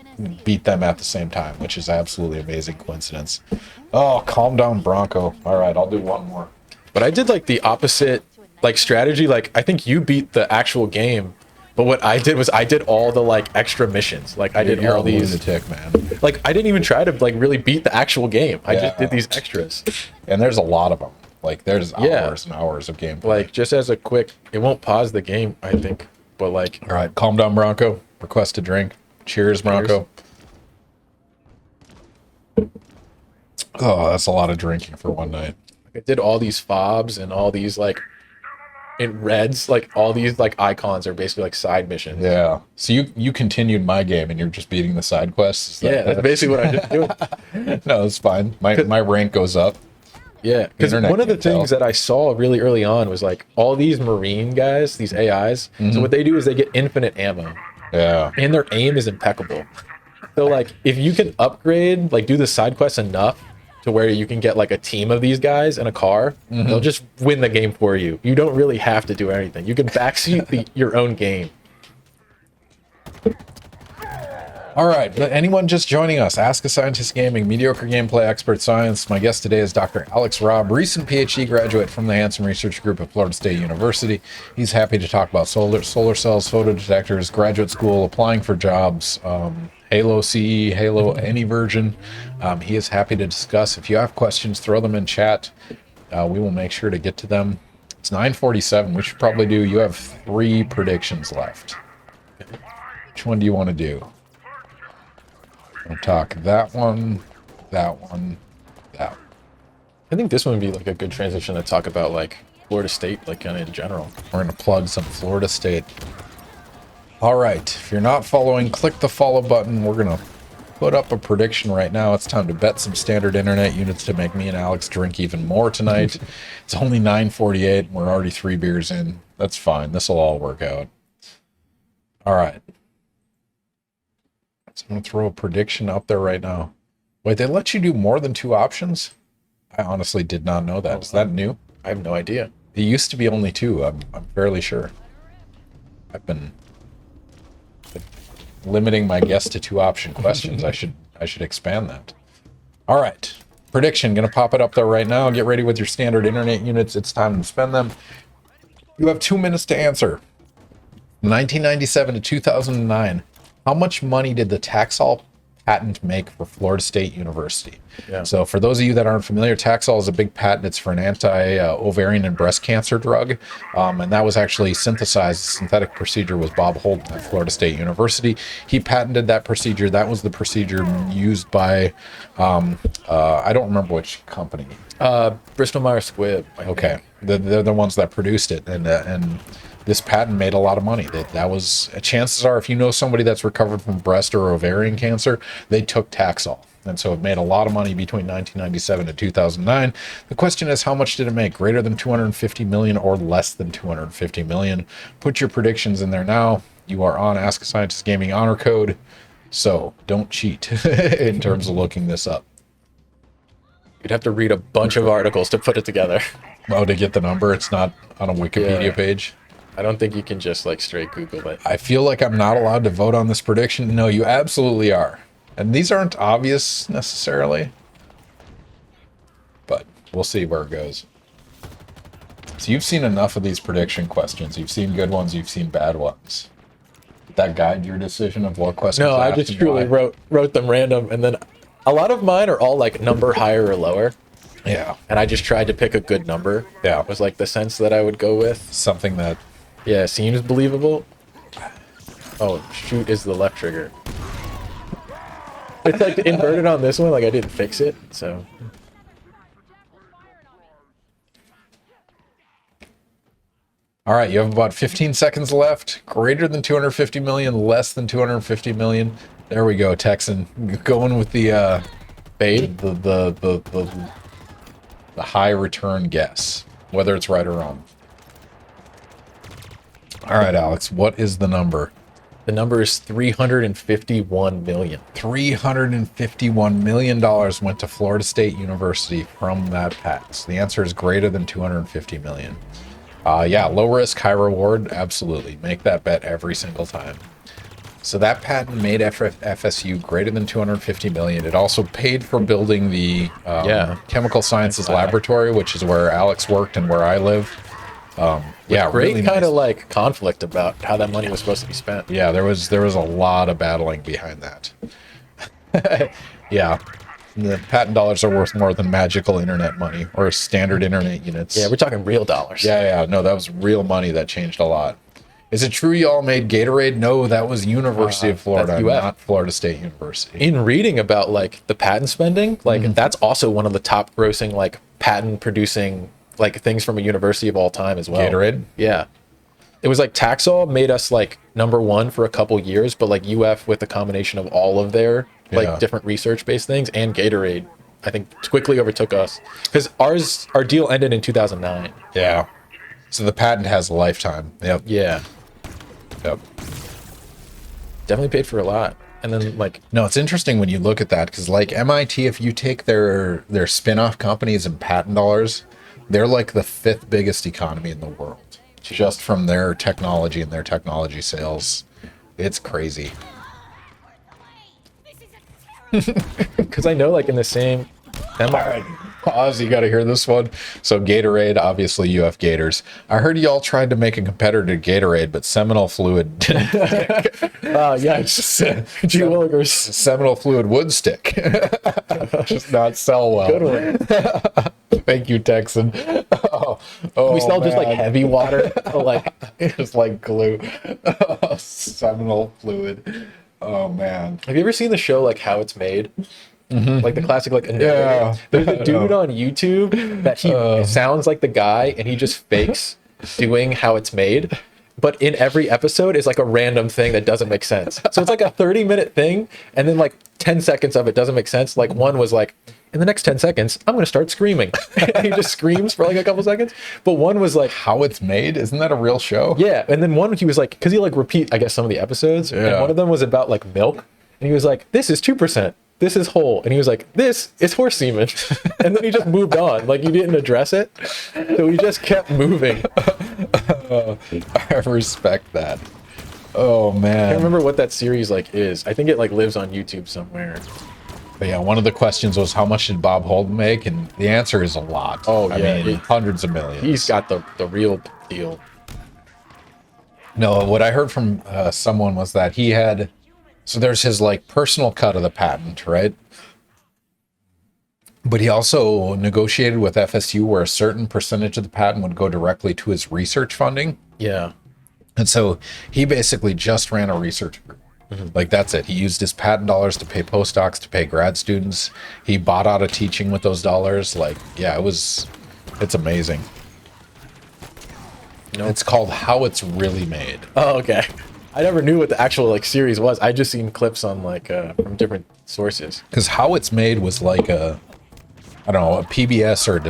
beat them at the same time, which is absolutely amazing coincidence. Oh, calm down, Bronco. All right, I'll do one more. But I did like the opposite like strategy. Like I think you beat the actual game, but what I did was I did all the like extra missions. Like I did You're all a these. lunatic, man. Like I didn't even try to like really beat the actual game. I just did these extras. And there's a lot of them. Like there's Yeah. hours and hours of gameplay. Like just as a quick, it won't pause the game, I think. But like, All right, calm down, Bronco. Request a drink. Cheers, Bronco. Oh, that's a lot of drinking for one night. I did all these fobs and all these like in reds, like all these like icons are basically like side missions. Yeah. So you continued my game and you're just beating the side quests? Is that- Yeah, that's basically what I just do. No, it's fine. My rank goes up. Yeah, because Internet one of the can't tell. things that I saw really early on was like all these Marine guys, these AIs. So what they do is they get infinite ammo, Yeah. and their aim is impeccable. So like if you can upgrade, like do the side quests enough to where you can get like a team of these guys in a car, they'll just win the game for you. You don't really have to do anything. You can backseat your own game. All right. But anyone just joining us, Ask a Scientist Gaming, mediocre gameplay, expert science. My guest today is Dr. Alex Robb, recent PhD graduate from the Hansen Research Group at Florida State University. He's happy to talk about solar cells, photodetectors, graduate school, applying for jobs, Halo CE, Halo any version. He is happy to discuss. If you have questions, throw them in chat. We will make sure to get to them. It's 9:47. We should probably do. You have 3 predictions left. Which one do you want to do? We'll talk that one, that one, that one. I think this one would be like a good transition to talk about like Florida State, like kind of in general. We're going to plug some Florida State. All right. If you're not following, click the follow button. We're going to put up a prediction right now. It's time to bet some standard internet units to make me and Alex drink even more tonight. It's only 9:48 and we're already 3 beers in. That's fine. This will all work out. All right. So I'm going to throw a prediction out there right now. Wait, they let you do more than 2 options? I honestly did not know that. Is that new? I have no idea. It used to be only 2. I'm fairly sure. I've been limiting my guess to 2 option questions. I should expand that. All right. Prediction, gonna pop it up there right now. Get ready with your standard internet units. It's time to spend them. You have 2 minutes to answer. 1997 to 2009. How much money did the Taxol patent make for Florida State University? Yeah. So for those of you that aren't familiar, Taxol is a big patent. It's for an anti-ovarian and breast cancer drug. And that was actually synthesized. The synthetic procedure was Bob Holden at Florida State University. He patented that procedure. That was the procedure used by, I don't remember which company. Bristol Myers Squibb. I Okay. think. They're the ones that produced it. And this patent made a lot of money. That was, chances are, if you know somebody that's recovered from breast or ovarian cancer, they took Taxol. And so it made a lot of money between 1997 and 2009. The question is, how much did it make? Greater than 250 million or less than 250 million? Put your predictions in there now. You are on Ask a Scientist Gaming Honor Code, so don't cheat in terms of looking this up. You'd have to read a bunch of articles to put it together. Oh, to get the number, it's not on a Wikipedia Yeah. page. I don't think you can just like straight Google it. I feel like I'm not allowed to vote on this prediction. No, you absolutely are. And these aren't obvious necessarily, but we'll see where it goes. So you've seen enough of these prediction questions. You've seen good ones, you've seen bad ones. Did that guide your decision of what questions? No, to I ask just and truly why? wrote them random, and then a lot of mine are all like number higher or lower, Yeah, and I just tried to pick a good number. Yeah. Was like the sense that I would go with. something that Yeah, seems believable. Oh, shoot is the left trigger. It's like inverted on this one, like I didn't fix it, so. All right, you have about 15 seconds left. Greater than 250 million, less than 250 million. There we go, Texan. Going with the Fade? the high return guess, whether it's right or wrong. All right, Alex, what is the number? The number is 351 million. $351 million went to Florida State University from that patent. The answer is greater than 250 million. Yeah, low risk, high reward. Absolutely. Make that bet every single time. So that patent made FSU greater than 250 million. It also paid for building the chemical sciences laboratory, which is where Alex worked and where I live. Yeah, Great really kind nice. of like conflict about how that money was supposed to be spent. Yeah, there was a lot of battling behind that. Yeah. The patent dollars are worth more than magical internet money or standard internet units. Yeah, we're talking real dollars. Yeah. No, that was real money that changed a lot. Is it true y'all made Gatorade? No, that was University of Florida, that's UF. not Florida State University. In reading about like the patent spending, like that's also one of the top grossing like patent producing like things from a university of all time as well. Gatorade? Yeah. It was like Taxol made us like #1 for a couple years, but like UF with the combination of all of their like Yeah. different research based things and Gatorade, I think quickly overtook us because our deal ended in 2009. Yeah. So the patent has a lifetime. Yep. Yeah. Yep. Definitely paid for a lot. And then like No, it's interesting when you look at that because like MIT, if you take their spin-off companies and patent dollars, they're like the 5th biggest economy in the world just from their technology and their technology sales. It's crazy. because I know like in the same All right, pause. You got to hear this one. So Gatorade, obviously UF Gators. I heard y'all tried to make a competitor to Gatorade, but Seminole Fluid didn't. yeah, it's just G. Willikers. Seminole Fluid would stick. Just not sell well. Good one. Thank you, Texan. Oh, We sell just like man. heavy water, so, like Just like glue. Seminole Fluid. Oh man. have you ever seen the show like How It's Made? Like the classic like Yeah. there's a dude on YouTube that he sounds like the guy and he just fakes doing How It's Made, but in every episode is like a random thing that doesn't make sense. So it's like a 30-minute thing and then like 10 seconds of it doesn't make sense. Like one was like, in the next 10 seconds I'm gonna start screaming. And he just screams for like a couple seconds. But one was like, How It's Made? Isn't that a real show? yeah, and then one he was like, because he like repeat I guess some of the episodes, and Yeah. one of them was about like milk, and he was like, this is 2%. this is whole. And he was like, this is horse semen. And then he just moved on. Like, you didn't address it. So he just kept moving. I respect that. Oh I man. can't remember what that series like is. I think it like lives on YouTube somewhere. But yeah, one of the questions was how much did Bob Holt make? And the answer is a lot. Oh, I yeah, mean, hundreds of millions. He's got the real deal. No, what I heard from someone was that he had, so there's his like personal cut of the patent, right? But he also negotiated with FSU where a certain percentage of the patent would go directly to his research funding. Yeah. And so he basically just ran a research group. Like that's it. He used his patent dollars to pay postdocs, to pay grad students. He bought out of teaching with those dollars. Like, yeah, it's amazing. Nope. It's called How It's Really Made. Oh, okay. I never knew what the actual like series was. I just seen clips on like from different sources. Because How It's Made was like a PBS or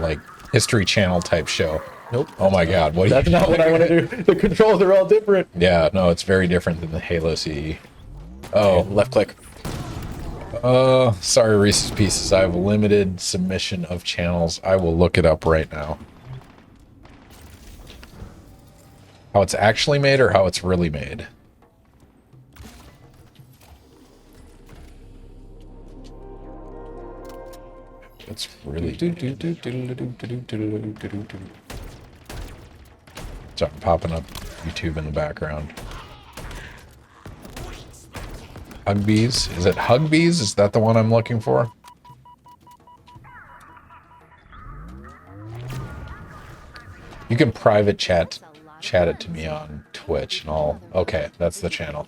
like History Channel type show. Nope. Oh my God. That's not what I want to do. The controls are all different. Yeah, no, it's very different than the Halo CE. Oh, Left click. sorry, Reese's Pieces. I have a limited submission of channels. I will look it up right now. How it's actually made or how it's really made? It's really. So I'm popping up YouTube in the background. Hugbees? Is it Hugbees? Is that the one I'm looking for? You can private chat it to me on Twitch and all. Okay, that's the channel.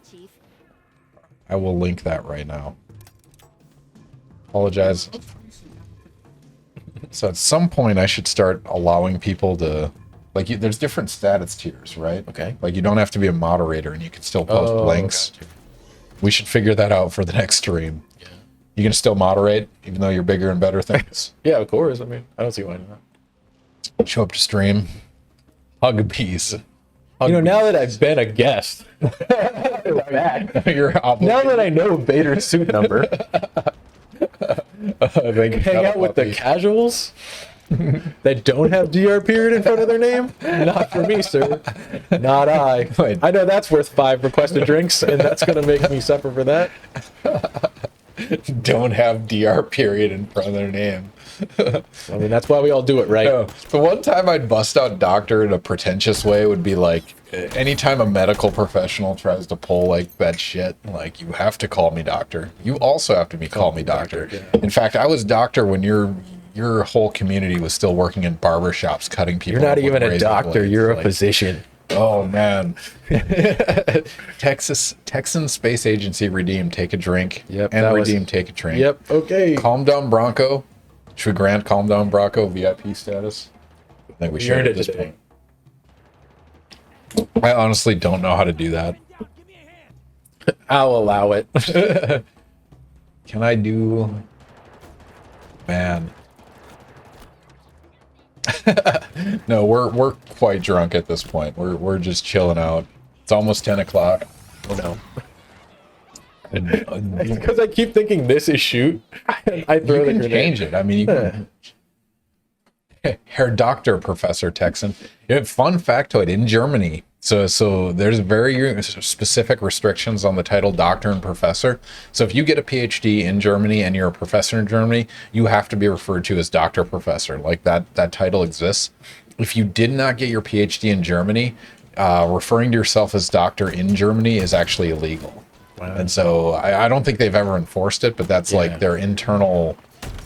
I will link that right now. Apologize. So at some point I should start allowing people to, like, there's different status tiers, right? Okay. Like you don't have to be a moderator and you can still post links. Gotcha. We should figure that out for the next stream. Yeah. You can still moderate even though you're bigger and better things. Yeah, of course. I mean, I don't see why not. Show up to stream. Hugbees. You know, now that I've been a guest, You're now that I know Vader's suit number, hang out with the casuals that don't have DR period in front of their name? Not for me, sir. Not I. Wait. I know that's worth 5 requested drinks, and that's going to make me suffer for that. Don't have DR period in front of their name. I mean, that's why we all do it, right? No, the one time I'd bust out doctor in a pretentious way would be like, anytime a medical professional tries to pull like that shit, like, you have to call me doctor. You also have to call me doctor. Yeah. In fact, I was doctor when your whole community was still working in barber shops cutting people. You're not up with even a razor doctor, blades. you're a Like, physician. oh man. Texan Space Agency redeemed, take a drink. Yep, And that was- redeem, take a drink. Yep, okay. Calm Down Bronco. Should we grant Calm Down Bronco VIP status? I think we You should earned at it this today. point. I honestly don't know how to do that. I'll allow it. Can I do... Man. No, we're quite drunk at this point. We're just chilling out. It's almost 10 o'clock. Oh, no. And, Because I keep thinking this is shoot. I throw you the can grenade. change it. I mean, you can... Herr Doctor Professor Texan. Fun factoid, in Germany, so there's very specific restrictions on the title doctor and professor. So if you get a PhD in Germany and you're a professor in Germany, you have to be referred to as doctor professor. Like that title exists. If you did not get your PhD in Germany, referring to yourself as doctor in Germany is actually illegal. Wow. And so I don't think they've ever enforced it, but that's like their internal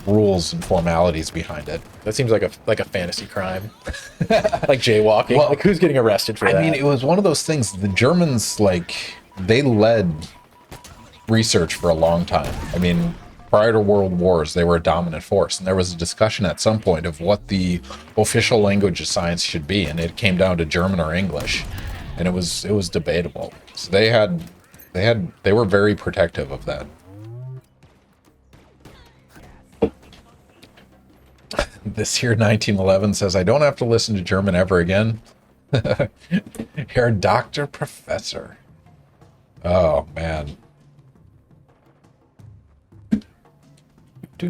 rules and formalities behind it. That seems like a fantasy crime. Like jaywalking. Well, like, who's getting arrested for that? I mean, it was one of those things. The Germans, like, they led research for a long time. I mean, prior to World Wars, they were a dominant force, and there was a discussion at some point of what the official language of science should be, and it came down to German or English, and it was debatable. So they were very protective of that. This here 1911 says, I don't have to listen to German ever again. Herr Doctor Professor. Oh, man.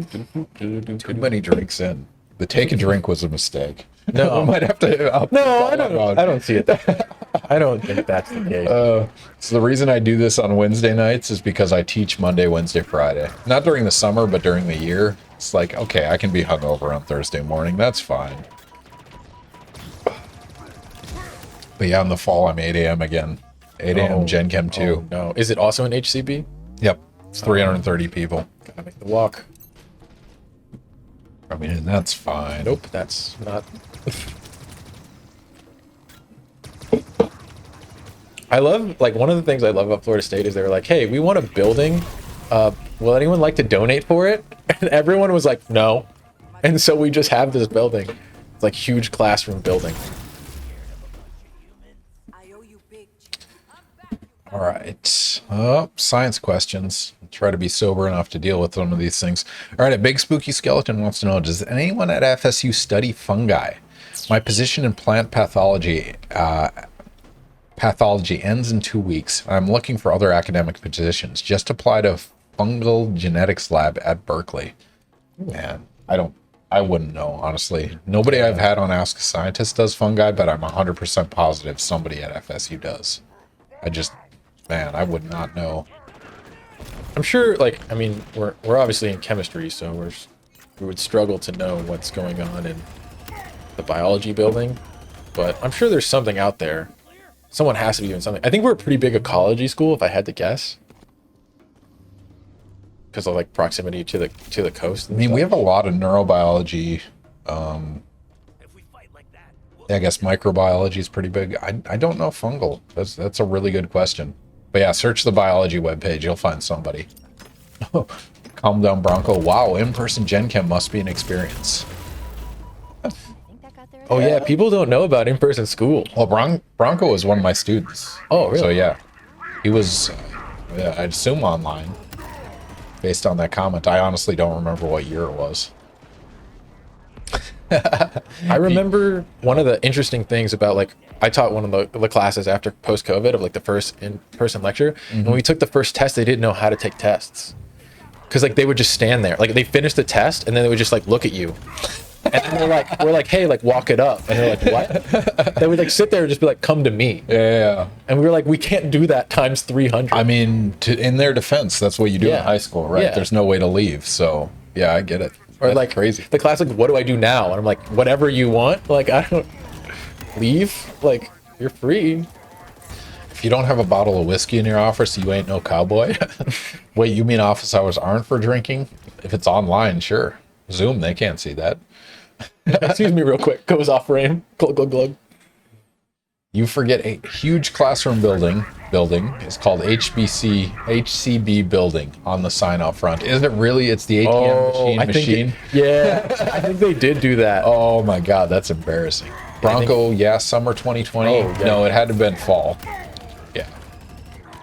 Too many drinks in. The take a drink was a mistake. No. We might have to. No, I don't see it. I don't think that's the case. So the reason I do this on Wednesday nights is because I teach Monday, Wednesday, Friday. Not during the summer, but during the year. It's like, okay, I can be hungover on Thursday morning. That's fine. But yeah, in the fall, I'm 8 a.m. again. 8 a.m. Gen Chem 2. Oh, no. Is it also an HCB? Yep. It's 330 people. Gotta make the walk. I mean, that's fine. Nope, that's not. I love, like, one of the things I love about Florida State is they were like, hey, we want a building. Will anyone like to donate for it? And everyone was like, no. And so we just have this building. It's like huge classroom building. All right. Science questions. I'll try to be sober enough to deal with some of these things. All right. A big spooky skeleton wants to know, does anyone at FSU study fungi? My position in plant pathology ends in 2 weeks. I'm looking for other academic positions. Just applied a fungal genetics lab at Berkeley. Man, I wouldn't know, honestly. Nobody I've had on Ask a Scientist does fungi, but I'm 100% positive somebody at FSU does. Man, I would not know. I'm sure, like, I mean, we're obviously in chemistry, so we would struggle to know what's going on in the biology building, but I'm sure there's something out there. Someone has to be doing something. I think we're a pretty big ecology school, if I had to guess, because of like proximity to the coast. I mean, we have a lot of neurobiology. I guess microbiology is pretty big. I don't know fungal. That's a really good question. But yeah, search the biology webpage. You'll find somebody. Calm down, Bronco. Wow, in-person Gen Chem must be an experience. Oh yeah, people don't know about in-person school. Well, Bronco was one of my students. Oh, really? So yeah, he was, I'd assume online, based on that comment. I honestly don't remember what year it was. I remember one of the interesting things about, like, I taught one of the classes after post-COVID of like the first in-person lecture. Mm-hmm. And when we took the first test, they didn't know how to take tests. Because like they would just stand there. Like they finished the test and then they would just like look at you. And then we're like, hey, like walk it up. And they're like, what? They would like sit there and just be like, come to me. Yeah. And we were like, we can't do that times 300. I mean, in their defense, that's what you do in high school, right? Yeah. There's no way to leave. So yeah, I get it. Or That's like crazy. The class, like, what do I do now? And I'm like, whatever you want. Like, I don't leave. Like, you're free. If you don't have a bottle of whiskey in your office, you ain't no cowboy. Wait, you mean office hours aren't for drinking? If it's online, sure. Zoom, they can't see that. Excuse me real quick. Goes off frame. Glug, glug, glug. You forget a huge classroom building is called HCB building on the sign out front. Isn't it really? It's the ATM machine. Yeah, I think they did do that. Oh my God, that's embarrassing. Bronco, summer 2020. Oh, yeah. No, it had to have been fall. Yeah.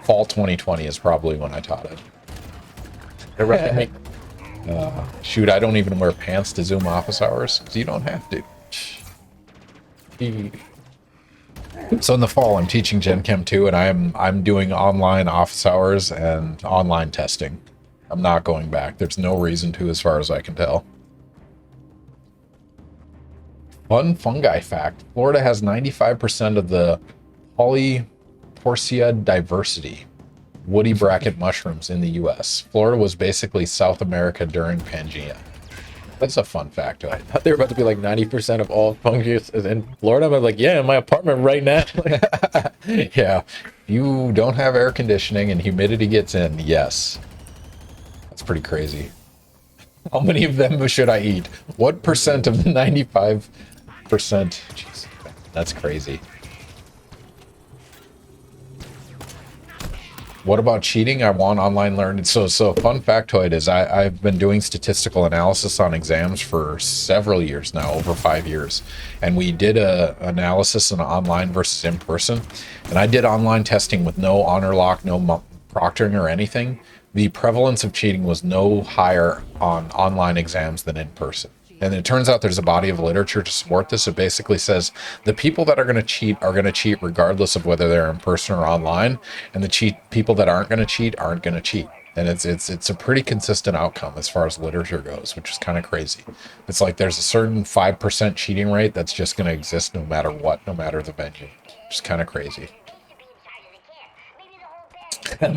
Fall 2020 is probably when I taught it. They're recommending. Shoot, I don't even wear pants to Zoom office hours because you don't have to. So in the fall, I'm teaching Gen Chem 2, and I'm doing online office hours and online testing. I'm not going back. There's no reason to, as far as I can tell. Fun fungi fact: Florida has 95% of the Polyportia diversity, woody bracket mushrooms in the U.S. Florida was basically South America during Pangea. That's a fun factoid. I thought they were about to be like 90% of all fungus is in Florida. I was like, yeah, in my apartment right now. Yeah. You don't have air conditioning and humidity gets in. Yes. That's pretty crazy. How many of them should I eat? What percent of the 95%? Jeez, that's crazy. What about cheating? I want online learning. So fun factoid is I've been doing statistical analysis on exams for several years now, over 5 years. And we did a analysis on online versus in person. And I did online testing with no honor lock, no proctoring or anything. The prevalence of cheating was no higher on online exams than in person. And it turns out there's a body of literature to support this. It basically says the people that are going to cheat regardless of whether they're in person or online. And the people that aren't going to cheat aren't going to cheat. And it's a pretty consistent outcome as far as literature goes, which is kind of crazy. It's like there's a certain 5% cheating rate that's just going to exist no matter what, no matter the venue. Just kind of crazy.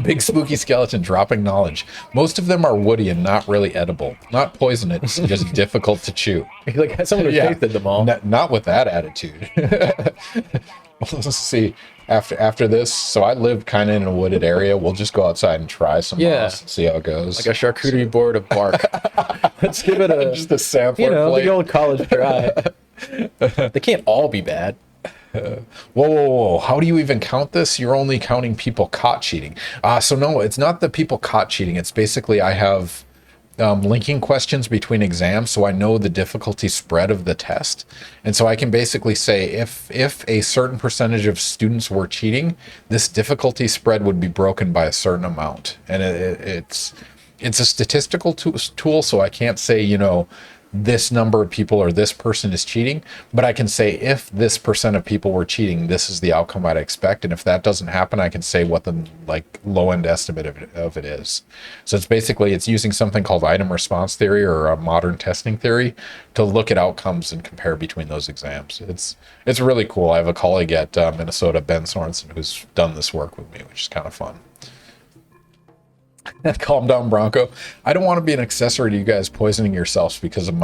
Big spooky skeleton dropping knowledge. Most of them are woody and not really edible. Not poisonous, just difficult to chew. Like someone who tasted them all. Not with that attitude. Let's see. After this, so I live kind of in a wooded area. We'll just go outside and try some moss and see how it goes. Like a charcuterie board of bark. Let's give it just a sampler plate. the old college try. They can't all be bad. Whoa. How do you even count this? You're only counting people caught cheating. So no, it's not the people caught cheating. It's basically I have linking questions between exams, so I know the difficulty spread of the test. And so I can basically say if a certain percentage of students were cheating, this difficulty spread would be broken by a certain amount. And it's a statistical tool, so I can't say, this number of people or this person is cheating, but I can say if this percent of people were cheating, this is the outcome I'd expect. And if that doesn't happen, I can say what the low end estimate of it is. So it's using something called item response theory or a modern testing theory to look at outcomes and compare between those exams. It's really cool. I have a colleague at Minnesota, Ben Sorensen, who's done this work with me, which is kind of fun. Calm down, Bronco. I don't want to be an accessory to you guys poisoning yourselves because of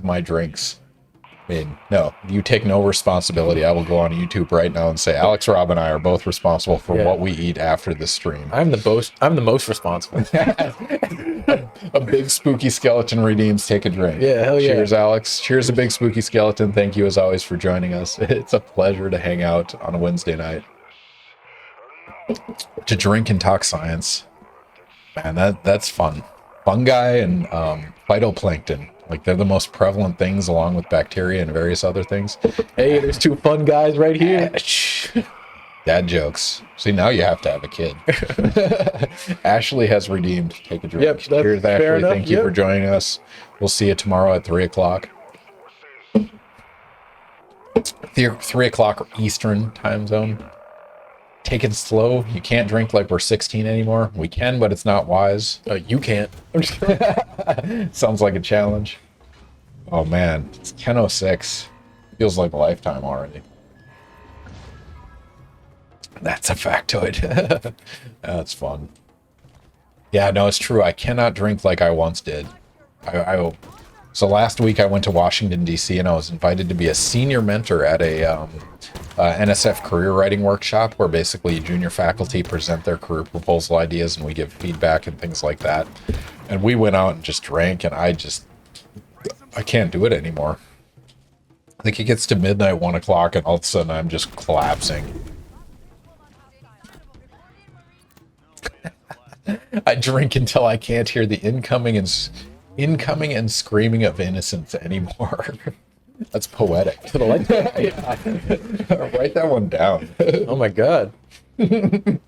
my drinks. I mean, no, you take no responsibility. I will go on YouTube right now and say Alex, Robb, and I are both responsible for what we eat after this stream. I'm the most responsible. A big spooky skeleton redeems. Take a drink. Yeah, hell yeah. Cheers, Alex. Cheers, a big spooky skeleton. Thank you as always for joining us. It's a pleasure to hang out on a Wednesday night to drink and talk science. Man, that's fun. Fungi and phytoplankton, they're the most prevalent things along with bacteria and various other things. Hey, there's two fun guys right here. Dad jokes. See, now you have to have a kid. Ashley has redeemed. Take a drink. Yep, cheers, Ashley. Thank you for joining us. We'll see you tomorrow at 3 o'clock. 3 o'clock Eastern time zone. Take it slow. You can't drink like we're 16 anymore. We can, but it's not wise. You can't. I'm just kidding. Sounds like a challenge. Oh man, it's 10:06. Feels like a lifetime already. That's a factoid. That's fun. Yeah, no, it's true. I cannot drink like I once did. So last week I went to Washington, D.C., and I was invited to be a senior mentor at a NSF career writing workshop where basically junior faculty present their career proposal ideas and we give feedback and things like that. And we went out and just drank, and I can't do it anymore. I think it gets to midnight, 1 o'clock, and all of a sudden I'm just collapsing. I drink until I can't hear the incoming and screaming of innocence anymore. That's poetic. Write that one down. Oh my god. Damn,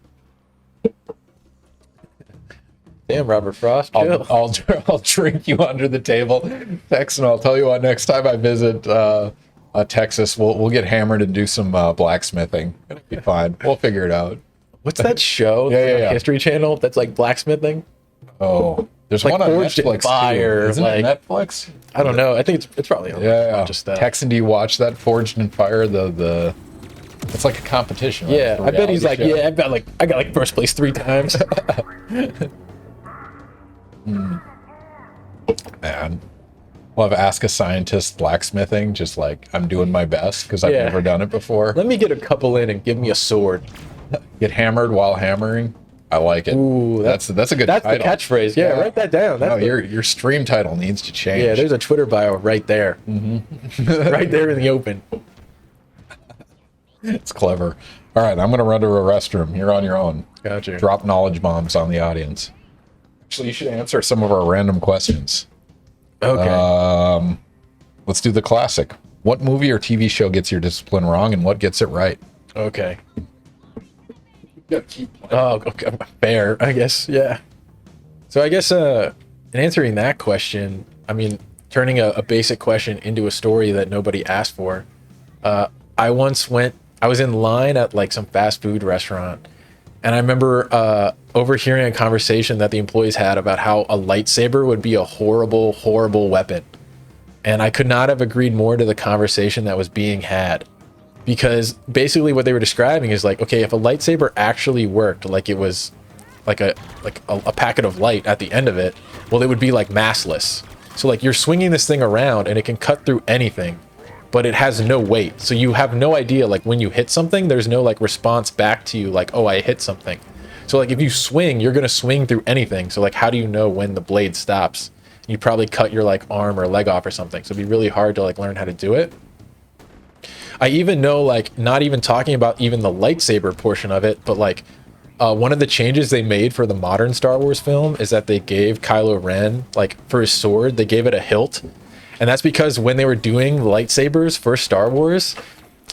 Robert Frost. Chill. I'll drink you under the table. Texan, I'll tell you what, next time I visit Texas, we'll get hammered and do some blacksmithing. It'll be fine. We'll figure it out. What's that show? Yeah. History Channel that's like blacksmithing? Oh, there's like one on Forged in Netflix Fire, too. Isn't like- it Netflix? I don't know. I think it's probably on. Yeah. Just that. Texan, do you watch that Forged in Fire? The it's like a competition. Right? Yeah, For I bet he's like, reality show. yeah, I got like first place 3 times. Man. We'll have Ask a Scientist blacksmithing, just like I'm doing my best because I've Yeah. never done it before. Let me get a couple in and give me a sword. Get hammered while hammering. I like it. Ooh, that's a good That's title. the catchphase. Yeah, write that down. That's No, your stream title needs to change. yeah, there's a Twitter bio right there. Mm-hmm. Right there in the open. It's clever. All right, I'm going to run to a restroom. You're on your own. Gotcha. Drop knowledge bombs on the audience. Actually, you should answer some of our random questions. Okay. Let's do the classic. What movie or TV show gets your discipline wrong and what gets it right? Okay. Oh, okay. Fair, I guess. Yeah. So I guess in answering that question, I mean, turning a basic question into a story that nobody asked for. I was in line at like some fast food restaurant, And I remember overhearing a conversation that the employees had about how a lightsaber would be a horrible, horrible weapon. And I could not have agreed more to the conversation that was being had. Because basically what they were describing is like, okay, if a lightsaber actually worked, like it was like a packet of light at the end of it, well, it would be like massless. So like you're swinging this thing around and it can cut through anything, but it has no weight. So you have no idea, like when you hit something, there's no like response back to you like, oh, I hit something. So like if you swing, you're going to swing through anything. So like how do you know when the blade stops? You probably cut your like arm or leg off or something. So it'd be really hard to like learn how to do it. I even know, like, not even talking about even the lightsaber portion of it, but like one of the changes they made for the modern Star Wars film is that they gave Kylo Ren, like for his sword, they gave it a hilt. And that's because when they were doing lightsabers for Star Wars,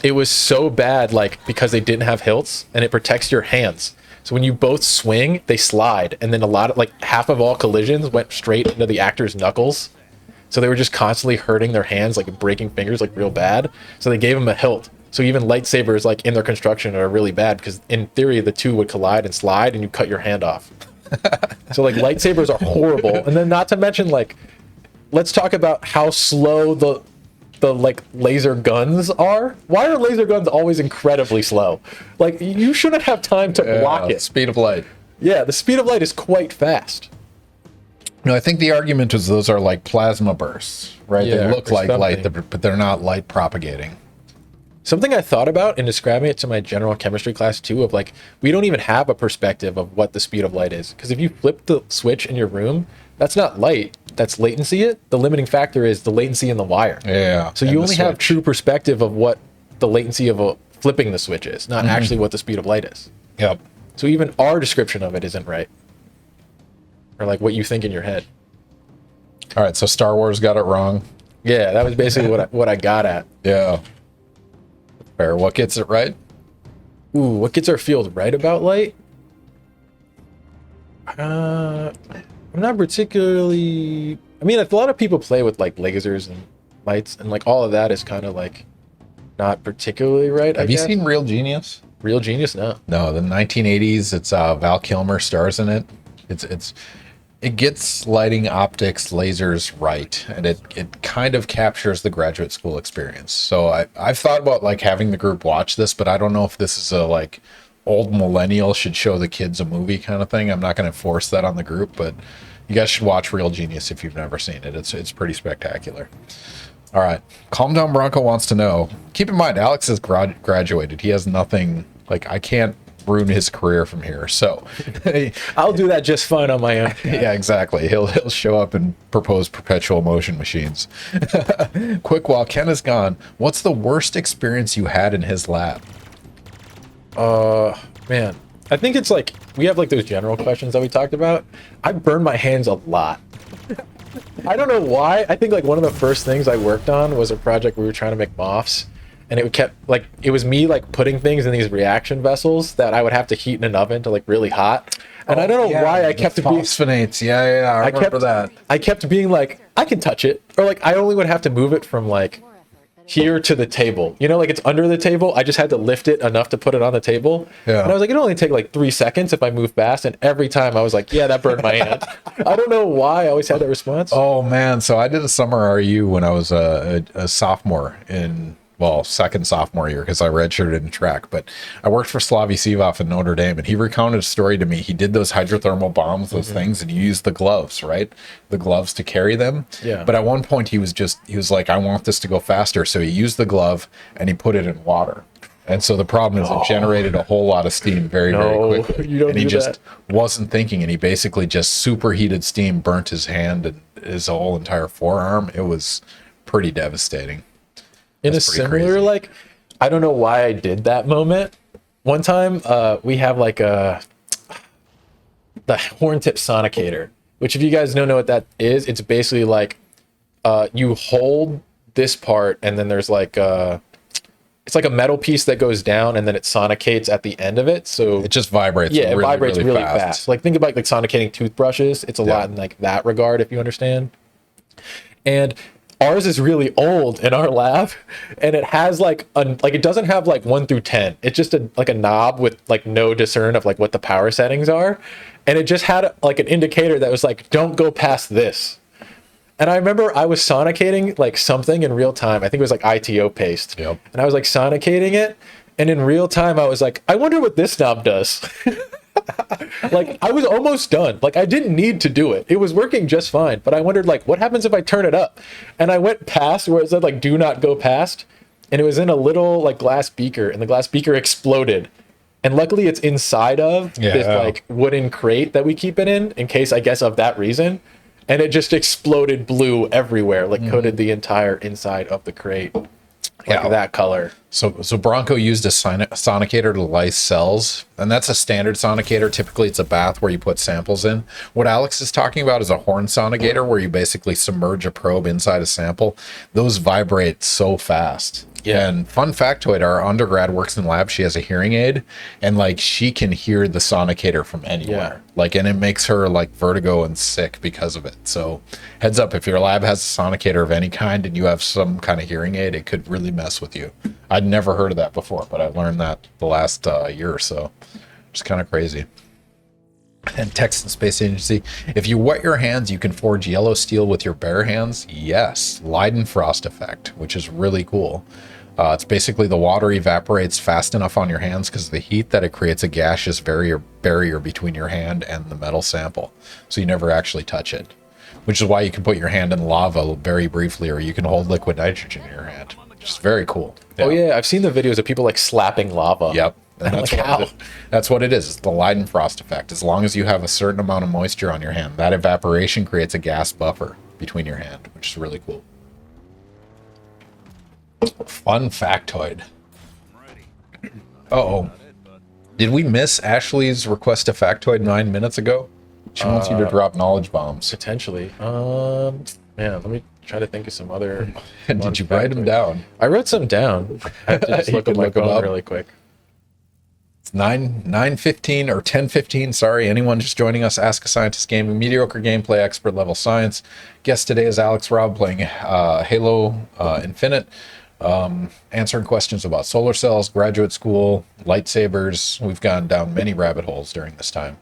it was so bad, like because they didn't have hilts and it protects your hands. So when you both swing, they slide. And then a lot of like half of all collisions went straight into the actor's knuckles. So they were just constantly hurting their hands, like breaking fingers, like real bad. So they gave them a hilt. So even lightsabers, like in their construction, are really bad because in theory the two would collide and slide, and you cut your hand off. So like lightsabers are horrible. And then not to mention, like, let's talk about how slow the like laser guns are. Why are laser guns always incredibly slow? Like you shouldn't have time to block it. Speed of light. Yeah, the speed of light is quite fast. No, I think the argument is those are like plasma bursts, right? Yeah, they look or like light, something. but they're not light propagating. Something I thought about in describing it to my general chemistry class too, of like, we don't even have a perspective of what the speed of light is. Because if you flip the switch in your room, that's not light, that's latency. The limiting factor is the latency in the wire. Yeah. So and you the only have switch. true perspective of what the latency of flipping the switch is, not actually what the speed of light is. Yep. So even our description of it isn't right. Or like what you think in your head. All right, so Star Wars got it wrong. Yeah, that was basically what I got at. Yeah. Fair. What gets it right? Ooh, what gets our field right about light? I'm not particularly... I mean, a lot of people play with like lasers and lights, and like all of that is kind of like not particularly right. Have you seen Real Genius? Real Genius? No. No, the 1980s. It's Val Kilmer stars in it. It gets lighting, optics, lasers right, and it kind of captures the graduate school experience. So I've thought about like having the group watch this, but I don't know if this is a like old millennial should show the kids a movie kind of thing. I'm not going to force that on the group, but you guys should watch Real Genius if you've never seen it. It's pretty spectacular. All right, Calm Down Bronco wants to know. Keep in mind, Alex has graduated. He has nothing. Like I can't ruin his career from here. So I'll do that just fine on my own. yeah, exactly. He'll show up and propose perpetual motion machines. Quick, while Ken is gone, what's the worst experience you had in his lab? Man, I think it's like we have like those general questions that we talked about. I burned my hands a lot. I don't know why. I think like one of the first things I worked on was a project where we were trying to make MOFs. And it was me like putting things in these reaction vessels that I would have to heat in an oven to like really hot. And I don't know why I kept being phosphonates. Yeah, I remember that. I kept being like, I can touch it. Or like I only would have to move it from like here to the table. You know, like it's under the table. I just had to lift it enough to put it on the table. Yeah. And I was like, it'll only take like 3 seconds if I move fast. And every time I was like, yeah, that burned my hand. I don't know why I always had that response. Oh man, so I did a summer RU when I was a sophomore in second sophomore year because I redshirted in track, but I worked for Slavy Sivov in Notre Dame, and he recounted a story to me. He did those hydrothermal bombs, those things, and he used the gloves, right? The gloves to carry them. Yeah. But at one point he was like, I want this to go faster. So he used the glove and he put it in water. And so the problem is it generated a whole lot of steam very quickly. You don't and he do just that. wasn't thinking, and he basically just superheated steam, burnt his hand and his whole entire forearm. It was pretty devastating. In That's a pretty similar, crazy. like, I don't know why I did that moment. One time, we have like the horn tip sonicator, which if you guys don't know what that is, it's basically like you hold this part and then there's like it's like a metal piece that goes down and then it sonicates at the end of it. So It just vibrates. yeah, it really, vibrates really fast. Like think about like sonicating toothbrushes. It's a lot in like that regard, if you understand. And ours is really old in our lab, and it has like it doesn't have like 1 through 10. It's just like a knob with like no discern of like what the power settings are, and it just had like an indicator that was like, don't go past this. And I remember I was sonicating like something in real time. I think it was like ITO paste. Yep. And I was like sonicating it, and in real time I was like, I wonder what this knob does. Like I was almost done. Like I didn't need to do it. It was working just fine. But I wondered like, what happens if I turn it up? And I went past where it said like, do not go past. And it was in a little like glass beaker, and the glass beaker exploded. And luckily it's inside of this like wooden crate that we keep it in case, I guess, of that reason. And it just exploded blue everywhere, like coated the entire inside of the crate. Like that color. So Bronco used a sonicator to lice cells, and that's a standard sonicator. Typically, it's a bath where you put samples in. What Alex is talking about is a horn sonicator, where you basically submerge a probe inside a sample. Those vibrate so fast. Yeah. And fun factoid, our undergrad works in lab. She has a hearing aid, and like she can hear the sonicator from anywhere. Yeah. Like, and it makes her like vertigo and sick because of it. So heads up, if your lab has a sonicator of any kind and you have some kind of hearing aid, it could really mess with you. I'd never heard of that before, but I learned that the last year or so. It's kind of crazy. And Texan Space Agency, if you wet your hands, you can forge yellow steel with your bare hands. Yes, Leidenfrost effect, which is really cool. It's basically the water evaporates fast enough on your hands because of the heat that it creates a gaseous barrier between your hand and the metal sample. So you never actually touch it, which is why you can put your hand in lava very briefly, or you can hold liquid nitrogen in your hand, which is very cool. Oh yeah, I've seen the videos of people like slapping lava. Yep. And that's what it is. It's the Leidenfrost effect. As long as you have a certain amount of moisture on your hand, that evaporation creates a gas buffer between your hand, which is really cool. Fun factoid. Uh-oh. Did we miss Ashley's request to factoid 9 minutes ago? She wants you to drop knowledge bombs. Potentially. Man, let me try to think of some other. Did you write them down? I wrote some down. I have to just You look at can my look 'em phone up. really quick. It's 9:15 or 10:15. Sorry, anyone just joining us. Ask a Scientist Gaming, mediocre gameplay, expert level science. Guest today is Alex Robb playing Halo Infinite, answering questions about solar cells, graduate school, lightsabers. We've gone down many rabbit holes during this time.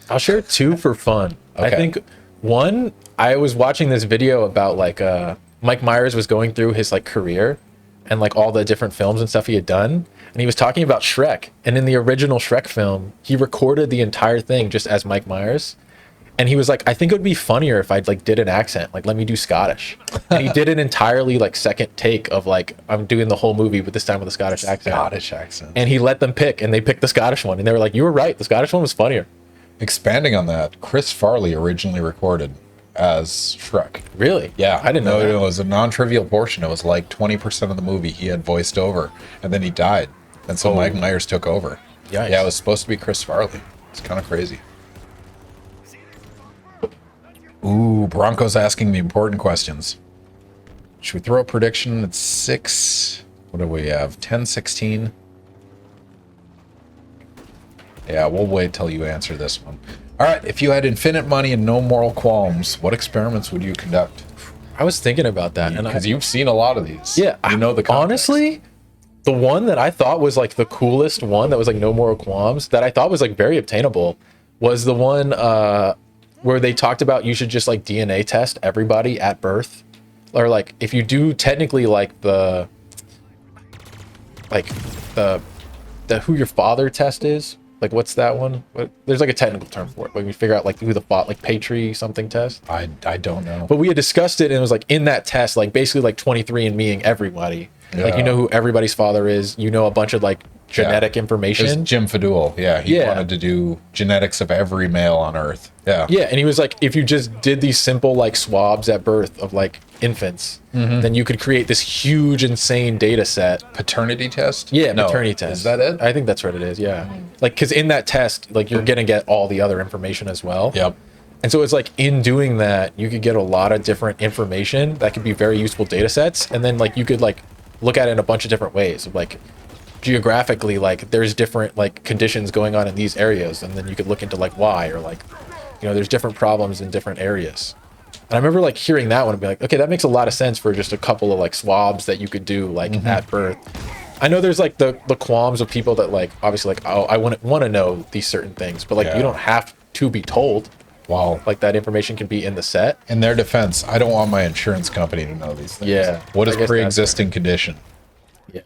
I'll share two for fun. I Okay. think one, I was watching this video about like Mike Myers was going through his like career and like all the different films and stuff he had done, and he was talking about Shrek. And in the original Shrek film, he recorded the entire thing just as Mike Myers. And he was like, I think it would be funnier if I'd like did an accent, like let me do Scottish. And he did an entirely like second take of like, I'm doing the whole movie, but this time with a Scottish accent. Scottish accent. And he let them pick, and they picked the Scottish one, and they were like, you were right, the Scottish one was funnier. Expanding on that, Chris Farley originally recorded as Shrek. Really? Yeah, I didn't know that. It was a non-trivial portion. It was like 20% of the movie he had voiced over, and then he died, and so Mike Myers took over. Yikes. Yeah, it was supposed to be Chris Farley. It's kind of crazy. Ooh, Bronco's asking the important questions. Should we throw a prediction at 6? What do we have? 10:16. Yeah, we'll wait till you answer this one. All right, if you had infinite money and no moral qualms, what experiments would you conduct? I was thinking about that, and Because you've seen a lot of these. yeah, you know the context. honestly, the one that I thought was like the coolest one that was like no moral qualms that I thought was like very obtainable was the one where they talked about you should just like DNA test everybody at birth, or like if you do technically like the who your father test is. Like, what's that one? There's like a technical term for it. Like, we figure out like who the like Patri something test. I don't know. But we had discussed it, and it was like in that test, like basically like 23andMeing everybody. Like, you know who everybody's father is. You know a bunch of like genetic It was information. Jim Fadul. Yeah, he Yeah. wanted to do genetics of every male on Earth. Yeah. Yeah, and he was like, if you just did these simple like swabs at birth of like infants, then you could create this huge, insane data set. Paternity test? Yeah, No. paternity test. Is that it? I think that's what it is. Yeah, like because in that test, like you're gonna get all the other information as well. Yep. And so it's like in doing that, you could get a lot of different information that could be very useful data sets, and then like you could like look at it in a bunch of different ways of like geographically, like there's different like conditions going on in these areas, and then you could look into like why, or like, you know, there's different problems in different areas. And I remember like hearing that one and be like, okay, that makes a lot of sense for just a couple of like swabs that you could do like at birth. I know there's like the qualms of people that like obviously like, oh, I want to know these certain things, but like you don't have to be told. Well, Like that information can be in the set. in their defense, I don't want my insurance company to know these things. Yeah, What I is guess that's pre-existing condition? Yeah.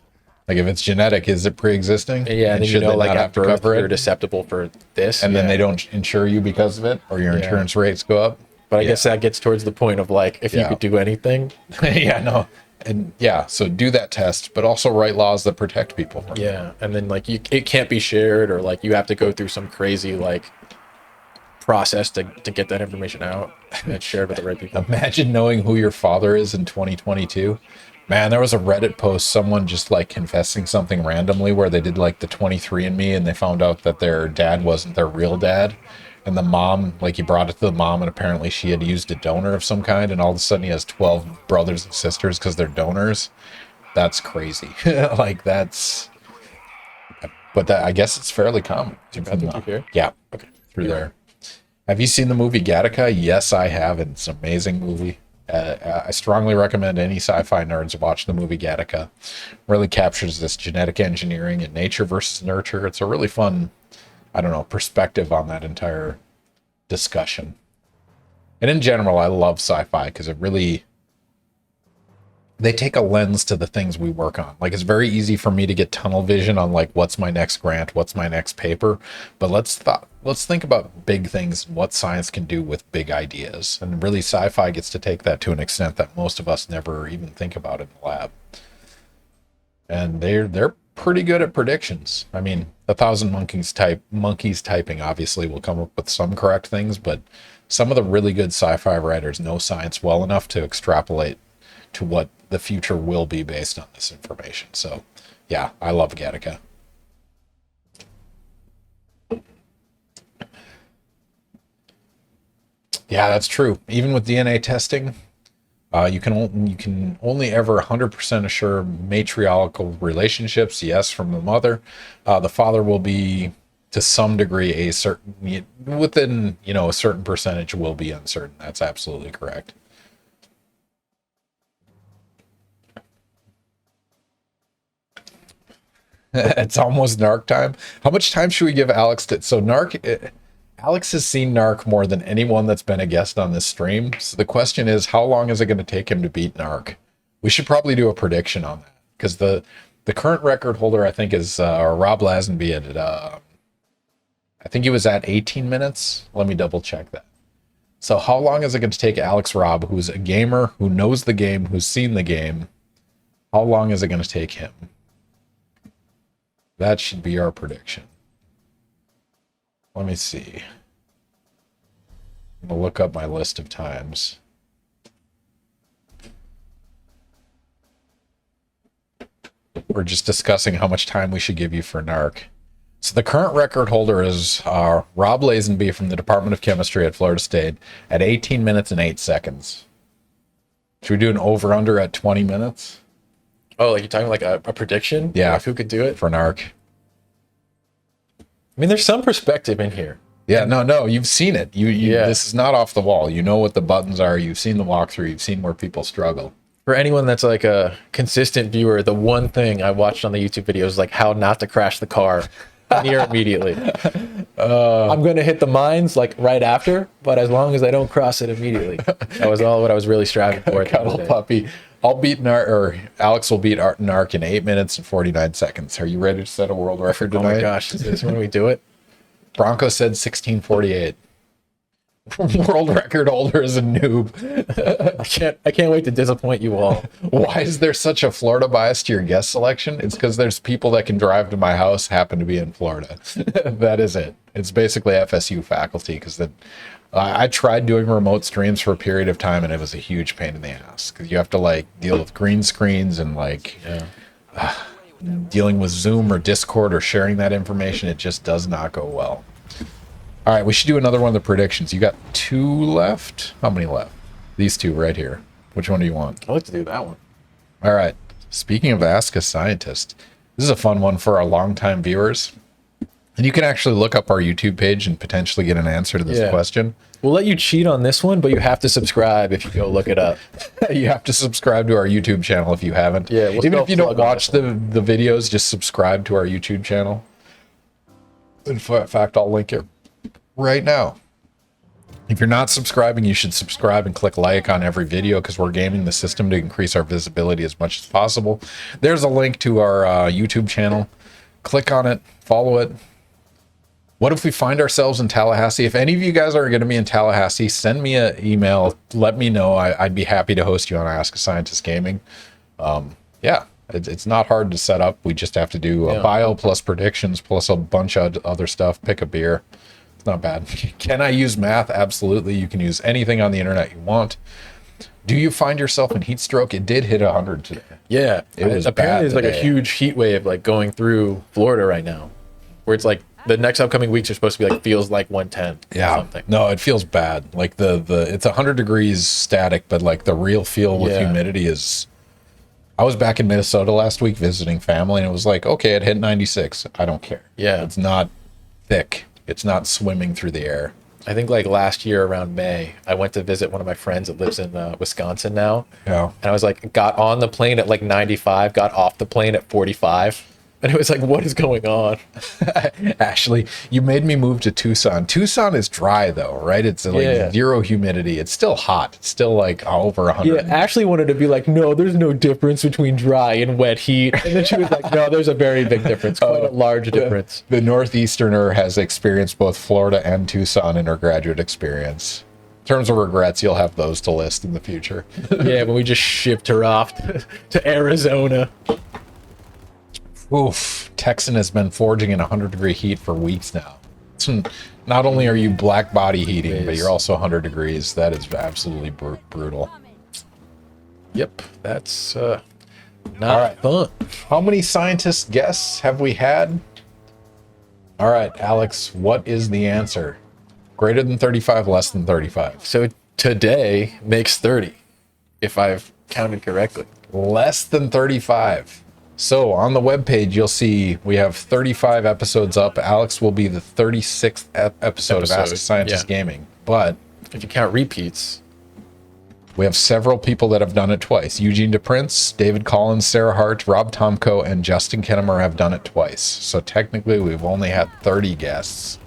Like if it's genetic, is it pre-existing? Yeah, and then you should know they like not at have to birth cover you're it? susceptible for this. And then yeah. they don't insure you because of it, or your insurance rates go up. But I guess that gets towards the point of like if you Yeah. could do anything. Yeah, no. And yeah, so do that test, but also write laws that protect people from it. Yeah, and then like it can't be shared, or like you have to go through some crazy like process to get that information out and shared with the right people. Imagine knowing who your father is in 2022. Man, there was a Reddit post, someone just like confessing something randomly where they did like the 23andMe and they found out that their dad wasn't their real dad. And the mom, like he brought it to the mom and apparently she had used a donor of some kind. And all of a sudden he has 12 brothers and sisters because they're donors. That's crazy. Like that's, but that, I guess it's fairly common. Yeah. Okay. Through there. Have you seen the movie Gattaca? Yes, I have. It's an amazing movie. I strongly recommend any sci-fi nerds watch the movie Gattaca. Really captures this genetic engineering and nature versus nurture. It's a really fun, I don't know, perspective on that entire discussion. And in general, I love sci-fi because it really, they take a lens to the things we work on. Like it's very easy for me to get tunnel vision on like what's my next grant, what's my next paper, but let's think about big things, what science can do with big ideas. And really sci-fi gets to take that to an extent that most of us never even think about in the lab. And they're pretty good at predictions. I mean, 1,000 monkeys typing obviously will come up with some correct things, but some of the really good sci-fi writers know science well enough to extrapolate to what the future will be based on this information. So yeah, I love Gattaca. Yeah, that's true. Even with DNA testing, you can only ever 100% assure matriarchal relationships. Yes, from the mother, the father will be to some degree a certain within a certain percentage will be uncertain. That's absolutely correct. It's almost NARC time. How much time should we give Alex to? So NARC, Alex has seen NARC more than anyone that's been a guest on this stream. So the question is, how long is it going to take him to beat NARC? We should probably do a prediction on that because the current record holder, I think, is Robb Lazenby at, I think he was at 18 minutes. Let me double check that. So how long is it going to take Alex Robb, who's a gamer, who knows the game, who's seen the game? How long is it going to take him? That should be our prediction. Let me see. I'm going to look up my list of times. We're just discussing how much time we should give you for NARC. So the current record holder is Robb Lazenby from the Department of Chemistry at Florida State at 18 minutes and 8 seconds. Should we do an over-under at 20 minutes? Oh, like you're talking like a prediction? Yeah. Like who could do it? For NARC. I mean, there's some perspective in here. Yeah, no, you've seen it. Yeah. This is not off the wall. You know what the buttons are. You've seen the walkthrough. You've seen where people struggle. For anyone that's like a consistent viewer, the one thing I watched on the YouTube video is like how not to crash the car near immediately. I'm going to hit the mines like right after, but as long as I don't cross it immediately. That was all what I was really striving for. At the end of the Cuddle day. puppy. I'll beat NARC, or Alex will beat NARC in 8 minutes and 49 seconds. Are you ready to set a world record Oh tonight? my gosh, is this when we do it? Bronco said 1648. World record holder is a noob. I can't wait to disappoint you all. Why is there such a Florida bias to your guest selection? It's because there's people that can drive to my house happen to be in Florida. That is it. It's basically FSU faculty because I tried doing remote streams for a period of time and it was a huge pain in the ass because you have to like deal with green screens and like dealing with Zoom or Discord or sharing that information. It just does not go well. All right, we should do another one of the predictions. You got 2 left? How many left? These 2 right here. Which one do you want? I'd like to do that one. All right. Speaking of Ask a Scientist, this is a fun one for our longtime viewers. And you can actually look up our YouTube page and potentially get an answer to this question. We'll let you cheat on this one, but you have to subscribe if you go look it up. You have to subscribe to our YouTube channel if you haven't. Yeah, we'll even if you don't plug on watch the videos, just subscribe to our YouTube channel. In fact, I'll link it right now. If you're not subscribing, you should subscribe and click like on every video because we're gaming the system to increase our visibility as much as possible. There's a link to our YouTube channel. Click on it, follow it. What if we find ourselves in Tallahassee? If any of you guys are going to be in Tallahassee, send me an email. Let me know. I'd be happy to host you on Ask a Scientist Gaming. Yeah, it's not hard to set up. We just have to do a bio plus predictions plus a bunch of other stuff. Pick a beer. It's not bad. Can I use math? Absolutely. You can use anything on the internet you want. Do you find yourself in heat stroke? It did hit 100 today. Yeah, It was apparently bad there's like a today. huge heat wave like going through Florida right now, where it's like the next upcoming weeks are supposed to be like feels like 110. Or something. No, it feels bad. Like the it's 100 degrees static, but like the real feel with humidity is. I was back in Minnesota last week visiting family, and it was like, okay, it hit 96. I don't care. Yeah. It's not thick. It's not swimming through the air. I think like last year around May, I went to visit one of my friends that lives in Wisconsin now. Yeah. And I was like, got on the plane at like 95, got off the plane at 45. And it was like, what is going on? Ashley, you made me move to Tucson. Tucson is dry though, right? It's like zero humidity. It's still hot. It's still like over 100. Yeah, Ashley wanted to be like, no, there's no difference between dry and wet heat. And then she was like, no, there's a very big difference, quite a large difference. The Northeasterner has experienced both Florida and Tucson in her graduate experience. In terms of regrets, you'll have those to list in the future. Yeah, when we just shipped her off to Arizona. Oof, Texan has been forging in 100-degree heat for weeks now. Not only are you black body heating, but you're also 100 degrees. That is absolutely brutal. Yep, that's All not right. fun. How many scientist guests have we had? All right, Alex, what is the answer? Greater than 35, less than 35. So today makes 30, if I've counted correctly. Less than 35. So on the webpage, you'll see we have 35 episodes up. Alex will be the 36th episode of Ask a Scientist Gaming. But if you count repeats, we have several people that have done it twice. Eugene DePrince, David Collins, Sarah Hart, Rob Tomko, and Justin Kinnemer have done it twice. So technically, we've only had 30 guests.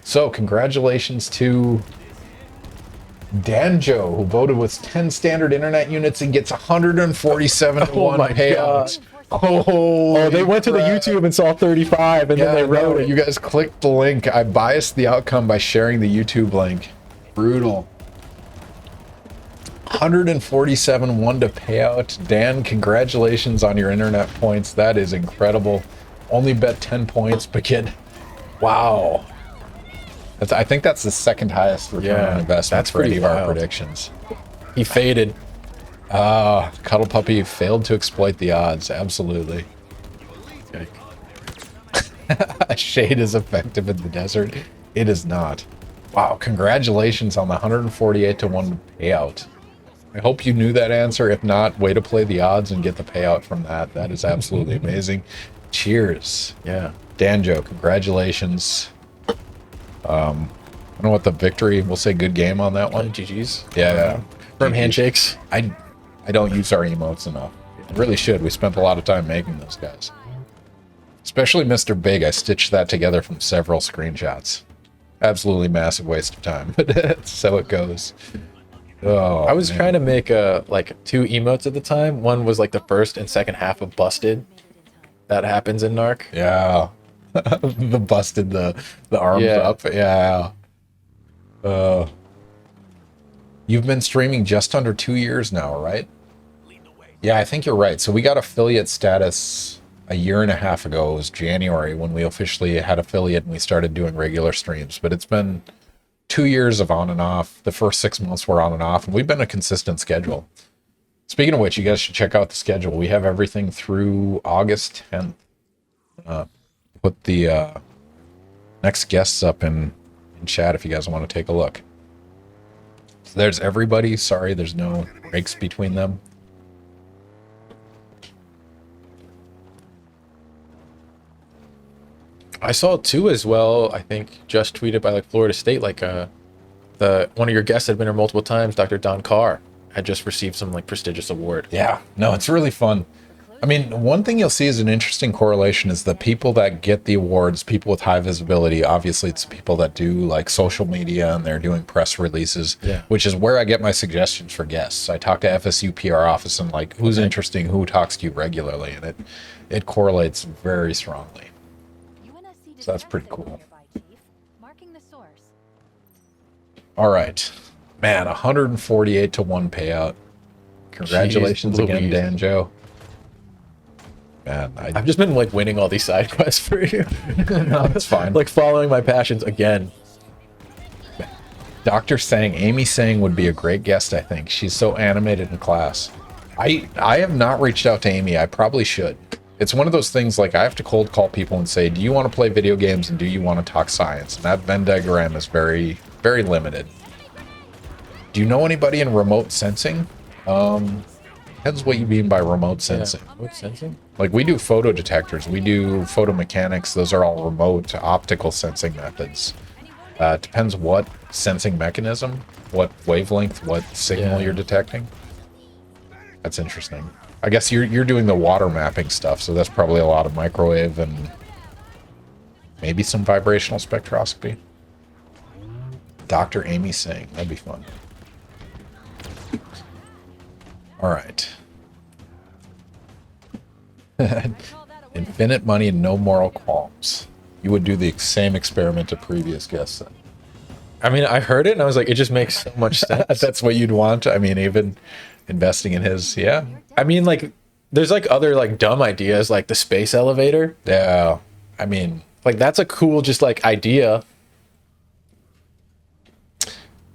So congratulations to Danjo, who voted with 10 standard internet units and gets 147 to 1 payouts. oh, they went to the YouTube and saw 35, and then they wrote it. You guys clicked the link. I biased the outcome by sharing the YouTube link. Brutal. 147 1 to payout. Dan, congratulations on your internet points. That is incredible. Only bet 10 points, but get wow. I think that's the second highest return on investment that's for any pretty of our wild. predictions. He faded. Cuddle Puppy failed to exploit the odds. Absolutely. Shade is effective in the desert. It is not. Wow, congratulations on the 148 to 1 payout. I hope you knew that answer. If not, way to play the odds and get the payout from that. That is absolutely amazing. Cheers. Yeah. Danjo, congratulations. I don't know what the victory, we'll say good game on that one. GG's. Yeah. Firm GG's. handshakes. I don't use our emotes enough. I really should. We spent a lot of time making those guys. Especially Mr. Big. I stitched that together from several screenshots. Absolutely massive waste of time, but that's how it goes. Oh, I was trying to make like 2 emotes at the time. One was like the first and second half of Busted. That happens in NARC. Yeah. The busted the arms up. Yeah. You've been streaming just under 2 years now, right? Yeah, I think you're right. So we got affiliate status a year and a half ago. It was January when we officially had affiliate and we started doing regular streams. But it's been 2 years of on and off. The first 6 months were on and off, and we've been a consistent schedule. Speaking of which, you guys should check out the schedule. We have everything through August 10th. Put the next guests up in chat if you guys want to take a look. So there's everybody. Sorry, there's no breaks between them. I saw 2 as well. I think just tweeted by like Florida State like one of your guests had been here multiple times, Dr. Don Carr, had just received some like prestigious award. Yeah, no, it's really fun. I mean, one thing you'll see is an interesting correlation is the people that get the awards, people with high visibility, obviously it's people that do like social media and they're doing press releases, which is where I get my suggestions for guests. I talk to FSU PR office and like, who's interesting, who talks to you regularly, and it correlates very strongly. So that's pretty cool. Marking the source. All right, man, 148 to 1 payout. Congratulations Jeez, again, Louise. Danjo. Man, I've just been like winning all these side quests for you. no, it's fine. Like following my passions again. Dr. Sang, Amy Sang would be a great guest, I think. She's so animated in class. I have not reached out to Amy. I probably should. It's one of those things like I have to cold call people and say, do you want to play video games and do you want to talk science? And that Venn diagram is very, very limited. Do you know anybody in remote sensing? Depends what you mean by remote sensing. Remote sensing? Like we do photo detectors, we do photomechanics. Those are all remote optical sensing methods. Depends what sensing mechanism, what wavelength, what signal you're detecting. That's interesting. I guess you're doing the water mapping stuff, so that's probably a lot of microwave and maybe some vibrational spectroscopy. Dr. Amy Singh, that'd be fun. All right. Infinite money and no moral qualms. You would do the same experiment to previous guests then. I mean, I heard it and I was like, it just makes so much sense. That's what you'd want. I mean, even investing in his, yeah. I mean, like, there's like other like dumb ideas, like the space elevator. Yeah. I mean, Like, that's a cool, just like idea.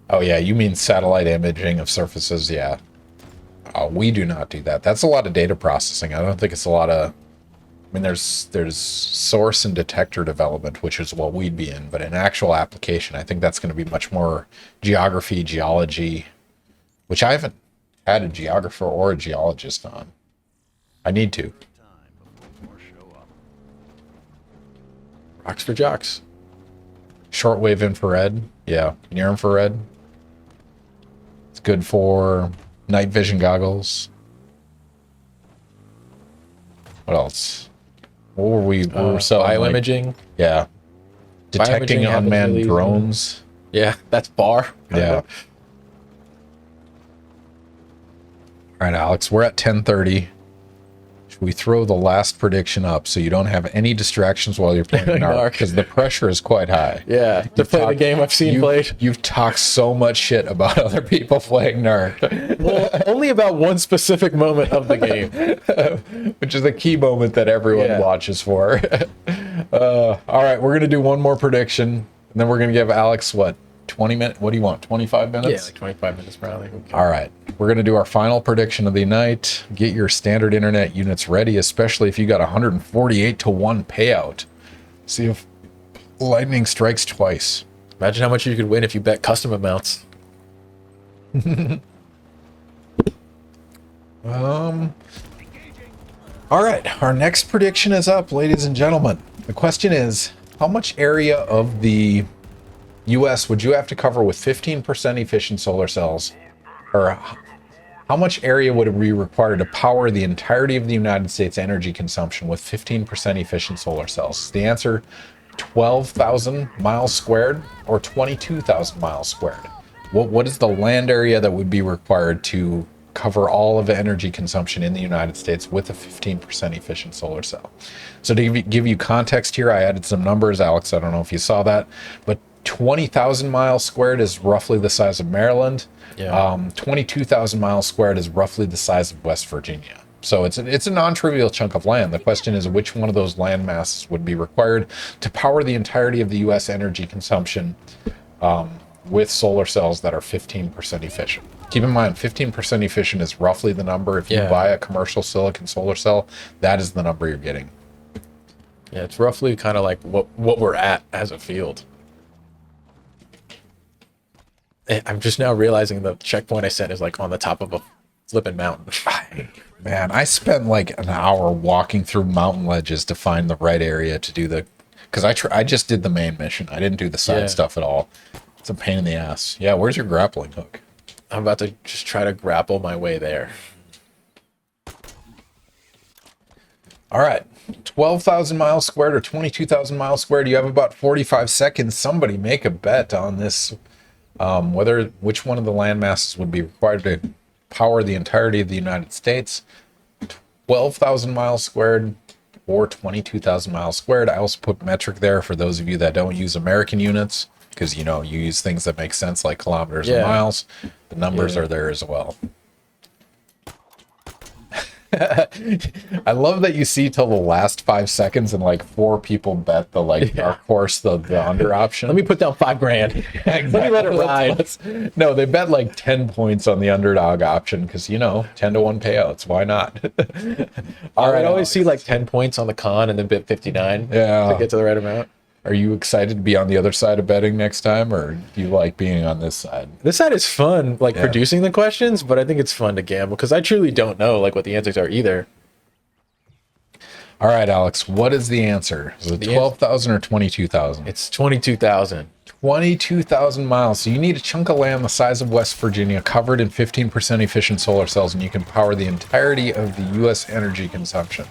oh yeah, you mean satellite imaging of surfaces? Yeah. We do not do that. That's a lot of data processing. I don't think it's a lot of. I mean, there's source and detector development, which is what we'd be in, but in actual application, I think that's going to be much more geography, geology, which I haven't had a geographer or a geologist on. I need to. Rocks for jocks. Shortwave infrared, yeah, near infrared. It's good for night vision goggles. What else? What were we selling? Like, Bioimaging. yeah. Detecting Bioimaging happens unmanned really easily. drones. Yeah, that's bar. Yeah. All right, Alex, we're at 10:30. Should we throw the last prediction up so you don't have any distractions while you're playing NARC? NARC. Because the pressure is quite high. Yeah, to play the game I've seen played. You've talked so much shit about other people playing NARC. Well, only about one specific moment of the game. Which is a key moment that everyone watches for. All right, we're going to do one more prediction, and then we're going to give Alex, what, 20 minutes? What do you want, 25 minutes? Yeah, like 25 minutes probably. Okay. All right, we're going to do our final prediction of the night. Get your standard internet units ready, especially if you got 148 to 1 payout. See if lightning strikes twice. Imagine how much you could win if you bet custom amounts. All right, our next prediction is up, ladies and gentlemen. The question is, how much area of the US would you have to cover with 15% efficient solar cells? Or how much area would it be required to power the entirety of the United States energy consumption with 15% efficient solar cells? The answer, 12,000 miles squared or 22,000 miles squared. What is the land area that would be required to cover all of the energy consumption in the United States with a 15% efficient solar cell? So to give you context here, I added some numbers. Alex, I don't know if you saw that, but 20,000 miles squared is roughly the size of Maryland. Yeah. 22,000 miles squared is roughly the size of West Virginia. So it's a non-trivial chunk of land. The question is, which one of those land masses would be required to power the entirety of the U.S. energy consumption with solar cells that are 15% efficient? Keep in mind, 15% efficient is roughly the number. If you buy a commercial silicon solar cell, that is the number you're getting. Yeah, it's roughly kind of like what we're at as a field. I'm just now realizing the checkpoint I set is like on the top of a flipping mountain. Man, I spent like an hour walking through mountain ledges to find the right area to do the, because I just did the main mission. I didn't do the side stuff at all. It's a pain in the ass. Yeah, where's your grappling hook? I'm about to just try to grapple my way there. All right. 12,000 miles squared or 22,000 miles squared. You have about 45 seconds. Somebody make a bet on this. Which one of the land masses would be required to power the entirety of the United States. 12,000 miles squared or 22,000 miles squared. I also put metric there for those of you that don't use American units, because you use things that make sense like kilometers and miles. The numbers are there as well. I love that you see till the last 5 seconds and like 4 people bet the dark horse, the under option. Let me put down $5,000. Let me let it ride. No, they bet like 10 points on the underdog option because 10-to-1 payouts. Why not? All right, I always see like 10 points on the con and then bet 59 to get to the right amount. Are you excited to be on the other side of betting next time, or do you like being on this side? This side is fun, producing the questions, but I think it's fun to gamble because I truly don't know what the answers are either. All right, Alex, what is the answer? Is it 12,000 or 22,000? It's 22,000. 22,000 miles. So you need a chunk of land the size of West Virginia covered in 15% efficient solar cells, and you can power the entirety of the U.S. energy consumption,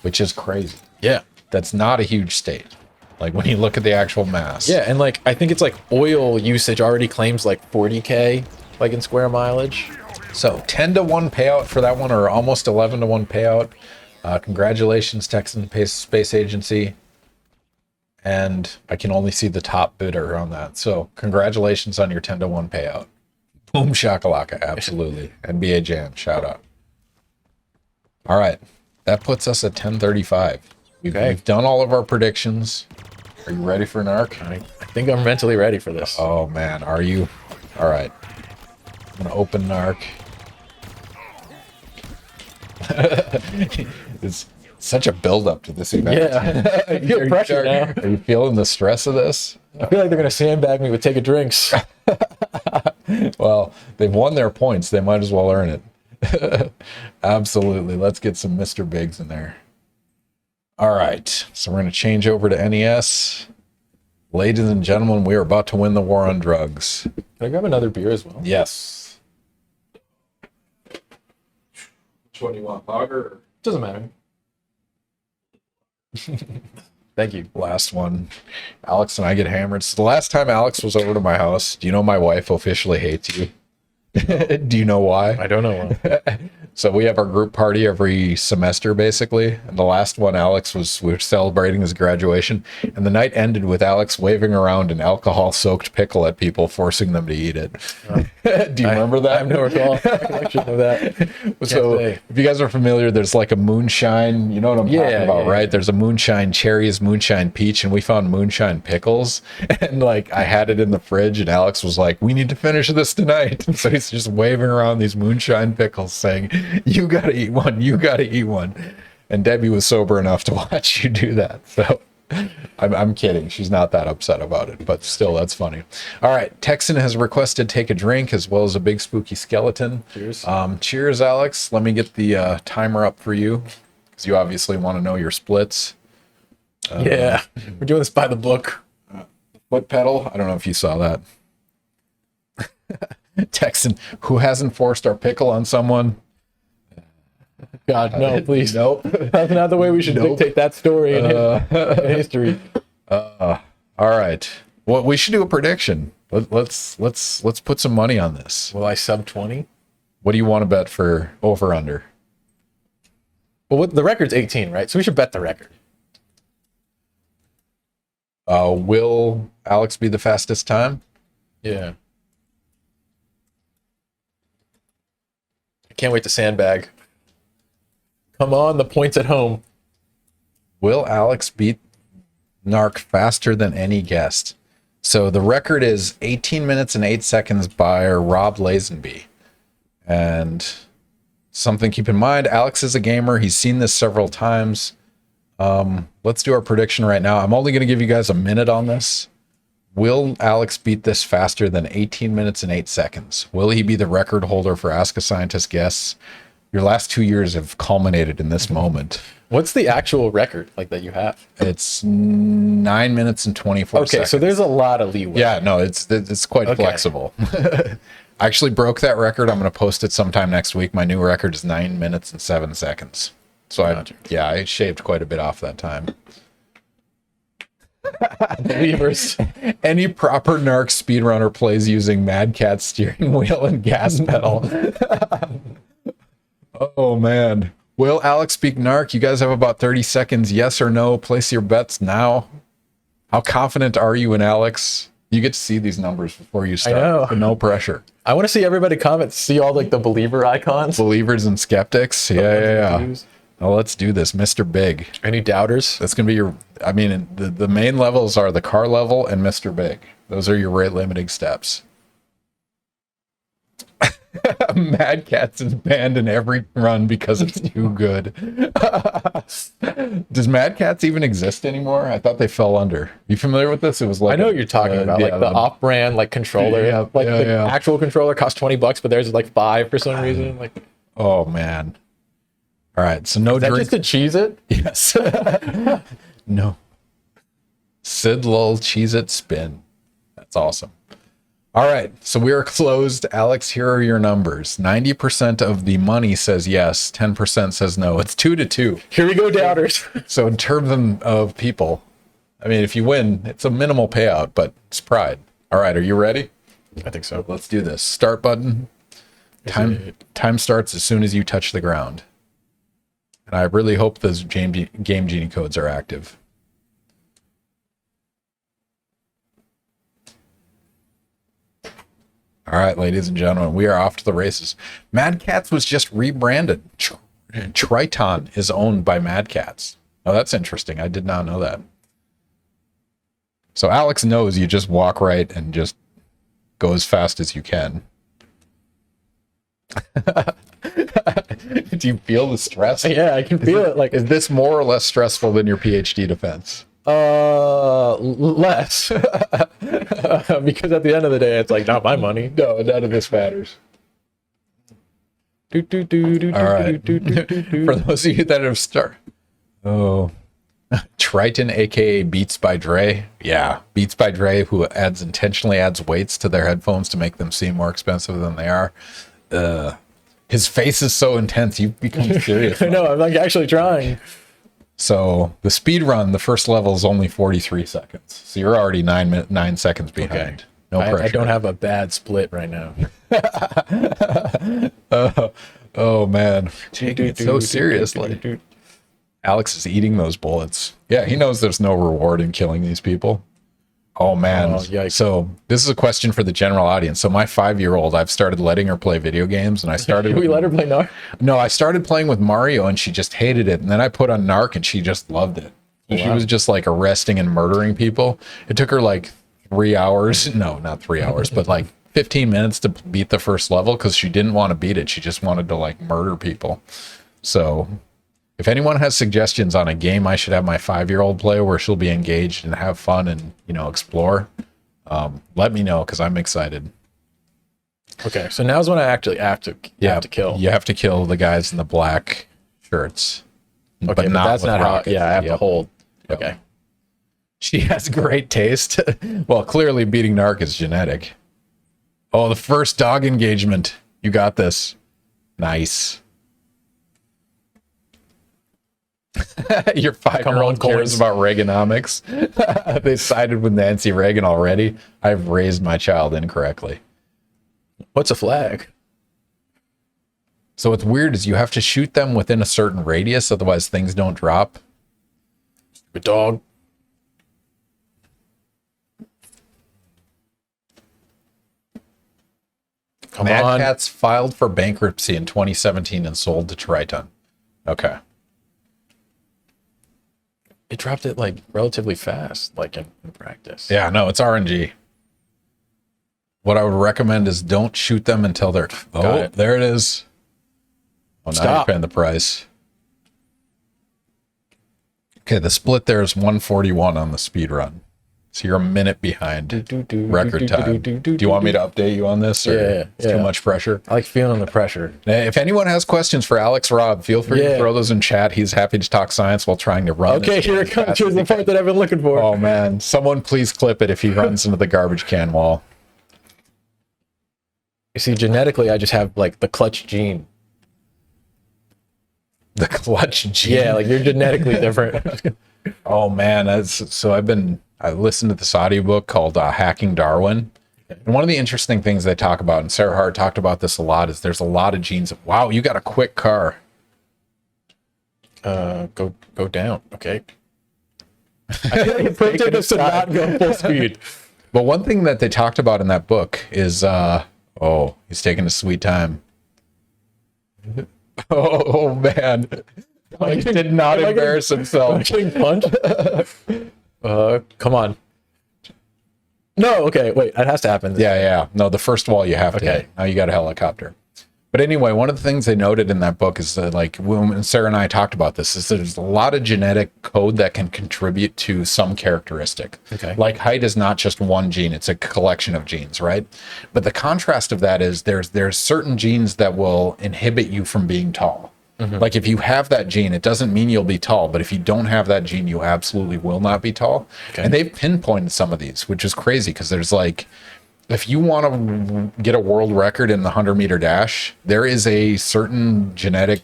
which is crazy. Yeah. That's not a huge state. Like when you look at the actual mass. Yeah, and I think it's oil usage already claims 40K in square mileage. So 10-to-1 payout for that one, or almost 11-to-1 payout. Congratulations, Texan Space Agency. And I can only see the top bidder on that. So congratulations on your 10-to-1 payout. Boom shakalaka, absolutely. NBA Jam, shout out. All right, that puts us at 10:35. We've done all of our predictions. Are you ready for NARC? I think I'm mentally ready for this. Oh, man. Are you? All right. I'm going to open NARC. It's such a build-up to this event. Yeah. I feel pressure now. Are you feeling the stress of this? I feel like they're going to sandbag me with taking drinks. Well, they've won their points. They might as well earn it. Absolutely. Let's get some Mr. Biggs in there. All right, so we're going to change over to NES. Ladies and gentlemen, we are about to win the war on drugs. Can I grab another beer as well? Yes. Which one do you want, lager? Doesn't matter. Thank you. Last one. Alex and I get hammered. So the last time Alex was over to my house, do you know my wife officially hates you? Do you know why? I don't know why. So we have our group party every semester, basically. And the last one, we were celebrating his graduation. And the night ended with Alex waving around an alcohol-soaked pickle at people, forcing them to eat it. Do you remember that? I have no recollection of that. So if you guys are familiar, there's a moonshine. You know what I'm talking about, right? There's a moonshine cherries, moonshine peach, and we found moonshine pickles. And I had it in the fridge, and Alex was like, we need to finish this tonight. So he's just waving around these moonshine pickles saying, you gotta eat one, you gotta eat one. And Debbie was sober enough to watch you do that. So I'm kidding. She's not that upset about it, but still, that's funny. All right, Texan has requested take a drink as well as a big spooky skeleton. Cheers. Cheers, Alex. Let me get the timer up for you, because you obviously want to know your splits. Yeah, we're doing this by the book. Foot pedal. I don't know if you saw that. Texan, who hasn't forced our pickle on someone? God, no, please. Nope. That's not the way we should dictate that story in history. All right. Well, we should do a prediction. Let's put some money on this. Will I sub 20? What do you want to bet for over under? Well, the record's 18, right? So we should bet the record. Will Alex be the fastest time? Yeah. I can't wait to sandbag. Come on, the points at home. Will Alex beat NARC faster than any guest? So the record is 18 minutes and 8 seconds by Robb Lazenby. And something to keep in mind, Alex is a gamer. He's seen this several times. Let's do our prediction right now. I'm only going to give you guys a minute on this. Will Alex beat this faster than 18 minutes and 8 seconds? Will he be the record holder for Ask a Scientist guests? Your last 2 years have culminated in this moment. What's the actual record like that you have? It's 9 minutes and 24 Okay, seconds. so there's a lot of leeway. Yeah, no, it's quite Okay. flexible. I actually broke that record. I'm going to post it sometime next week. My new record is 9 minutes and 7 seconds. So Gotcha. I shaved quite a bit off that time. Believers. Any proper NARC speedrunner plays using Mad Cat's steering wheel and gas pedal. Oh man. Will Alex speak NARC? You guys have about 30 seconds. Yes or no? Place your bets now. How confident are you in Alex? You get to see these numbers before you start. know. So no pressure. I want to see everybody comment, see all like the believer icons. Believers and skeptics. Yeah. Views. Well, let's do this. Mr. Big. Any doubters? That's going to be your, I mean, the main levels are the car level and Mr. Big. Those are your rate limiting steps. Mad Cat's is banned in every run because it's too good. Does Mad Cat's even exist anymore? I thought they fell under. You familiar with this? It was like I know what you're talking about, like the off-brand like controller. Yeah, Like the yeah. actual controller costs $20, but theirs is like $5 for some reason. Like, Oh man. All right, so no is that drink. just to cheese it? Yes. No. Sid Lull Cheez It Spin. That's awesome. All right, so we are closed. Alex, here are your numbers. 90% of the money says yes, 10% says no. It's 2-2. Here we go, doubters. So in terms of people, I mean, if you win, it's a minimal payout, but it's pride. All right, are you ready? I think so. Let's do this. Start button. Time starts as soon as you touch the ground. And I really hope those Game Genie codes are active. All right, ladies and gentlemen, we are off to the races. Mad Catz was just rebranded. Triton is owned by Mad Catz. Oh, that's interesting. I did not know that. So Alex knows you just walk right and just go as fast as you can. Do you feel the stress? Yeah, I can feel it. Like, Is this more or less stressful than your PhD defense? less. Because at the end of the day, it's like not my money. No, none of this matters. All right. For those of you that have started. Oh. Triton, aka Beats by Dre. Yeah, Beats by Dre, who intentionally adds weights to their headphones to make them seem more expensive than they are. His face is so intense, you've become serious. I know, I'm like actually trying. So the speed run, the first level is only 43 seconds. So you're already 9 seconds behind. Okay. No pressure. I don't have a bad split right now. Oh man, taking it so seriously. Alex is eating those bullets. Yeah, he knows there's no reward in killing these people. Oh man. Oh, yikes. So this is a question for the general audience. So my 5-year-old, I've started letting her play video games, and I started. We let her play NARC? No, I started playing with Mario, and she just hated it. And then I put on NARC, and she just loved it. She was just like arresting and murdering people. It took her like 3 hours. No, not 3 hours, but like 15 minutes to beat the first level because she didn't want to beat it. She just wanted to like murder people. So if anyone has suggestions on a game I should have my 5-year-old play where she'll be engaged and have fun and, you know, explore, let me know because I'm excited. Okay, so now's when I actually have to kill. You have to kill the guys in the black shirts. Okay, but that's with not how. rockets. Yeah, I have to Yep. hold. Yep. Okay. She has great taste. Well, clearly beating NARC is genetic. Oh, the first dog engagement. You got this. Nice. Your 5-year-old cares coins. about Reaganomics. They sided with Nancy Reagan already. I've raised my child incorrectly. What's a flag? So what's weird is you have to shoot them within a certain radius, otherwise things don't drop. A dog. Come Mad on. Catz filed for bankruptcy in 2017 and sold to Triton. Okay. It dropped it like relatively fast, like in practice. Yeah, no, it's RNG. What I would recommend is don't shoot them until they're... Oh, it. there it is. Oh, now you're Stop. paying the price. Okay, the split there is 141 on the speed run. So you're a minute behind record time. Do you want me to update you on this? Or Yeah, it's too much pressure? I like feeling the pressure. If anyone has questions for Alex Robb, feel free to throw those in chat. He's happy to talk science while trying to run. Okay, here it comes. Here's the part that I've been looking for. Oh man, someone please clip it if he runs into the garbage can wall. You see, genetically, I just have like the clutch gene. The clutch gene. Yeah, like you're genetically different. Oh man, I listened to this audiobook called Hacking Darwin. And one of the interesting things they talk about, and Sarah Hart talked about this a lot, is there's a lot of genes. Wow, you got a quick car. Go down. Okay. I feel like printed us to not go full speed. But one thing that they talked about in that book is, oh, he's taking a sweet time. Oh man, Mike did not embarrass himself. Getting punched. Come on. No, okay, wait, that has to happen. Yeah. No, the first wall you have to Okay. hit. Now you got a helicopter. But anyway, one of the things they noted in that book is that, like, when Sarah and I talked about this, is there's a lot of genetic code that can contribute to some characteristic. Okay. Like height is not just one gene, it's a collection of genes, right? But the contrast of that is there's certain genes that will inhibit you from being tall. Like if you have that gene, it doesn't mean you'll be tall, but if you don't have that gene, you absolutely will not be tall. Okay. And they've pinpointed some of these, which is crazy because there's like, if you want to get a world record in the 100-meter dash, there is a certain genetic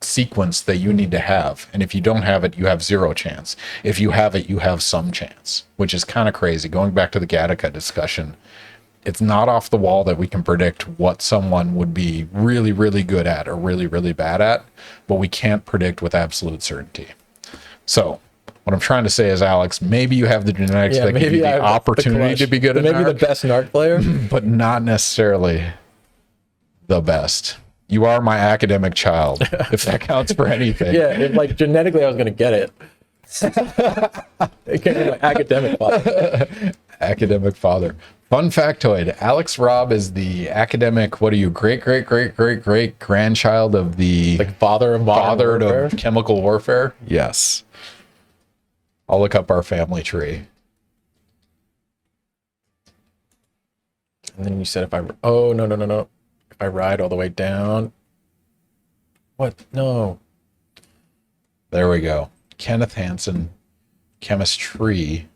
sequence that you need to have. And if you don't have it, you have zero chance. If you have it, you have some chance, which is kind of crazy. Going back to the Gattaca discussion, it's not off the wall that we can predict what someone would be really, really good at or really, really bad at, but we can't predict with absolute certainty. So what I'm trying to say is, Alex, maybe you have the genetics that give you the opportunity to be good at maybe NARC, the best NARC player. but not necessarily the best. You are my academic child, if that counts for anything. Yeah, if, like genetically I was gonna get it. It can't be my academic father. Academic father. Fun factoid, Alex Robb is the academic, what are you, great grandchild of the Like father of modern father warfare. of chemical warfare? Yes. I'll look up our family tree. And then you said if I no. If I ride all the way down. What? No. There we go. Kenneth Hansen, chemistry.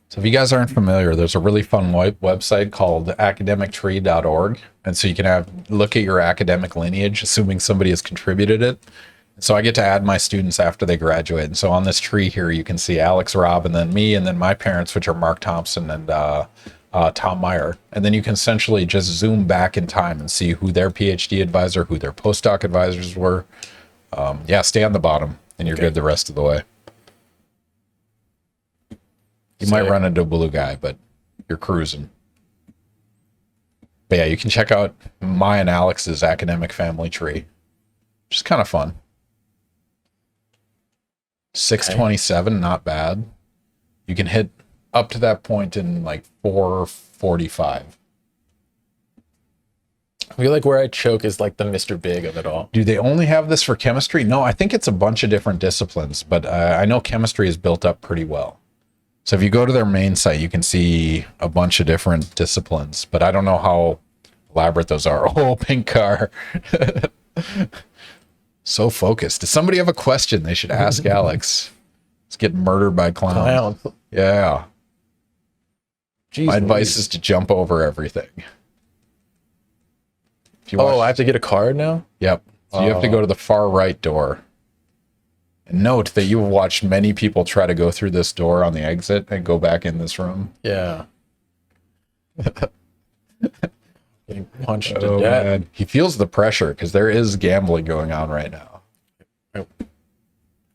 So if you guys aren't familiar, there's a really fun website called academictree.org. And so you can look at your academic lineage, assuming somebody has contributed it. And so I get to add my students after they graduate. And so on this tree here, you can see Alex Robb and then me and then my parents, which are Mark Thompson and Tom Meyer. And then you can essentially just zoom back in time and see who their PhD advisor, who their postdoc advisors were. Yeah, stay on the bottom and you're good the rest of the way. You might run into a blue guy, but you're cruising. But yeah, you can check out my and Alex's academic family tree, which is kind of fun. 627, not bad. You can hit up to that point in like 445. I feel like where I choke is like the Mr. Big of it all. Do they only have this for chemistry? No, I think it's a bunch of different disciplines, but I know chemistry is built up pretty well. So if you go to their main site, you can see a bunch of different disciplines, but I don't know how elaborate those are. Oh, pink car. So focused. Does somebody have a question they should ask Alex? Let's get murdered by clowns. Yeah. Jeez, My advice is to jump over everything. If you I have to get a card now? Yep. So you have to go to the far right door. And note that you have watched many people try to go through this door on the exit and go back in this room. Yeah. Getting punched to Oh, death. man. He feels the pressure because there is gambling going on right now. Oh.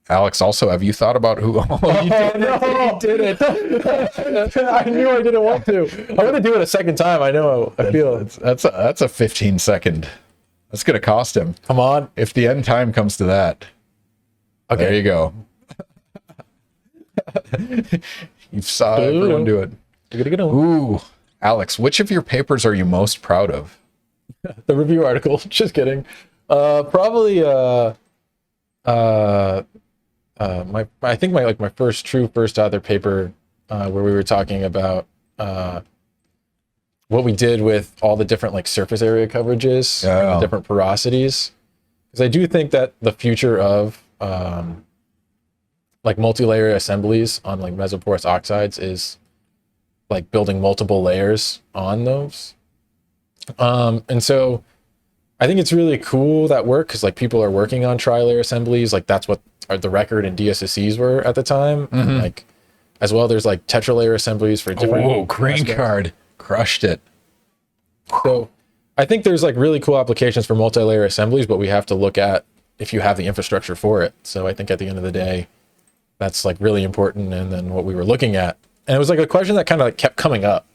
Alex, also, have you thought about who? Oh, you did, no. you did it. I knew I didn't want to. I'm gonna do it a second time. I know. I feel it. That's a 15-second. That's gonna cost him. Come on. If the end time comes to that. Okay. There you go. You saw everyone do it. Ooh, Alex, which of your papers are you most proud of? The review article. Just kidding. Probably I think my first author paper where we were talking about what we did with all the different like surface area coverages, and the different porosities, because I do think that the future of like multi-layer assemblies on like mesoporous oxides is like building multiple layers on those. And so I think it's really cool that work, because like people are working on tri-layer assemblies. Like that's what the record in DSSCs were at the time. And, like as well, there's like tetralayer assemblies for different. Oh, green card crushed it. So I think there's like really cool applications for multi-layer assemblies, but we have to look at if you have the infrastructure for it. So I think at the end of the day, that's like really important. And then what we were looking at, and it was like a question that kind of like kept coming up.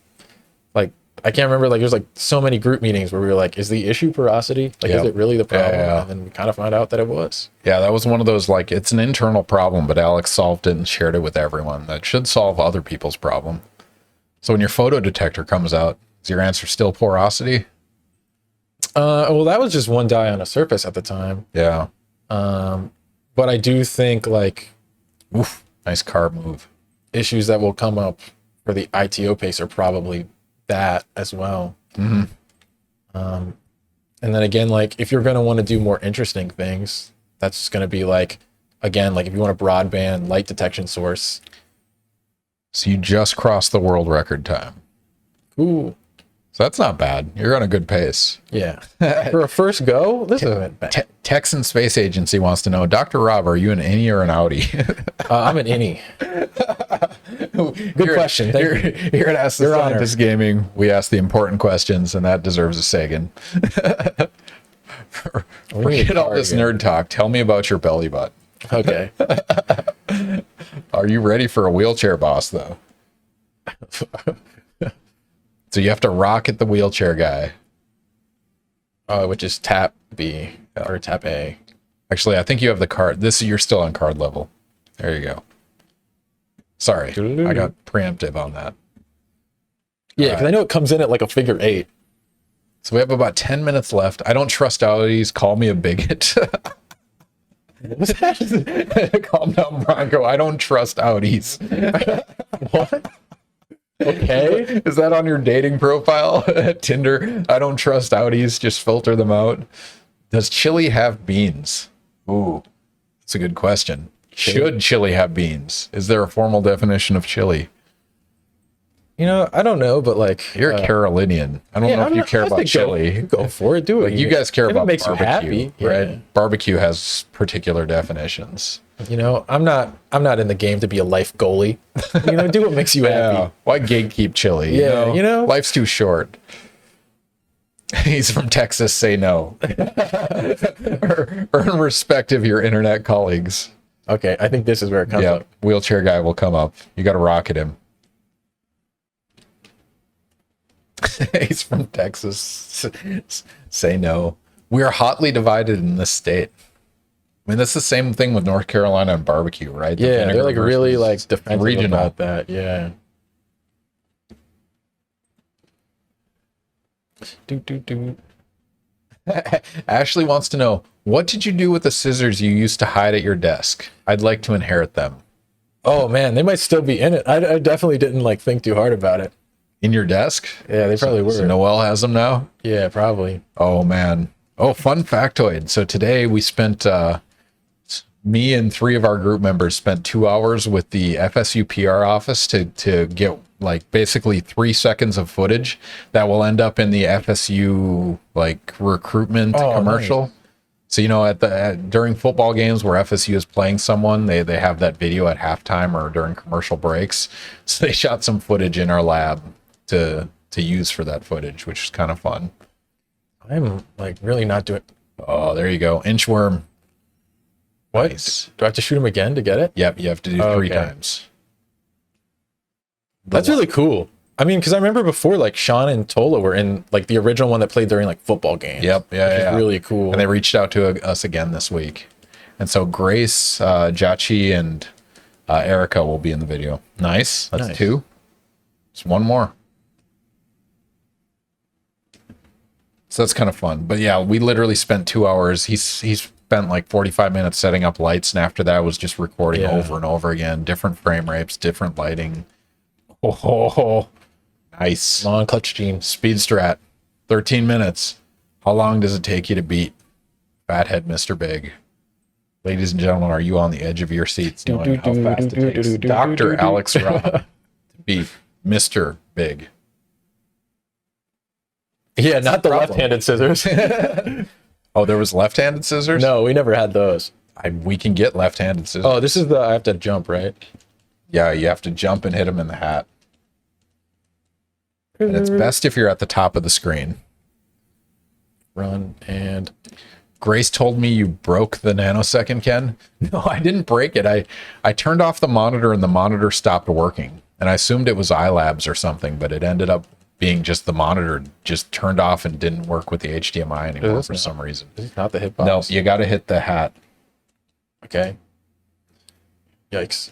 Like I can't remember, like there's like so many group meetings where we were like, is the issue porosity? Like, is it really the problem? And then we kind of found out that it was. Yeah, that was one of those, like, it's an internal problem, but Alex solved it and shared it with everyone. That should solve other people's problem. So when your photo detector comes out, is your answer still porosity? Well, that was just one dye on a surface at the time. Yeah. But I do think like, Oof, nice carb move. issues that will come up for the ITO pace are probably that as well. And then again, like if you're going to want to do more interesting things, that's going to be like, again, like if you want a broadband light detection source. So you just crossed the world record time. Ooh, So that's not bad. You're on a good pace. yeah. For a first go, this isn't bad. Texan Space Agency wants to know, Dr. Robb, are you an innie or an outie? I'm an innie. Good question. Thank you. Here at Ask the Your Honor. Scientist Gaming, we ask the important questions, and that deserves a Sagan. Forget all this nerd talk. Tell me about your belly button. Okay. Are you ready for a wheelchair boss, though? So you have to rock at the wheelchair guy. Which is tap B or tap A. Actually, I think you have the card. You're still on card level. There you go. Sorry, I got preemptive on that. Yeah, because I know it comes in at like a figure 8. So we have about 10 minutes left. I don't trust outies. Call me a bigot. What's that? Calm down, Bronco. I don't trust outies. What? Okay. Is that on your dating profile at Tinder? I don't trust outies. Just filter them out. Does chili have beans? Ooh, that's a good question. Should chili have beans? Is there a formal definition of chili? You know, I don't know, but like You're a Carolinian. I don't know if you care about chili. Go for it. Do it. Like you guys care If about it makes barbecue, you happy, right? yeah. Barbecue has particular definitions. You know, I'm not in the game to be a life goalie. You know, do what makes you happy. Why gatekeep chili? Yeah, you know? Life's too short. He's from Texas. Say no. Earn respect of your internet colleagues. Okay, I think this is where it comes Yeah, up. wheelchair guy will come up. You got to rocket him. He's from Texas. Say no. We are hotly divided in this state. I mean, that's the same thing with North Carolina and barbecue, right? The Yeah, vinegar they're like really versus like defensive regional. about that. Yeah. Do. Ashley wants to know, what did you do with the scissors you used to hide at your desk? I'd like to inherit them. Oh man, they might still be in it. I definitely didn't like think too hard about it. In your desk? Yeah, they probably were. So Noelle has them now? Yeah, probably. Oh, man. Oh, fun factoid. So today we spent, me and 3 of our group members spent 2 hours with the FSU PR office to get like basically 3 seconds of footage that will end up in the FSU like recruitment commercial. Nice. So, you know, during football games where FSU is playing someone, they have that video at halftime or during commercial breaks. So they shot some footage in our lab to use for that footage, which is kind of fun. I'm like really not doing. Oh, there you go. Inchworm. What? Nice. Do I have to shoot him again to get it? Yep, you have to do 3 Okay. times. That's really cool. I mean, because I remember before, like Sean and Tola were in like the original one that played during like football games. Yep, yeah, which is yeah. really cool. And they reached out to us again this week. And so Grace, Jachi, and Erica will be in the video. Nice. That's Nice. 2. It's 1 more. So that's kind of fun. But yeah, we literally spent 2 hours. He's spent like 45 minutes setting up lights, and after that was just recording Yeah. over and over again, different frame rates, different lighting. Oh, nice. Come on, clutch gene. Speed strat, 13 minutes. How long does it take you to beat Fathead Mr. Big? Ladies and gentlemen, are you on the edge of your seats knowing how fast it takes Dr. Alex Robb to beat Mr. Big? Yeah, not the problem. left-handed scissors. Oh, there was left-handed scissors? No, we never had those. We can get left-handed scissors. Oh, this is I have to jump, right? Yeah, you have to jump and hit him in the hat. And it's best if you're at the top of the screen. Run and... Grace told me you broke the nanosecond, Ken. No, I didn't break it. I turned off the monitor and the monitor stopped working. And I assumed it was iLabs or something, but it ended up being just the monitor just turned off and didn't work with the HDMI anymore for some reason. This is not the hitbox. No, you got to hit the hat. Okay. Yikes.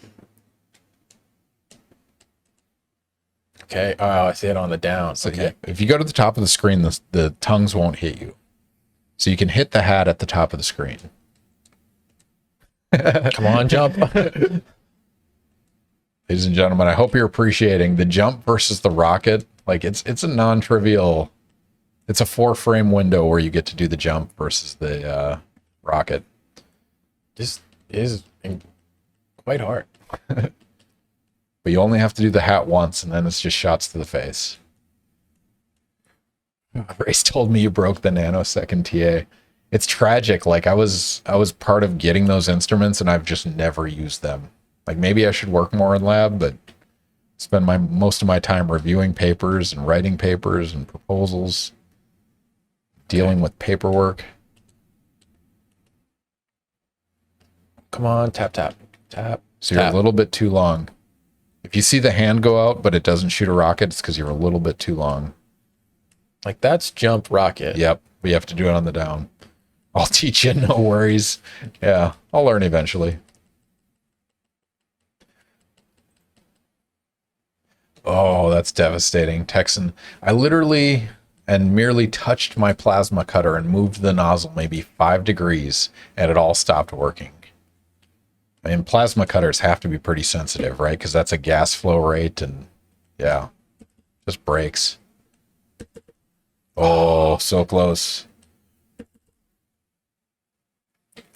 Okay. Oh, I see it on the down. So Okay. yeah, if you go to the top of the screen, the tongues won't hit you. So you can hit the hat at the top of the screen. Come on, jump. Ladies and gentlemen, I hope you're appreciating the jump versus the rocket. Like it's a non-trivial. It's a 4-frame window where you get to do the jump versus the rocket. This is quite hard. But you only have to do the hat once, and then it's just shots to the face. Grace told me you broke the nanosecond TA. It's tragic. Like I was part of getting those instruments, and I've just never used them. Like maybe I should work more in lab, but spend most of my time reviewing papers and writing papers and proposals, dealing with paperwork. Come on, tap, tap, tap. So you're tap. a little bit too long. If you see the hand go out, but it doesn't shoot a rocket, it's because you're a little bit too long. Like that's jump rocket. Yep, we have to do it on the down. I'll teach you, no worries. Yeah, I'll learn eventually. Oh, that's devastating. Texan, I literally and merely touched my plasma cutter and moved the nozzle maybe 5 degrees, and it all stopped working. I mean, plasma cutters have to be pretty sensitive, right? Because that's a gas flow rate, and yeah, just breaks. Oh, so close.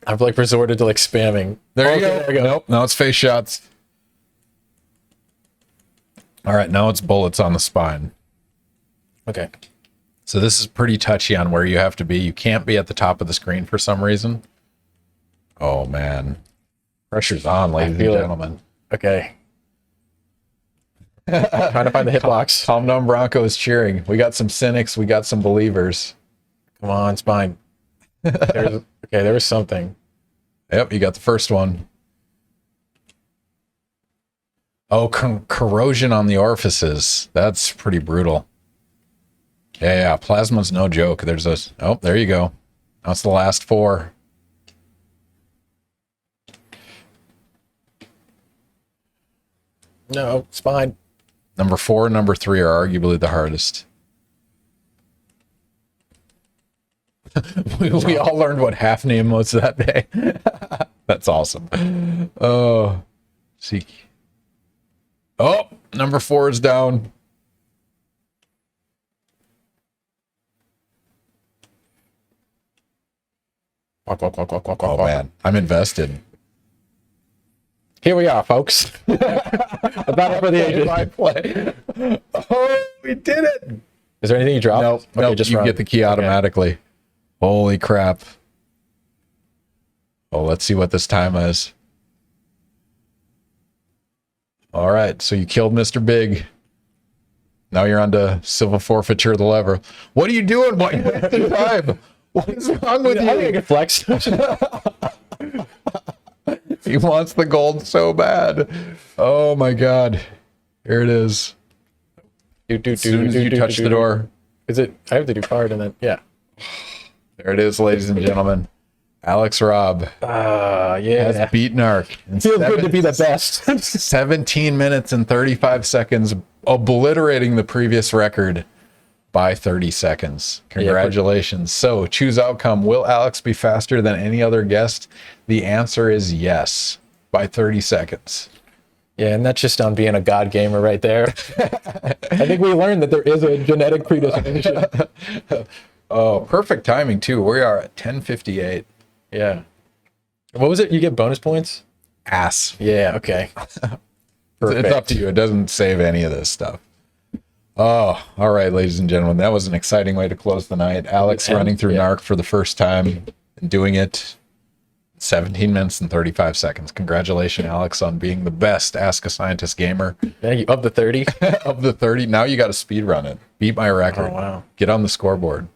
I've like resorted to like spamming. There you Okay, go. There we go. Nope, now it's face shots. All right, now it's bullets on the spine. Okay. So this is pretty touchy on where you have to be. You can't be at the top of the screen for some reason. Oh, man. Pressure's on, ladies and feel it. gentlemen. Okay. Trying to find the hitbox. Calm down Bronco is cheering. We got some cynics. We got some believers. Come on, spine. Okay, there was something. Yep, you got the first one. Oh, corrosion on the orifices. That's pretty brutal. Yeah, plasma's no joke. There's a... Oh, there you go. That's the last 4. No, spine. Number 4 and number 3 are arguably the hardest. we all learned what half name was that day. That's awesome. Oh, seek. Oh, number 4 is down. Oh man, I'm invested. Here we are, folks. About for the ages. I play. Oh, we did it. Is there anything you dropped? Nope, Okay, nope, just you run. get the key automatically. Holy crap. Oh, let's see what this time is. All right, so you killed Mr. Big. Now you're on to civil forfeiture of the lever. What are you doing? Why are you wasting time? What is wrong with I think I you? can flex. He wants the gold so bad. Oh my god. Here it is. As soon as you touch the door. Is it? I have to do card and then yeah. There it is, ladies and gentlemen. Alex Robb Yeah. has beat NARC. In Feels good to be the best. 17 minutes and 35 seconds, obliterating the previous record. by 30 seconds. Congratulations. So choose outcome. Will Alex be faster than any other guest? The answer is yes, by 30 seconds. Yeah, and that's just on being a god gamer right there. I think we learned that there is a genetic predisposition. Oh, perfect timing too. We are at 10:58. Yeah. What was it? You get bonus points? Ass. Yeah, okay. It's up to you. It doesn't save any of this stuff. Oh, all right, ladies and gentlemen. That was an exciting way to close the night. Alex running through NARC for the first time and doing it 17 minutes and 35 seconds. Congratulations, Alex, on being the best Ask a Scientist gamer. Yeah, you up the 30? Of the 30. Now you got to speed run it. Beat my record. Oh, wow. Get on the scoreboard.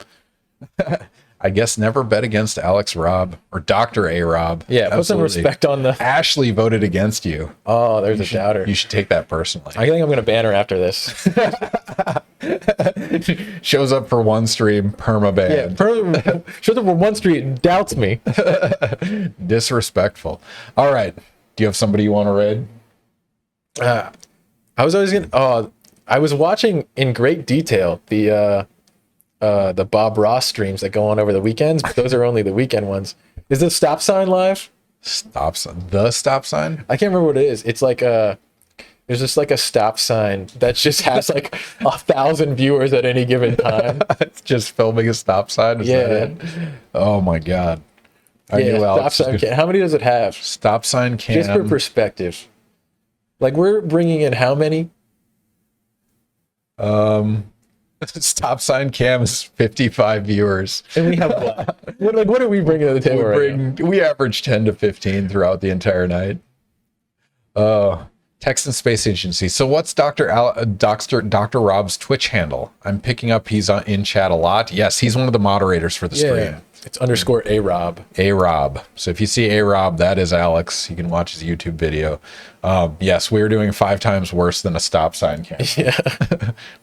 I guess never bet against Alex Robb or Dr. A. Robb. Yeah, put some respect on the... Ashley voted against you. Oh, there's a doubter. You should take that personally. I think I'm going to ban her after this. Shows up for one stream, perma-ban. Yeah, shows up for one street, doubts me. Disrespectful. All right. Do you have somebody you want to raid? I was always going to... I was watching in great detail the Bob Ross streams that go on over the weekends, but those are only the weekend ones. Is the stop sign live? Stop sign. The stop sign? I can't remember what it is. It's like there's just like a stop sign that just has like 1,000 viewers at any given time. It's just filming a stop sign? Is that it? Oh my God. I knew Alex stop sign cam. How many does it have? Stop sign cam. Just for perspective. Like we're bringing in how many? Stop sign cam is 55 viewers. And we have what are we bringing to the table? We average 10 to 15 throughout the entire night. Texan Space Agency. So what's Dr. Robb's Twitch handle? I'm picking up he's in chat a lot. Yes, he's one of the moderators for the stream. It's _ A Robb. A Robb. So if you see A Robb, that is Alex. You can watch his YouTube video. Yes, we are doing 5 times worse than a stop sign cam. Yeah.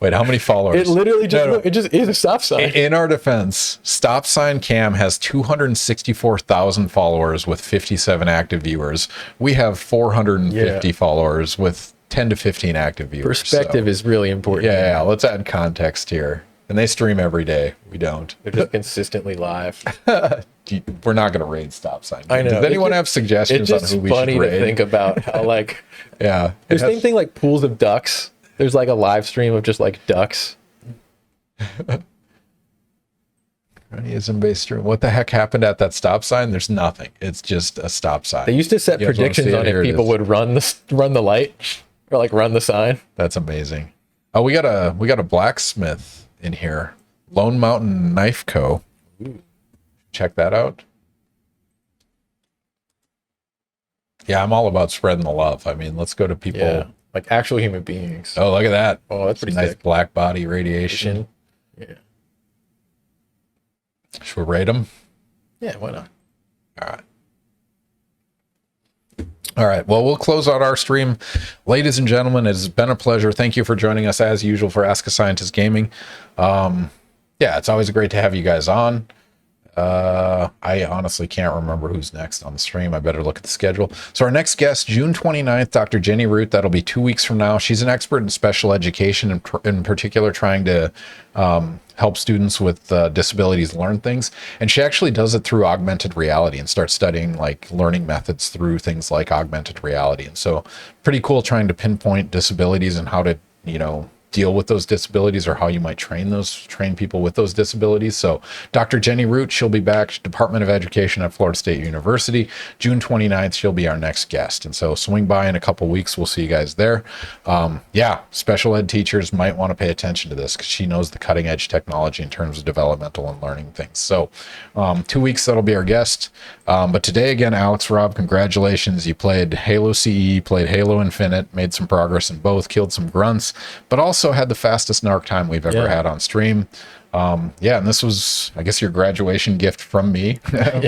Wait, how many followers? It literally just it just is a stop sign. In our defense, stop sign cam has 264,000 followers with 57 active viewers. We have 450 followers with 10 to 15 active viewers. Perspective is really important. Yeah, let's add context here. And they stream every day. We don't. They're just consistently live. We're not going to raid stop sign. I know. Does anyone have suggestions on who we should raid? It's funny to think about how like yeah. The same thing like pools of ducks. There's like a live stream of just like ducks. Based stream. What the heck happened at that stop sign? There's nothing. It's just a stop sign. They used to set predictions on if people would run the light or like run the sign. That's amazing. Oh, we got a blacksmith in here. Lone Mountain Knife Co. Ooh. Check that out. Yeah, I'm all about spreading the love. I mean, let's go to people. Yeah, like actual human beings. Oh, look at that. Oh, that's pretty nice sick. Black body radiation. Yeah. Should we rate them? Yeah, why not? All right. Well, we'll close out our stream. Ladies and gentlemen, it has been a pleasure. Thank you for joining us as usual for Ask a Scientist Gaming. Yeah, it's always great to have you guys on. I honestly can't remember who's next on the stream. I better look at the schedule. So our next guest, June 29th, Dr. Jenny Root. That'll be 2 weeks from now. She's an expert in special education, in particular trying to help students with disabilities learn things. And she actually does it through augmented reality and starts studying like learning methods through things like augmented reality. And so pretty cool trying to pinpoint disabilities and how to, deal with those disabilities or how you might train people with those disabilities. So Dr. Jenny Root, she'll be back, Department of Education at Florida State University. June 29th, she'll be our next guest. And so swing by in a couple weeks. We'll see you guys there. Yeah, special ed teachers might want to pay attention to this because she knows the cutting edge technology in terms of developmental and learning things. So 2 weeks, that'll be our guest. But today, again, Alex Robb, congratulations. You played Halo CE, played Halo Infinite, made some progress in both, killed some grunts, but also had the fastest NARC time we've ever had on stream. And this was, I guess, your graduation gift from me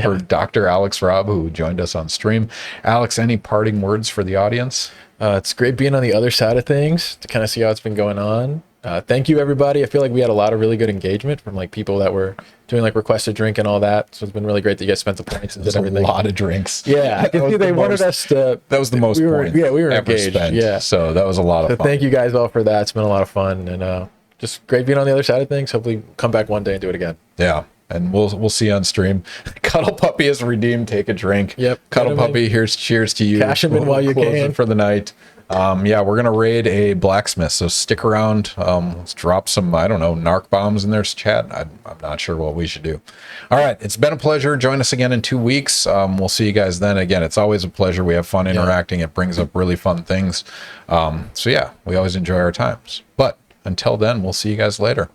for Dr. Alex Robb, who joined us on stream. Alex, any parting words for the audience? It's great being on the other side of things to kind of see how it's been going on. Thank you, everybody. I feel like we had a lot of really good engagement from like people that were doing like request a drink and all that. So it's been really great that you guys spent the points and did everything. A lot of drinks. Yeah, I can see they wanted us to. That was the most points. We were ever engaged. spent. Yeah, so that was a lot of fun. Thank you guys all for that. It's been a lot of fun, and just great being on the other side of things. Hopefully come back one day and do it again. Yeah. And we'll see you on stream. Cuddle Puppy is redeemed. Take a drink. Yep. Cuddle Puppy, here's cheers to you. Cash 'em in while you Closing can. for the night. Yeah, we're gonna raid a blacksmith, so stick around. Let's drop some, I don't know, NARC bombs in their chat. I'm not sure what we should do. All right, it's been a pleasure. Join us again in 2 weeks. We'll see you guys then. Again, it's always a pleasure. We have fun interacting. It brings up really fun things. So yeah, we always enjoy our times. But until then, we'll see you guys later.